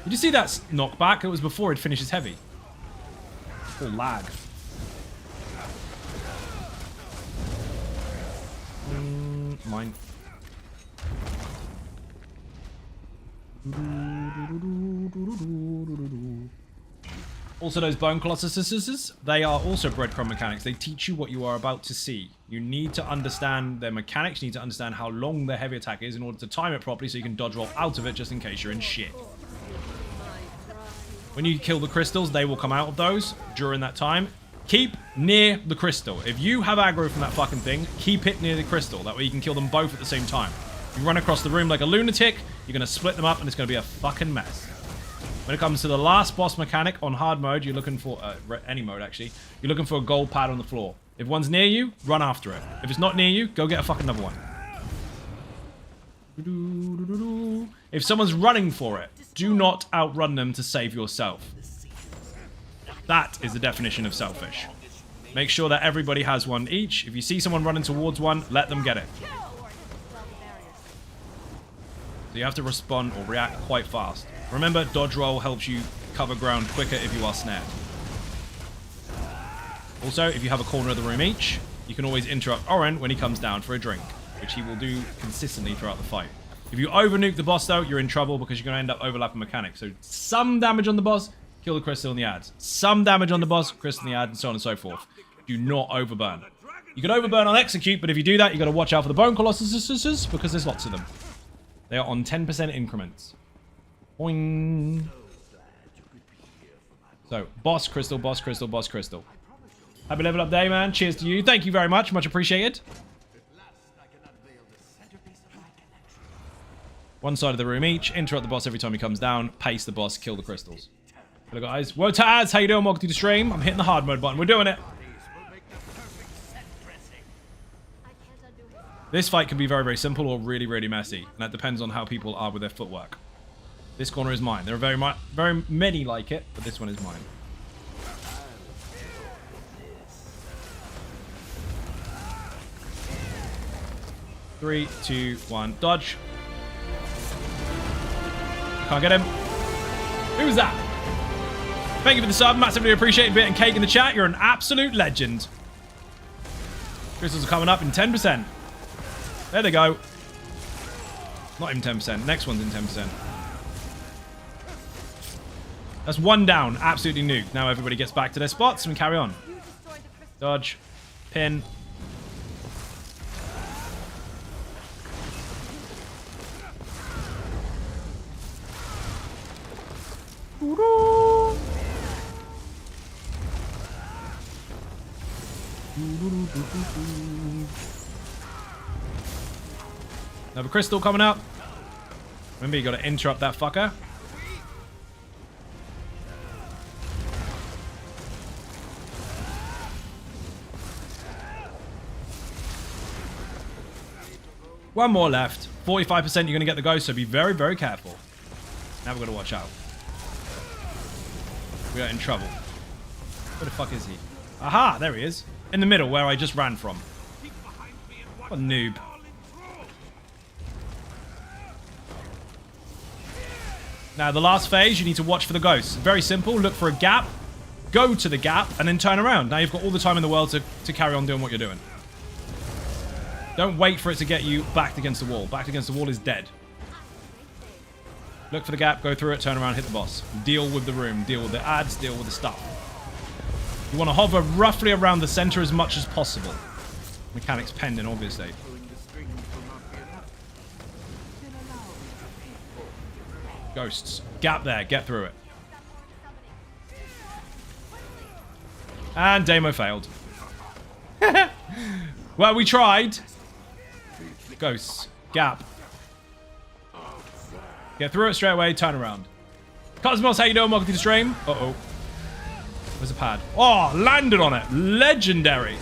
Did you see that knockback? It was before it finishes heavy. Oh, lag. Mine. Also, those Bone Colossuses, they are also breadcrumb mechanics. They teach you what you are about to see. You need to understand their mechanics. You need to understand how long their heavy attack is in order to time it properly so you can dodge roll out of it just in case you're in shit. When you kill the crystals, they will come out of those during that time. Keep near the crystal. If you have aggro from that fucking thing, keep it near the crystal. That way you can kill them both at the same time. If you run across the room like a lunatic, you're going to split them up and it's going to be a fucking mess. When it comes to the last boss mechanic on hard mode, you're looking for, any mode actually, you're looking for a gold pad on the floor. If one's near you, run after it. If it's not near you, go get a fucking another one. If someone's running for it, do not outrun them to save yourself. That is the definition of selfish. Make sure that everybody has one each. If you see someone running towards one, let them get it. So you have to respond or react quite fast. Remember, dodge roll helps you cover ground quicker if you are snared. Also, if you have a corner of the room each, you can always interrupt Oren when he comes down for a drink, which he will do consistently throughout the fight. If you over-nuke the boss, though, you're in trouble because you're going to end up overlapping mechanics. So some damage on the boss, kill the crystal in the ads. Some damage on the boss, crystal in the ad, and so on and so forth. Do not overburn. You can overburn on execute, but if you do that, you've got to watch out for the Bone Colossuses because there's lots of them. They are on 10% increments. Boing. So, boss, crystal, boss, crystal, boss, crystal. Happy level up day, man. Cheers to you. Thank you very much. Much appreciated. One side of the room each. Interrupt the boss every time he comes down. Pace the boss. Kill the crystals. Hello, guys. Whoa, Taz. How you doing? Welcome to the stream. I'm hitting the hard mode button. We're doing it. This fight can be very, very simple or really, really messy. And that depends on how people are with their footwork. This corner is mine. There are very many like it, but this one is mine. Three, two, one, dodge. Can't get him. Who's that? Thank you for the sub. Massively appreciated. Bit and cake in the chat. You're an absolute legend. Crystals are coming up in 10%. There they go. Not even 10%. Next one's in 10%. That's one down. Absolutely nuked. Now everybody gets back to their spots and we carry on. Dodge. Pin. Another crystal coming up. Remember, you got to interrupt that fucker. One more left. 45% you're going to get the ghost, so be very, very careful. Now we've got to watch out. We are in trouble. Where the fuck is he? Aha, there he is. In the middle, where I just ran from. What a noob. Now, the last phase, you need to watch for the ghosts. Very simple. Look for a gap. Go to the gap, and then turn around. Now you've got all the time in the world to carry on doing what you're doing. Don't wait for it to get you backed against the wall. Backed against the wall is dead. Look for the gap, go through it, turn around, hit the boss. Deal with the room, deal with the ads, deal with the stuff. You want to hover roughly around the center as much as possible. Mechanics pending, obviously. Ghosts. Gap there, get through it. And Demo failed. Well, we tried. Ghosts. Gap. Get through it straight away, turn around. Cosmos, how you doing? Welcome to the stream. Uh-oh. Where's the pad? Oh, landed on it. Legendary.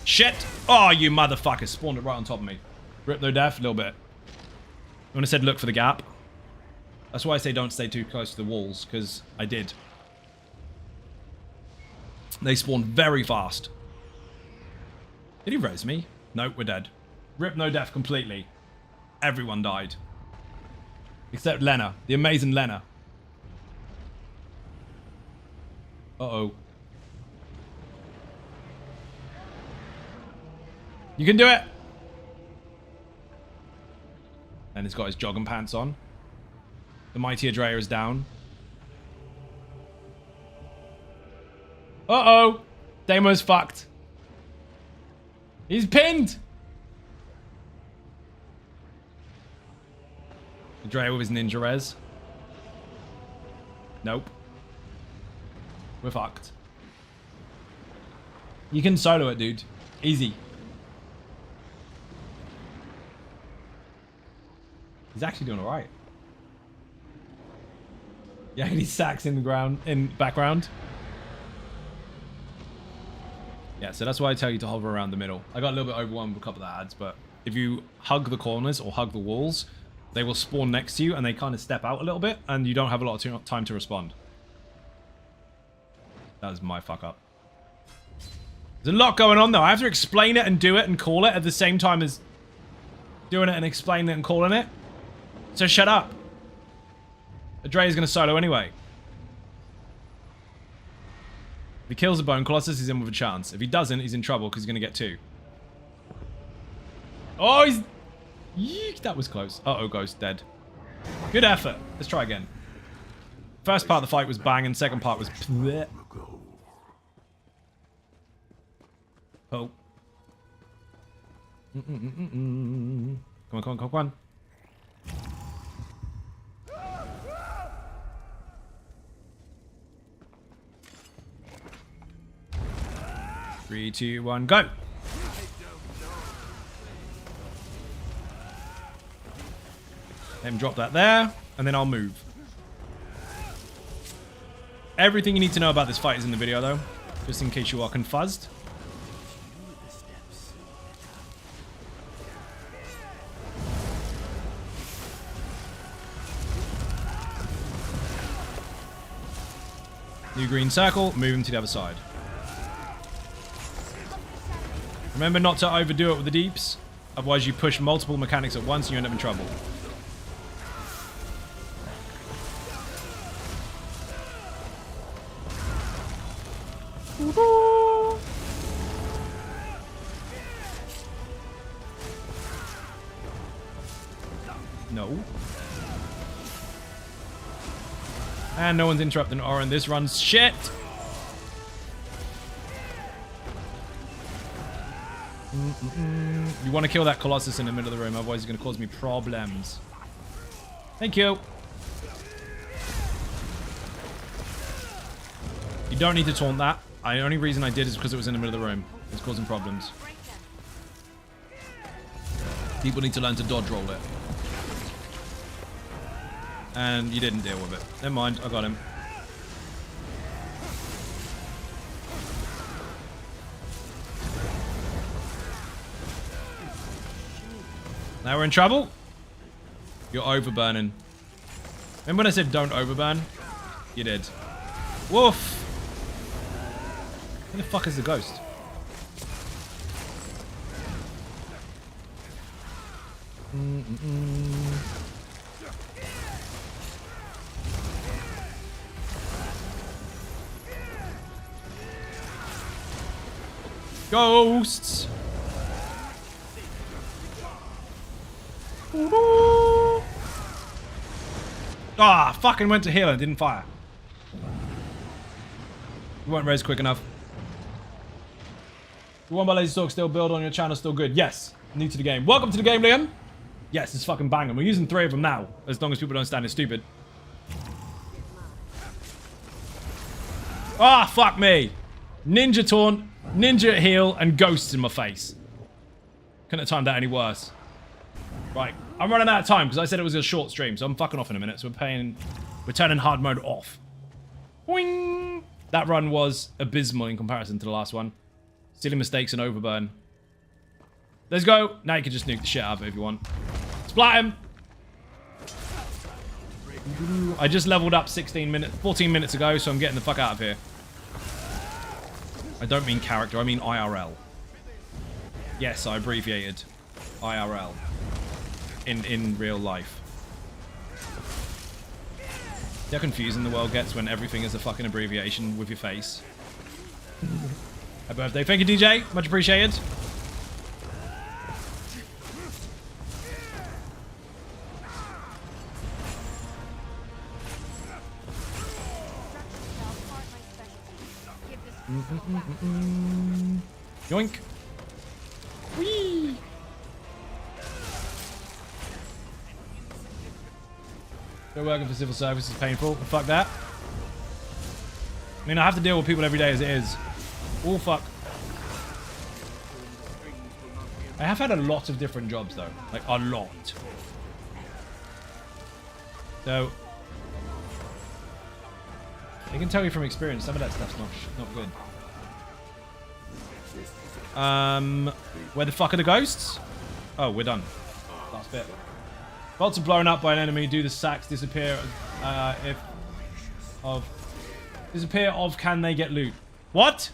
Shit. Oh, you motherfucker. Spawned it right on top of me. Rip no death, a little bit. When I said look for the gap. That's why I say don't stay too close to the walls, because I did. They spawn very fast. Did he res me? Nope, we're dead. Rip no death completely. Everyone died. Except Lena. The amazing Lena. Uh-oh. You can do it! And he's got his jogging pants on. The mighty Adrea is down. Uh-oh! Damo's fucked. He's pinned! Adrea with his ninja res. Nope. We're fucked. You can solo it, dude. Easy. He's actually doing alright. Yeah, he sacks in the ground, in background. Yeah, so that's why I tell you to hover around the middle. I got a little bit overwhelmed with a couple of ads, but if you hug the corners or hug the walls, they will spawn next to you and they kind of step out a little bit and you don't have a lot of time to respond. That was my fuck up. There's a lot going on though. I have to explain it and do it and call it at the same time as doing it and explaining it and calling it. So shut up. Adrea's going to solo anyway. If he kills the Bone Colossus, he's in with a chance. If he doesn't, he's in trouble because he's going to get 2. Oh, he's... Yeek, that was close. Uh-oh, Ghost dead. Good effort. Let's try again. First part of the fight was banging. Second part was... Bleh. Oh. Come on, come on, come on. 3, 2, 1, go! Let him drop that there, and then I'll move. Everything you need to know about this fight is in the video, though, just in case you are confused. New green circle, move him to the other side. Remember not to overdo it with the deeps, otherwise you push multiple mechanics at once and you end up in trouble. No. And no one's interrupting Orin. This run's shit. You want to kill that Colossus in the middle of the room, otherwise it's going to cause me problems. Thank you. don't need to taunt that. The only reason I did is because it was in the middle of the room. It's causing problems. People need to learn to dodge roll it. And you didn't deal with it. Never mind, I got him. Now we're in trouble. You're overburning. Remember when I said don't overburn? You did. Woof! Where the fuck is the ghost? Ghosts! Ah, fucking went to heal and didn't fire. You weren't raised quick enough. The one by Lazy Talk still build on your channel, still good. Yes, new to the game. Welcome to the game, Liam. Yes, it's fucking banging. We're using 3 of them now, as long as people don't stand it stupid. Ah, fuck me. Ninja taunt, ninja heal, and ghosts in my face. Couldn't have timed that any worse. Right, I'm running out of time because I said it was a short stream, so I'm fucking off in a minute. So we're turning hard mode off. Boing! That run was abysmal in comparison to the last one. Silly mistakes and overburn. Let's go. Now you can just nuke the shit out of it if you want. Splat him. I just leveled up 14 minutes ago, so I'm getting the fuck out of here. I don't mean character, I mean IRL. Yes, I abbreviated IRL. In real life. See how confusing the world gets when everything is a fucking abbreviation with your face. Happy birthday. Thank you, DJ. Much appreciated. Yoink. Whee! Still working for civil service is painful. Fuck that. I mean, I have to deal with people every day as it is. Oh, fuck. I have had a lot of different jobs, though. Like, a lot. So, I can tell you from experience, some of that stuff's not good. Where the fuck are the ghosts? Oh, we're done. Last bit. Bolts are blown up by an enemy. Do the sacks disappear? Can they get loot? What?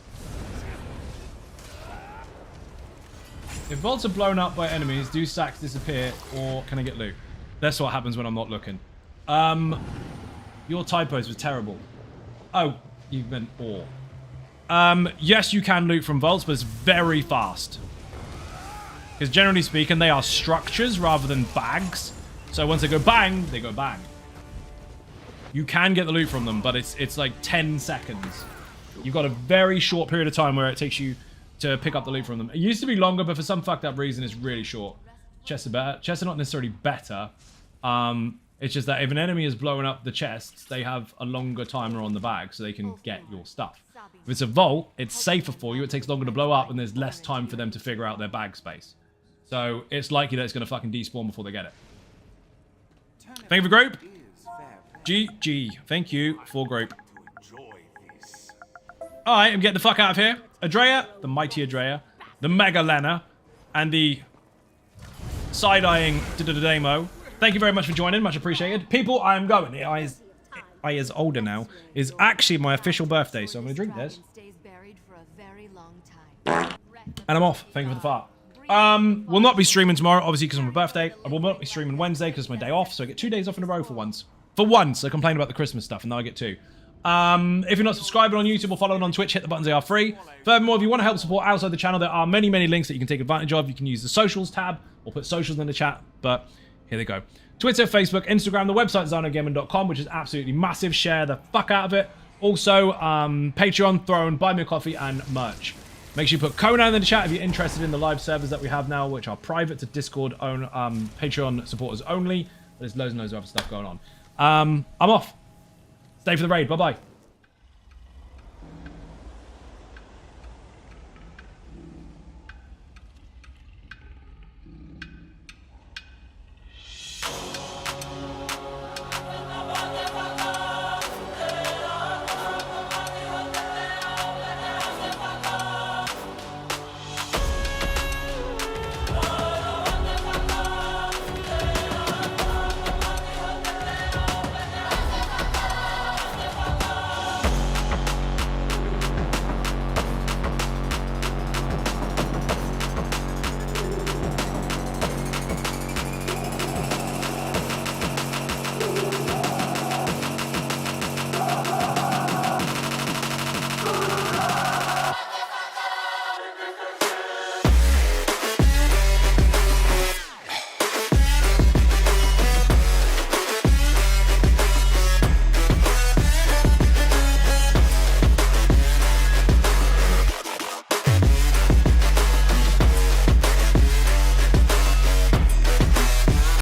If bolts are blown up by enemies, do sacks disappear, or can I get loot? That's what happens when I'm not looking. Your typos was terrible. Oh, you meant or. Yes, you can loot from vaults, but it's very fast. Because generally speaking, they are structures rather than bags. So once they go bang, they go bang. You can get the loot from them, but it's like 10 seconds. You've got a very short period of time where it takes you to pick up the loot from them. It used to be longer, but for some fucked up reason, it's really short. Chests are better. Chests are not necessarily better. It's just that if an enemy is blowing up the chests, they have a longer timer on the bag, so they can get your stuff. If it's a vault, it's safer for you. It takes longer to blow up, and there's less time for them to figure out their bag space. So it's likely that it's going to fucking despawn before they get it. Thank you for group. GG. Thank you for group. Alright, I'm getting the fuck out of here. Adrea, the mighty Adrea, the Mega Lena, and the side-eyeing Demo. Thank you very much for joining. Much appreciated. People, I am going. I is older now. Is actually my official birthday, so I'm going to drink this. And I'm off. Thank you for the fart. Will not be streaming tomorrow, obviously, because of my birthday. I will not be streaming Wednesday because it's my day off, so I get 2 days off in a row for once. For once, I complain about the Christmas stuff, and now I get 2. If you're not subscribing on YouTube or following on Twitch, hit the buttons, they are free. Furthermore, if you want to help support outside the channel, there are many, many links that you can take advantage of. You can use the socials tab, or put socials in the chat, but here they go. Twitter, Facebook, Instagram, the website ZanoGaming.com, which is absolutely massive. Share the fuck out of it. Also, Patreon, Throne, Buy Me a Coffee, and merch. Make sure you put Conan in the chat if you're interested in the live servers that we have now, which are private to Discord, Patreon supporters only. There's loads and loads of other stuff going on. I'm off. Stay for the raid. Bye-bye.